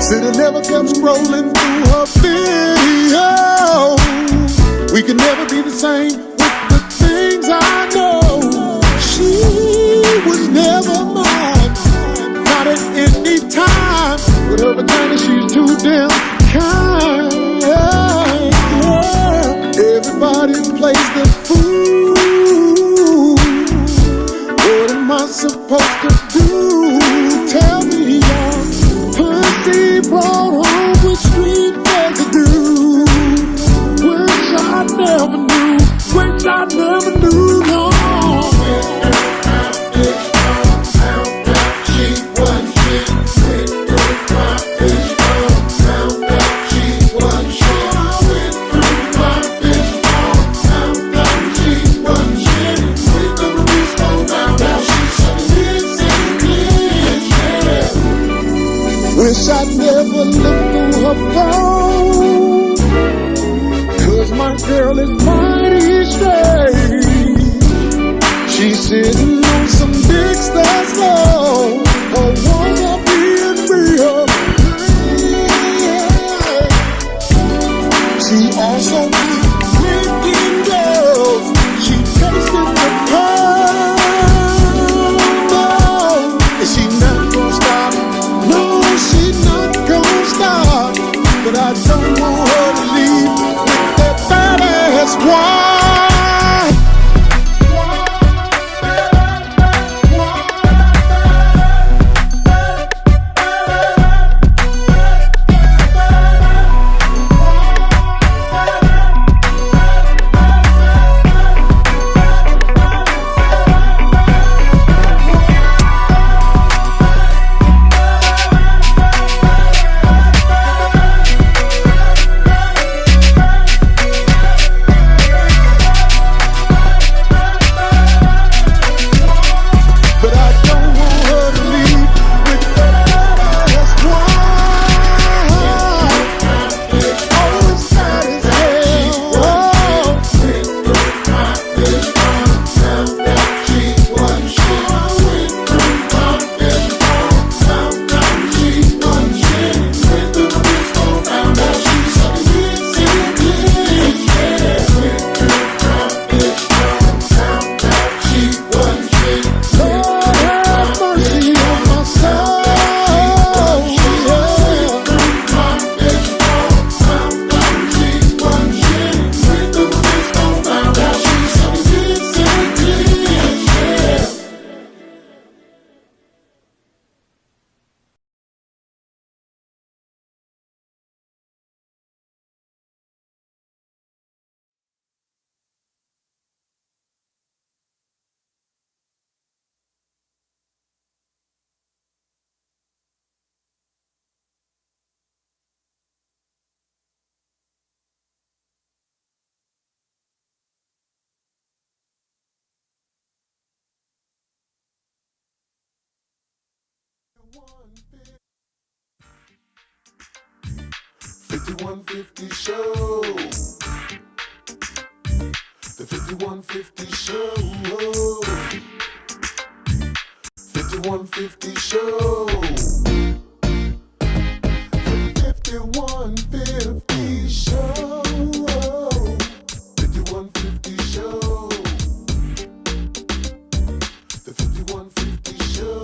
Said I never kept scrolling through her video. We could never be the same with the things damn kind. Yeah. Everybody plays the fool. What am I supposed to do? Tell me, y'all. Pussy brought home with sweet residue. Wish I never knew. Wish I never knew. No. Wish I'd never looked through her phone, 'cause my girl is mighty straight. She's sitting on some dicks that's low, or wanna be in real. She also keeps drinking girls. She tasted the pearl, and she not gonna stop. No, she's not gonna stop, but I don't want her to leave with that badass wife. $51.50 show. The $51.50 show. $51.50 show. The $51.50 show. $51.50 show. The $51.50 show.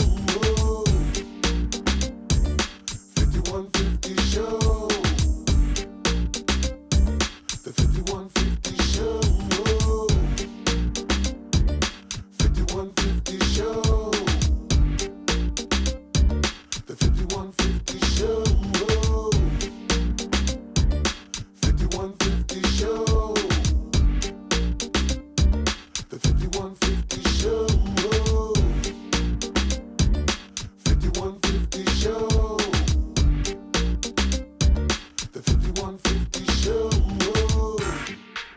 $51.50 show. The $51.50 show. $51.50 show. The $51.50 show. $51.50 show. The $51.50 show. $51.50 show. The $51.50 show.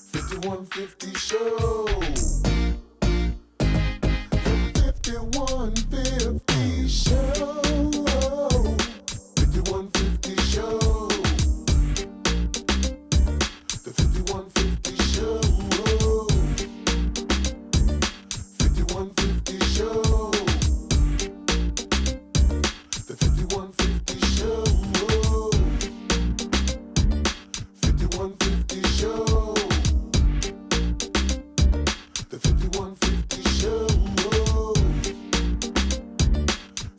$51.50 show. The $51.50 show. $51.50 show. The $51.50 show. $51.50 show. The $51.50 show. $51.50 show. The $51.50 show.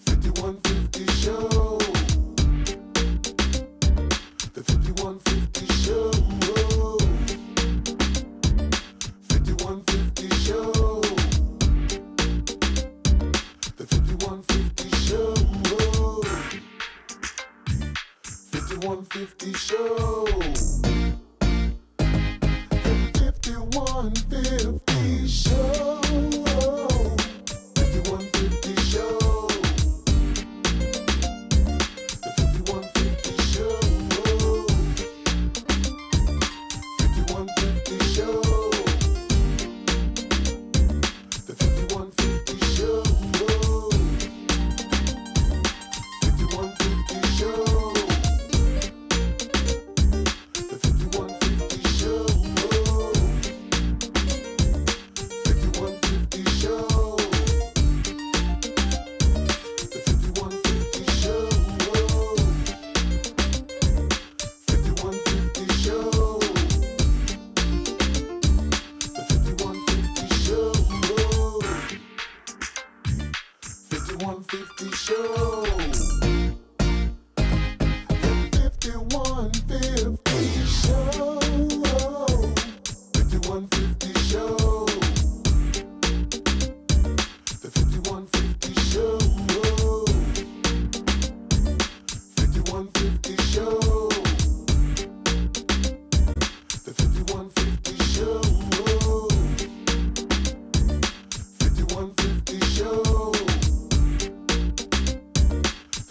$51.50 5150 show. The 5150 show. 5150 show. The 5150 show. 5150 show. The 5150 show. 5150 show. The 5150 show. 5150 show. The 5150 show. 5150 show. The 5150 show. 5150 show. The 5150 show. 5150 show. The 5150 show. 5150 show. The 5150 show. 5150 show.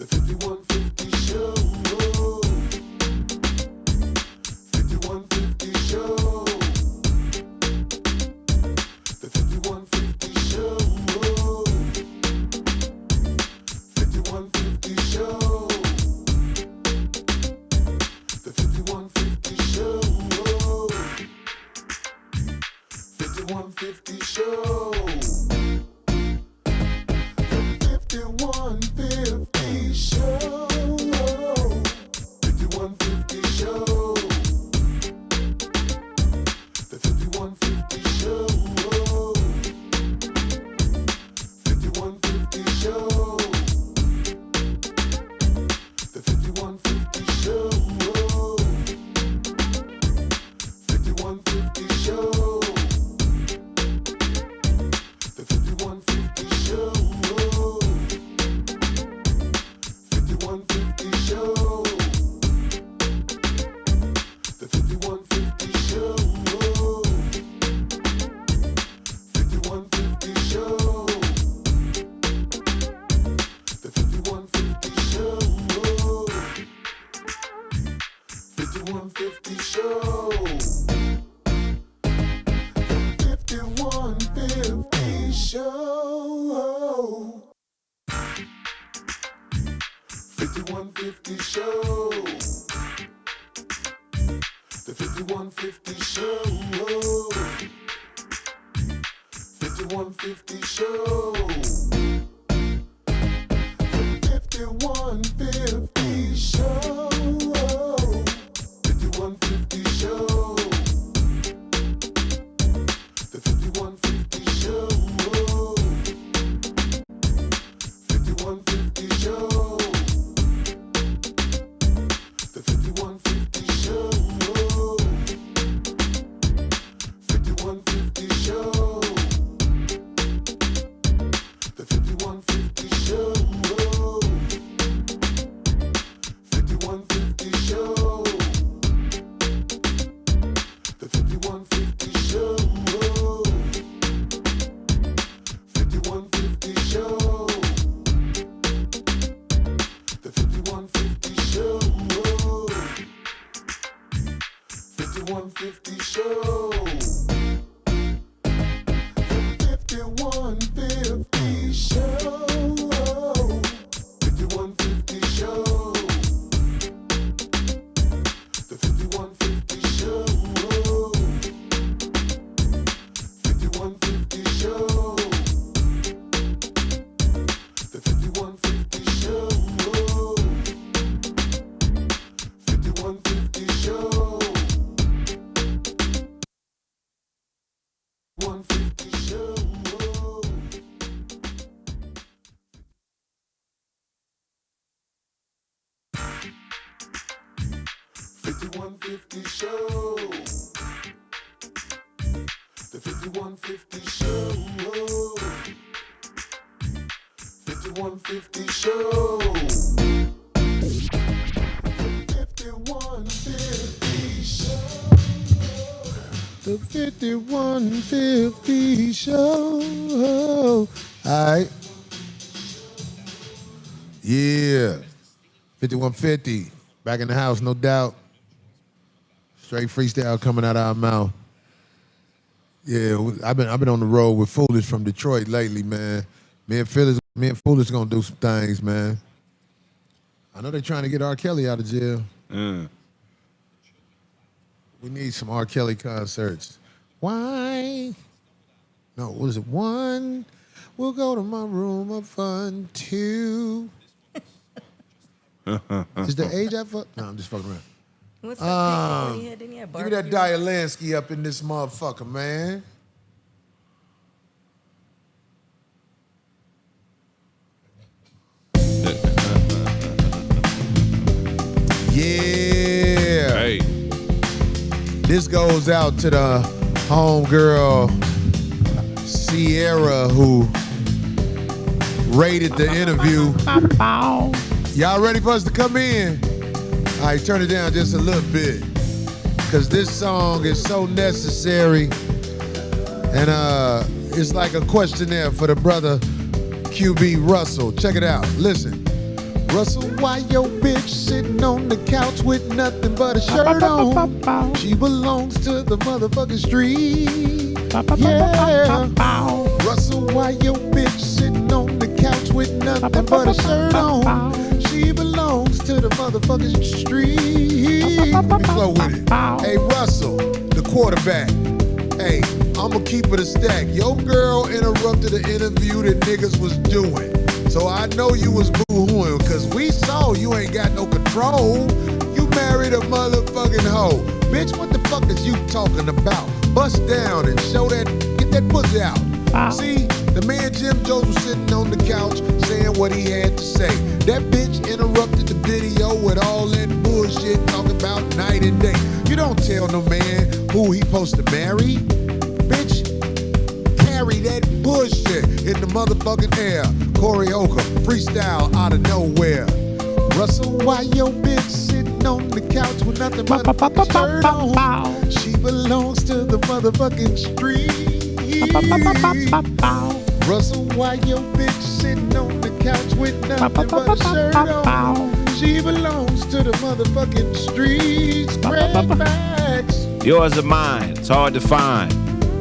The 5150 show. 5150 show. The 5150 show. 5150 show. The 5150 show. 5150 show. The 5150 show. 5150 show. The 5150 show. 5150 show. The 5150 show. 5150 show. The 5150 show. 5150 show. The 5150 show. 5150 show. The 5150 show. 5150 show. 5150 show. 5150 show. The 5150 show. 5150 show. 5150 show. 5150 show. The 5150 show. 5150 show. The 5150 show. 5150 show. The 5150 show. 5150 show. The 5150 show. 5150 show. The 5150 show. 5150 show. 5150 show. 5150 show. The 5150 show. 5150 show. The 5150 show. 5150 show. 150 show. 5150 show. The 5150 show. 5150 show. 51 The 5150 show. All right. Yeah. 5150. Back in the house, no doubt. Straight freestyle coming out of our mouth. Yeah, I've been on the road with Foolish from Detroit lately, man. Me and Foolish gonna do some things, man. I know they're trying to get R. Kelly out of jail. We need some R. Kelly concerts. Why? No, what is it? 1, we'll go to my room of fun. 2. Is the age I fuck? No, I'm just fucking around. What's that? Didn't he have Give me that Dialansky up in this motherfucker, man. Yeah. Hey. This goes out to the homegirl Sierra who rated the interview. Y'all ready for us to come in? All right, turn it down just a little bit. Because this song is so necessary. And it's like a questionnaire for the brother QB Russell. Check it out. Listen. Russell, why your bitch sitting on the couch with nothing but a shirt on? She belongs to the motherfucking street. Yeah. Russell, why your bitch sitting on the couch with nothing but a shirt on? She belongs to the motherfucking street. Let me flow with it. Hey, Russell, the quarterback. Hey, I'ma keep it a stack. Your girl interrupted the interview that niggas was doing. So I know you was boo-hooing, cause we saw you ain't got no control. You married a motherfucking hoe. Bitch, what the fuck is you talking about? Bust down and show that, get that pussy out. See, the man Jim Jones was sitting on the couch saying what he had to say. That bitch interrupted the video with all that bullshit talking about night and day. You don't tell no man who he supposed to marry. Bitch, carry that bullshit in the motherfucking air. Corey Holcomb, freestyle out of nowhere. Russell, why your bitch sitting on the couch with nothing but a fucking shirt on? She belongs to the motherfucking street. Russell, why your bitch sitting on the couch with nothing but a shirt on? She belongs to the motherfucking streets. KraigFacts. Yours or mine, it's hard to find.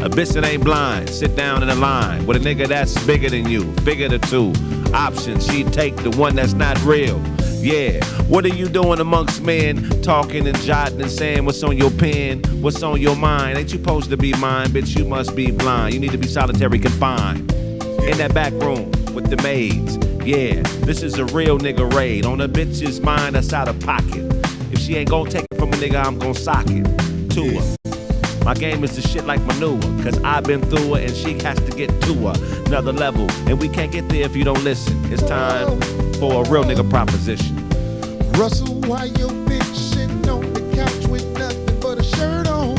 A bitch that ain't blind, sit down in a line with a nigga that's bigger than you. Figure the two options, she take the one that's not real. Yeah, what are you doing amongst men? Talking and jotting and saying what's on your pen, what's on your mind. Ain't you supposed to be mine, bitch, you must be blind. You need to be solitary confined in that back room with the maids. Yeah, this is a real nigga raid on a bitch's mind that's out of pocket. If she ain't gonna take it from a nigga, I'm gonna sock it to her. My game is the shit like manure, cause I've been through it and she has to get to another level. And we can't get there if you don't listen. It's time for a real nigga proposition. Russell, why your bitch sitting on the couch with nothing but a shirt on?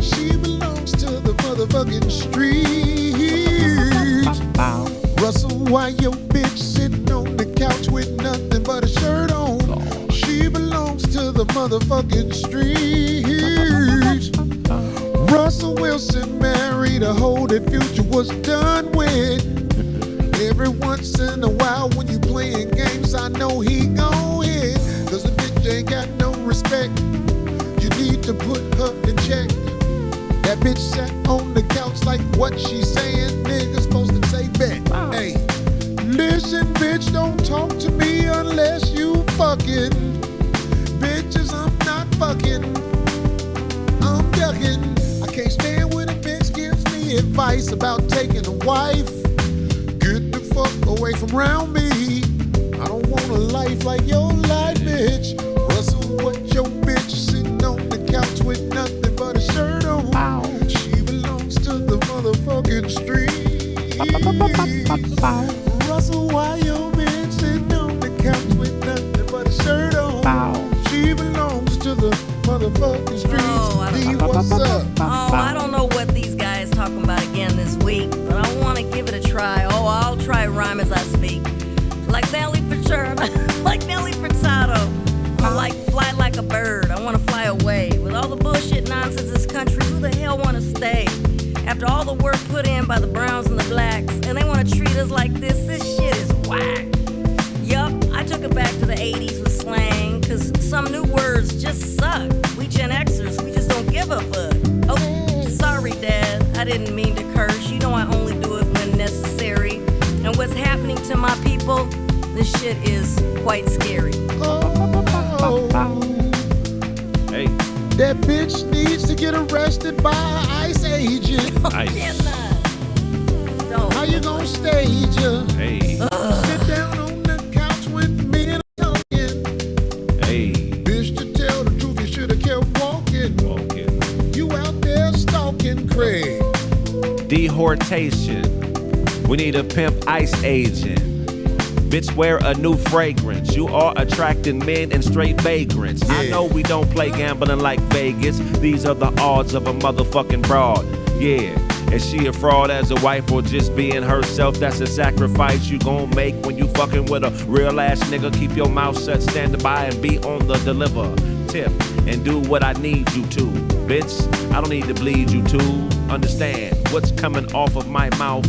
She belongs to the motherfucking streets. Russell, why your bitch sitting on the couch with nothing but a shirt on? She belongs to the motherfucking streets. Russell Wilson married a hoe that Future was done with. Every once in a while when you playing games, I know he gon' hit. Cause the bitch ain't got no respect. You need to put her in check. That bitch sat on the couch like what she saying. Niggas supposed to say bet. Hey, listen bitch, don't talk to me unless you fucking. Bitches, I'm not fucking. I'm ducking. I can't stand when a bitch gives me advice about taking a wife. Get the fuck away from around me. I don't want a life like your life, bitch. Russell, what your bitch sitting on the couch with nothing but a shirt on? She belongs to the motherfucking streets. Russell, why your bitch sitting on the couch with nothing but a shirt on? She belongs to the motherfucking streets. D, what's up? Oh, I don't know what these guys talking about again this week, but I want to give it a try. Oh, I'll try rhyme as I speak. Like Nelly Furtado. Like Nelly Furtado. I like fly like a bird. I want to fly away. With all the bullshit nonsense in this country, who the hell want to stay? all the work put in by the browns and the blacks, and they want to treat us like this. This shit is whack. Yup, I took it back to the 80s with slang, cause some new words just suck. We Gen Xers, we just don't give a fuck. Oh, sorry, Dad, I didn't mean to curse. You know I only do it when necessary. And what's happening to my people, this shit is quite scary. Hey. That bitch needs to get arrested by an ICE agent. How you gonna stage her? Hey. Sit down on the couch with me and talking. Hey. Bitch, to tell the truth, you should have kept walking. You out there stalking Kraig. Dehortation. We need a pimp ice agent. Bitch, wear a new fragrance. You are attracting men and straight vagrants. I know we don't play gambling like Vegas. These are the odds of a motherfucking broad. Yeah. Is she a fraud as a wife or just being herself? That's a sacrifice you gon' make when you fucking with a real ass nigga. Keep your mouth shut, stand by and be on the deliver tip and do what I need you to. Bitch, I don't need to bleed you to understand what's coming off of my mouth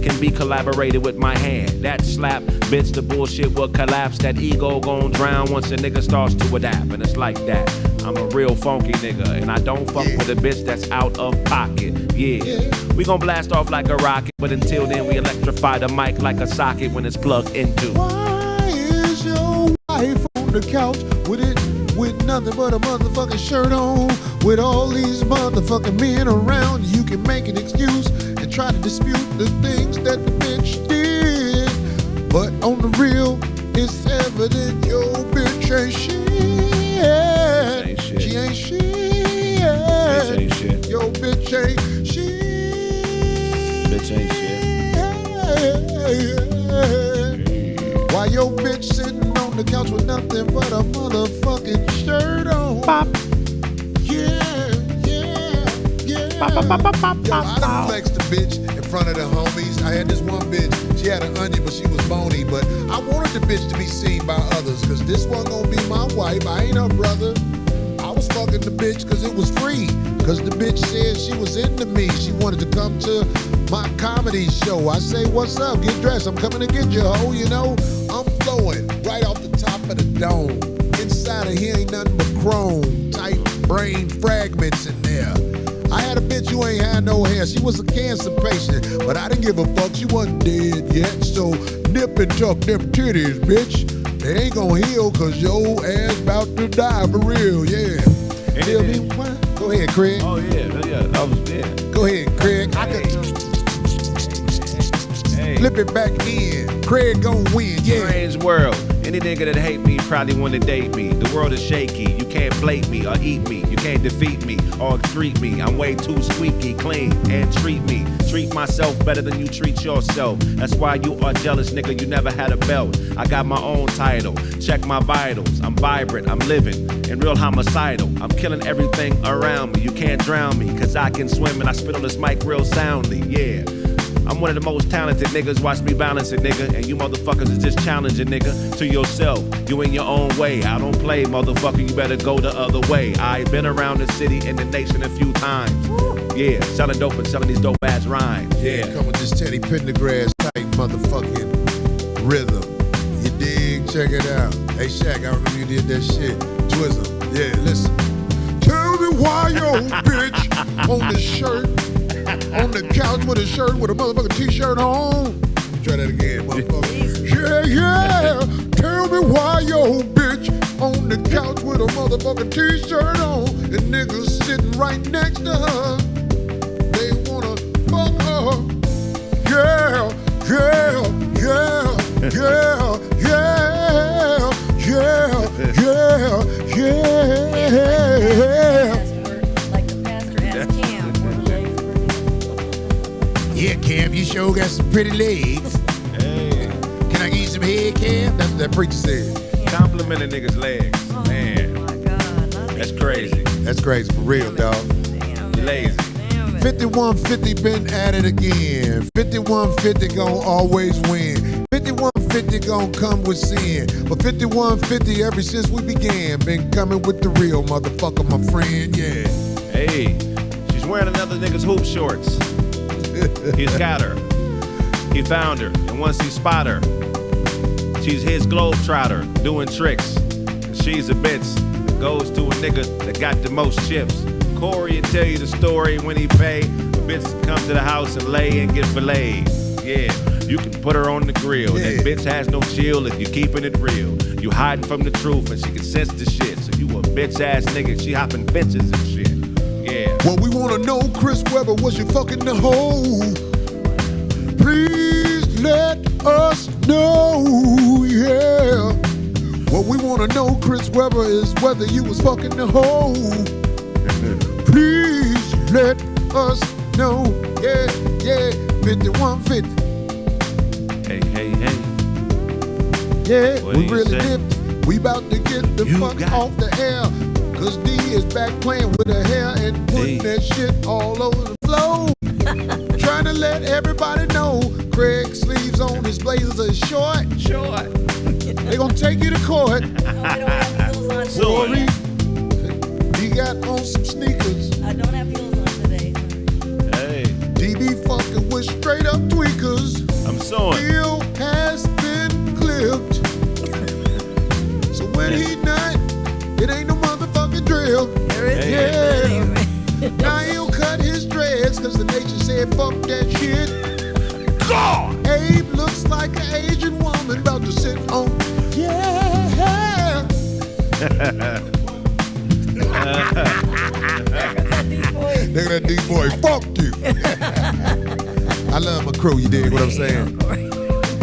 can be collaborated with my hand. That slap, bitch, the bullshit will collapse. That ego gon' drown once a nigga starts to adapt. And it's like that. I'm a real funky nigga, and I don't fuck with a bitch that's out of pocket. Yeah, we gon' blast off like a rocket, but until then we electrify the mic like a socket when it's plugged into. Why is your wife on the couch with nothing but a motherfucking shirt on? With all these motherfucking men around, you can make an excuse and try to dispute the things that the bitch did. But on the real, it's evident your bitch ain't shit. She ain't shit. Bitch ain't shit. Your bitch ain't shit. Bitch ain't shit. Why your bitch sitting on the couch with nothing but a motherfucking shirt on? Pop. Yo, I done flexed the bitch in front of the homies. I had this one bitch, she had an onion, but she was bony. But I wanted the bitch to be seen by others, cause this one gonna be my wife, I ain't her brother. I was fucking the bitch cause it was free, cause the bitch said she was into me. She wanted to come to my comedy show. I say, what's up, get dressed, I'm coming to get you, ho. You know, I'm flowing right off the top of the dome. Inside of here ain't nothing but chrome, tight brain fragments in there. I had a bitch who ain't had no hair. She was a cancer patient, but I didn't give a fuck. She wasn't dead yet, so nip and tuck them titties, bitch. They ain't gonna heal, cause your ass about to die for real, yeah. Go ahead, Kraig. Oh, yeah, that was good. Go ahead, Kraig. I can flip it back in. Kraig gon' win, yeah. Strange world. Any nigga that hate me probably wanna date me. The world is shaky. You can't flake me or eat me. You can't defeat me or treat me. I'm way too squeaky clean and treat me. Treat myself better than you treat yourself. That's why you are jealous, nigga. You never had a belt. I got my own title. Check my vitals. I'm vibrant. I'm living and real homicidal. I'm killing everything around me. You can't drown me, cause I can swim and I spit on this mic real soundly. Yeah. I'm one of the most talented niggas, watch me balance it, nigga. And you motherfuckers is just challenging, nigga, to yourself. You in your own way, I don't play, motherfucker, you better go the other way. I been around the city and the nation a few times. Yeah, selling dope and selling these dope ass rhymes. Yeah. Come with this Teddy Pendergrass type motherfucking rhythm. You dig? Check it out. Hey Shaq, I remember you did that shit. Twism. Yeah, listen. Tell me why your bitch on the shirt, on the couch with a shirt with a motherfucking t-shirt on. Try that again, motherfucker. Yeah. Tell me why your bitch on the couch with a motherfucking t-shirt on. And niggas sitting right next to her. They wanna fuck her. Yeah. Yeah, Cam, you sure got some pretty legs. Hey. Can I give you some head, Cam? That's what that preacher said. Complimenting niggas' legs. Oh, Man. my God. That's crazy. That's crazy, for real, dog. You're lazy. 5150 been at it again. 5150 gon' always win. 5150 gon' come with sin. But 5150 ever since we began been coming with the real motherfucker, my friend, yeah. Hey, she's wearing another nigga's hoop shorts. He's got her. He found her, and once he spot her, she's his globetrotter, doing tricks. She's a bitch that goes to a nigga that got the most chips. Corey will tell you the story when he pay. A bitch come to the house and lay and get filleted. Yeah, you can put her on the grill. Yeah. That bitch has no chill if you keeping it real. You hiding from the truth and she can sense the shit. So you a bitch ass nigga, she hopping fences and shit. Yeah. What we wanna know, Chris Webber, was you fucking the hoe? Please let us know, yeah. What we wanna know, Chris Webber, is whether you was fucking the hoe. Please let us know, yeah, yeah. 5150. Hey, hey, hey. Yeah, What we do you really say? lived. We about to get the You fuck got off the air. Cause D is back playing with her hair and putting Hey. that shit all over the floor. Trying to let everybody know Kraig sleeves on his blazers are short. Short. They gonna take you to court. Oh, I don't have heels on So- today. He got on some sneakers. I don't have heels on today. Hey, DB fucking with straight up tweakers. I'm sewing. Bill has been clipped. So when he not, it ain't no motherfucking drill. There is Yeah. Now he'll cut his dreads cause the nation said fuck that shit. God! Abe looks like an Asian woman about to sit on. Yeah. Look at that D-boy. Fuck you. I love my crew, you dig what I'm saying?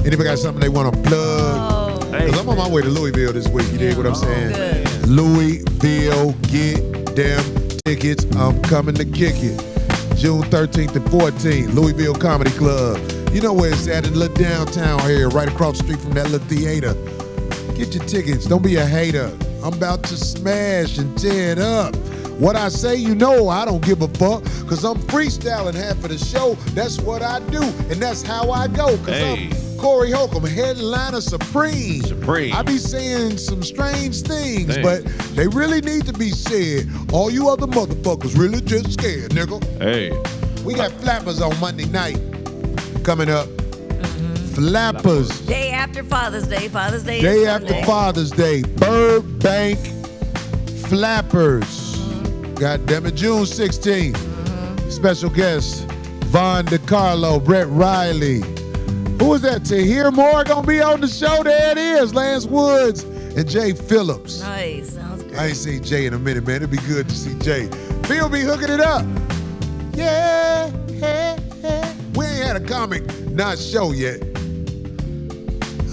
Anybody got something they want to plug? Cause I'm on my way to Louisville this week, you dig what I'm saying? good. Louisville, get them tickets. I'm coming to kick it. June 13th and 14th, Louisville Comedy Club. You know where it's at, in the little downtown here, right across the street from that little theater. Get your tickets. Don't be a hater. I'm about to smash and tear it up. What I say, you know, I don't give a fuck, cause I'm freestyling half of the show. That's what I do, and that's how I go. Cause Hey. I'm Corey Holcomb, headliner supreme. Supreme. I be saying some strange things, Hey. but they really need to be said. All you other motherfuckers really just scared, nigga. Hey. We got Flappers on Monday night coming up. Flappers. Day after Father's Day. Father's Day Day is after Sunday. Father's Day, Burbank Flappers. God damn it, June 16th. Special guest, Von DiCarlo, Brett Riley. Who is that? To hear more, gonna be on the show. There it is, Lance Woods and Jay Phillips. Nice. Sounds good. I ain't seen Jay in a minute, man. It'd be good to see Jay. Phil be hooking it up. Yeah, we ain't had a comic not show yet.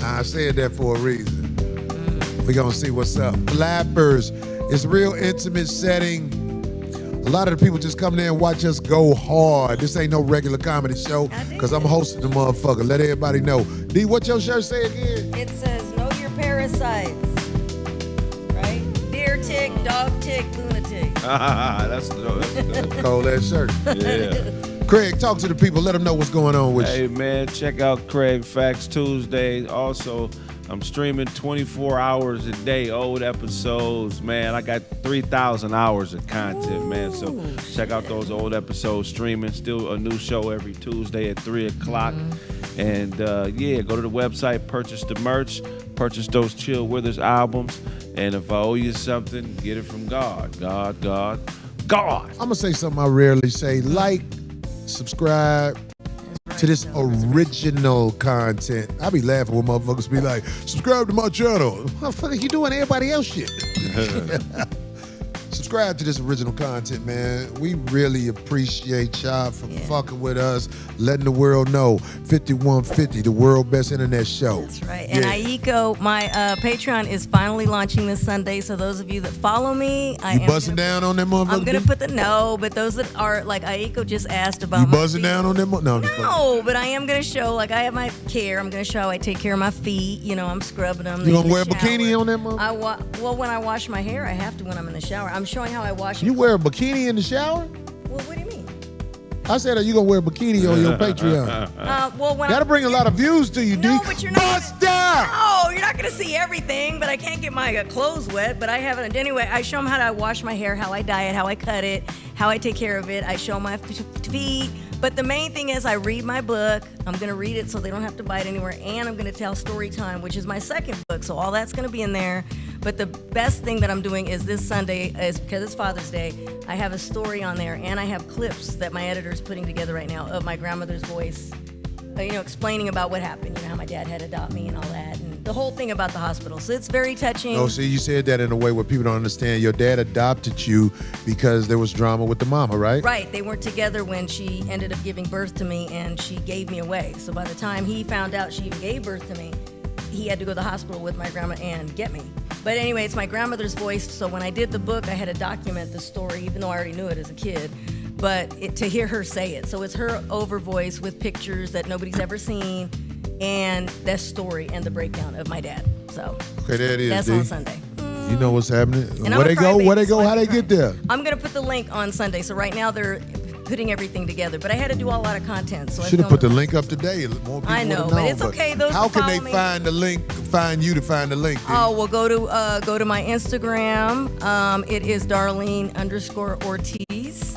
I said that for a reason. We gonna see what's up. Flappers. It's a real intimate setting. A lot of the people just come there and watch us go hard. This ain't no regular comedy show, because I'm hosting the motherfucker. Let everybody know. D, what your shirt say again? It says, know your parasites. Right? Deer tick, dog tick, lunatic. That's Cold ass shirt. yeah. Kraig, talk to the people. Let them know what's going on with you. Hey man, check out KraigFacts Tuesday. Also, I'm streaming 24 hours a day, old episodes, man. I got 3,000 hours of content, man. So check out those old episodes streaming. Still a new show every Tuesday at 3 o'clock. And yeah, go to the website, purchase the merch, purchase those Chill Withers albums. And if I owe you something, get it from God. God. I'm gonna say something I rarely say. Like, subscribe to this original content. I be laughing when motherfuckers be like, subscribe to my channel. Motherfucker, you doing everybody else shit. Subscribe to this original content, man. We really appreciate y'all for fucking with us, letting the world know 5150, the world best internet show. That's right. And Aiko, my Patreon is finally launching this Sunday. So those of you that follow me, You busting down on that motherfucker? I'm gonna put but those that are like Aiko just asked about. You my buzzing feet. down on them? No, but I am gonna show, like, I have my care. I'm gonna show how I take care of my feet. You know, I'm scrubbing them. You gonna in the wear a shower. bikini on that motherfucker? Well, when I wash my hair, I have to when I'm in the shower. I'm showing how I wash. You wear a bikini in the shower? Well, what do you mean? I said, are you gonna wear a bikini on your Patreon? Well, when That'll bring a lot of views to you, No, D. but you're not. Bust down! No, you're not gonna see everything. But I can't get my clothes wet. But I haven't. Anyway, I show them how I wash my hair, how I dye it, how I cut it, how I take care of it. I show my feet, But the main thing is I read my book. I'm going to read it so they don't have to buy it anywhere. And I'm going to tell story time, which is my second book. So all that's going to be in there. But the best thing that I'm doing is this Sunday, is because it's Father's Day, I have a story on there. And I have clips that my editor is putting together right now of my grandmother's voice, explaining about what happened, how my dad had to adopt me and all that. And the whole thing about the hospital. So it's very touching. Oh, see, you said that in a way where people don't understand. Your dad adopted you because there was drama with the mama, right? Right. They weren't together when she ended up giving birth to me, and she gave me away. So by the time he found out she even gave birth to me, he had to go to the hospital with my grandma and get me. But anyway, it's my grandmother's voice. So when I did the book, I had to document the story, even though I already knew it as a kid. But to hear her say it. So it's her over voice with pictures that nobody's ever seen, and that story and the breakdown of my dad. So okay, there it is. That's D. on Sunday. You know what's happening? And Where they go? Where they go? How they get there? I'm gonna put the link on Sunday. So right now they're putting everything together, but I had to do a lot of content. So Should have put the link up today. More people I know, would've but known, it's okay. Those how who can they follow me- find the link? Find you to find the link. D? Oh, well, go to my Instagram. It is Darlene_Ortiz.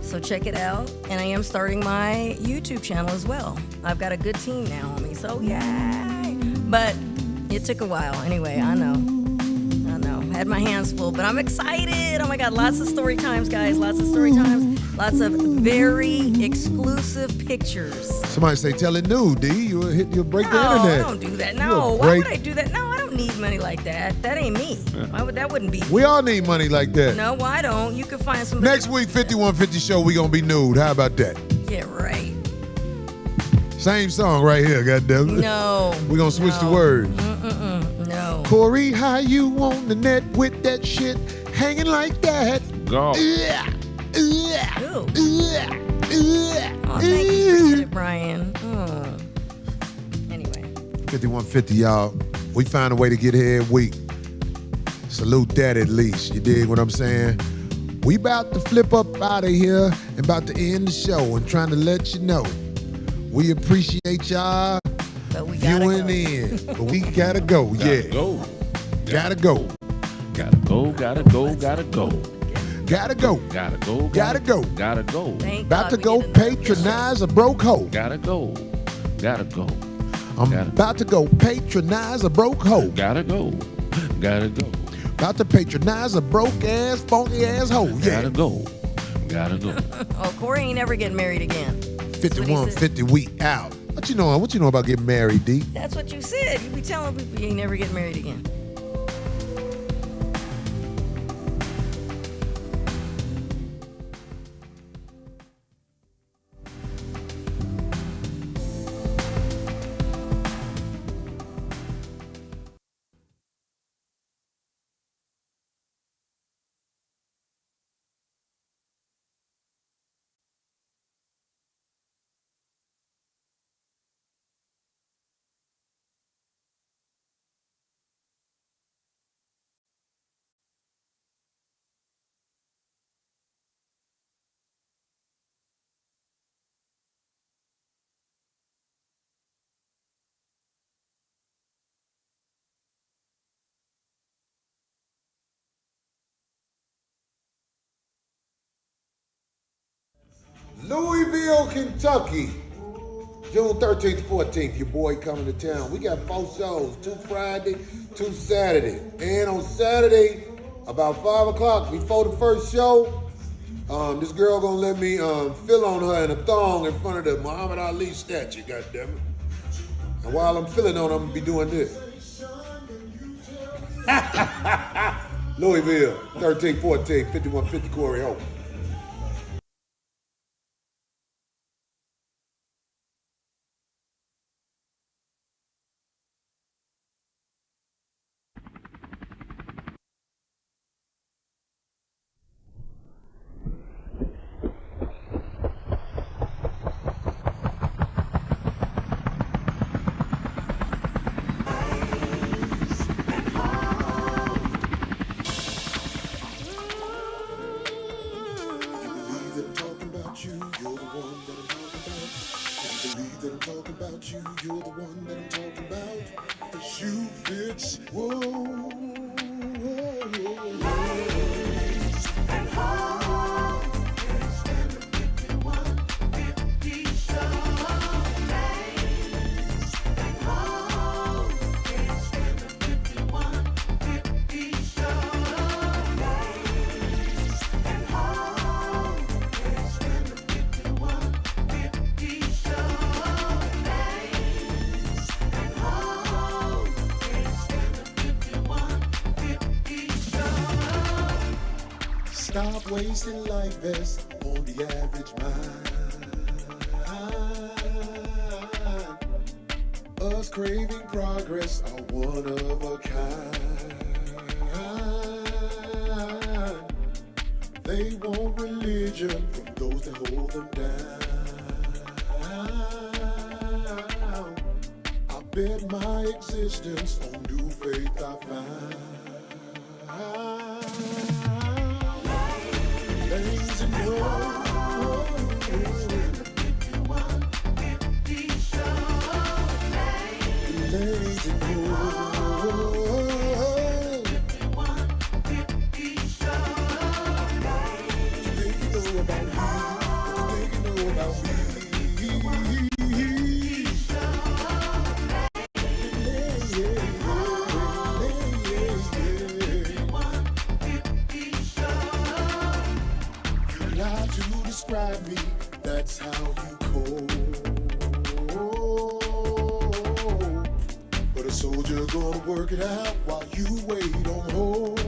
So check it out. And I am starting my YouTube channel as well. I've got a good team now on me, so yay! But it took a while. Anyway, I know. Had my hands full, but I'm excited. Oh my God, lots of story times, guys. Lots of story times. Lots of very exclusive pictures. Somebody say, tell it new, D. You'll break the No, internet. don't do that. No, why would I do that? No, I don't need money like that. That ain't me. That wouldn't be me. We all need money like that. No, I don't. You could find some. Next week, 5150 show, we gonna be nude. How about that? Yeah, right. Same song right here, goddamn it. No. We gonna switch the words. No. Corey, how you on the net with that shit hanging like that? Go. Oh, thank you. Appreciate it, Brian. Oh. Anyway. 5150, y'all. We find a way to get here every week. Salute that at least. You dig what I'm saying? We about to flip up out of here and about to end the show and trying to let you know. We appreciate y'all viewing in. But we gotta go, yeah. Gotta go. Gotta go. Gotta go. Gotta go. Gotta go. Gotta go. Gotta go. Gotta go. About to go patronize a broke hoe. Gotta go. Gotta go. I'm about to go patronize a broke hoe. Gotta go. Gotta go. About to patronize a broke ass, funky ass hoe. Yeah. Gotta go. Gotta go. Oh, Corey ain't never getting married again. 5150, we out. What you know about getting married, D? That's what you said. You be telling people you ain't never get married again. Louisville, Kentucky. June 13th, 14th, your boy coming to town. We got 4 shows, 2 Friday, 2 Saturday. And on Saturday, about 5 o'clock before the first show, this girl gonna let me fill on her in a thong in front of the Muhammad Ali statue, goddammit. And while I'm filling on her, I'm gonna be doing this. Louisville, 13th, 14th, 5150 Corey Holcomb. You're the one that I'm talking about. The shoe fits. Whoa. Ladies and home. Stop wasting life best on the average mind. Us craving progress are one of a kind. They want religion from those that hold them down. I bet my existence on new faith I find. Lazy describe me, that's how you cold. But a soldier gonna work it out while you wait on hold.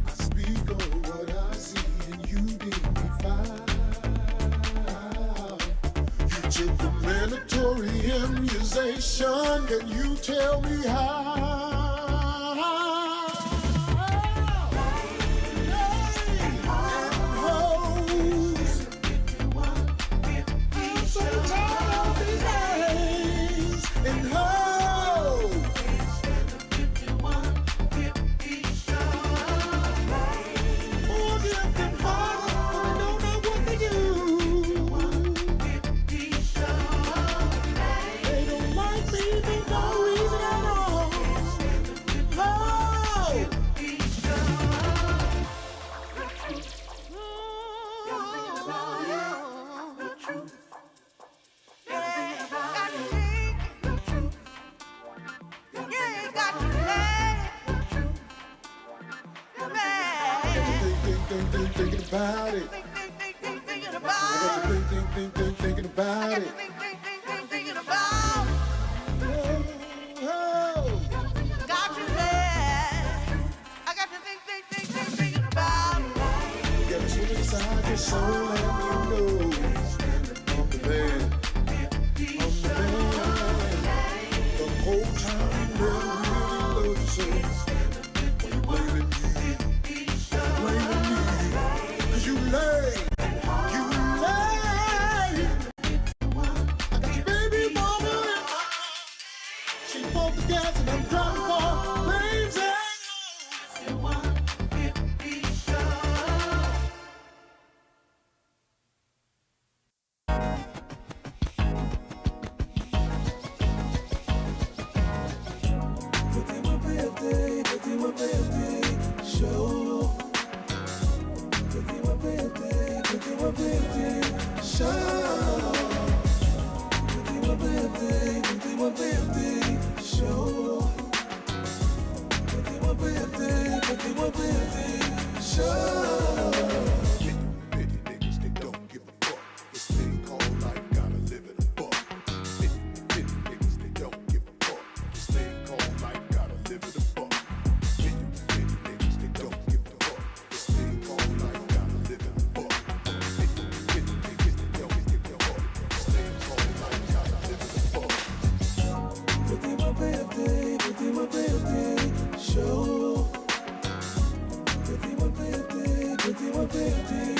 I speak on what I see and you did me fine. You took the mandatory immunization, can you tell me how? Thinking about it. Thinking about it. Thinking about it. Thinking about it. Got you there. I got to thinking about it. You got to inside your soul and you know I'm the man. I'm the man. The whole time you never really loved so. Why you blaming me? Blaming me. You lay. I got your baby mama. She pulled the gas and I'm driving for lanes and my birthday show. My birthday show. My birthday show. My birthday show. Pity niggas, they don't give a fuck. This thing called life, gotta live it a buck. Pity niggas, they don't give a fuck. This thing called life, gotta live it a buck. Pity niggas, they don't give a fuck. This thing called life, gotta live it a buck. Pity niggas, they don't give a fuck. This thing called life, gotta live it a buck. My birthday show. My birthday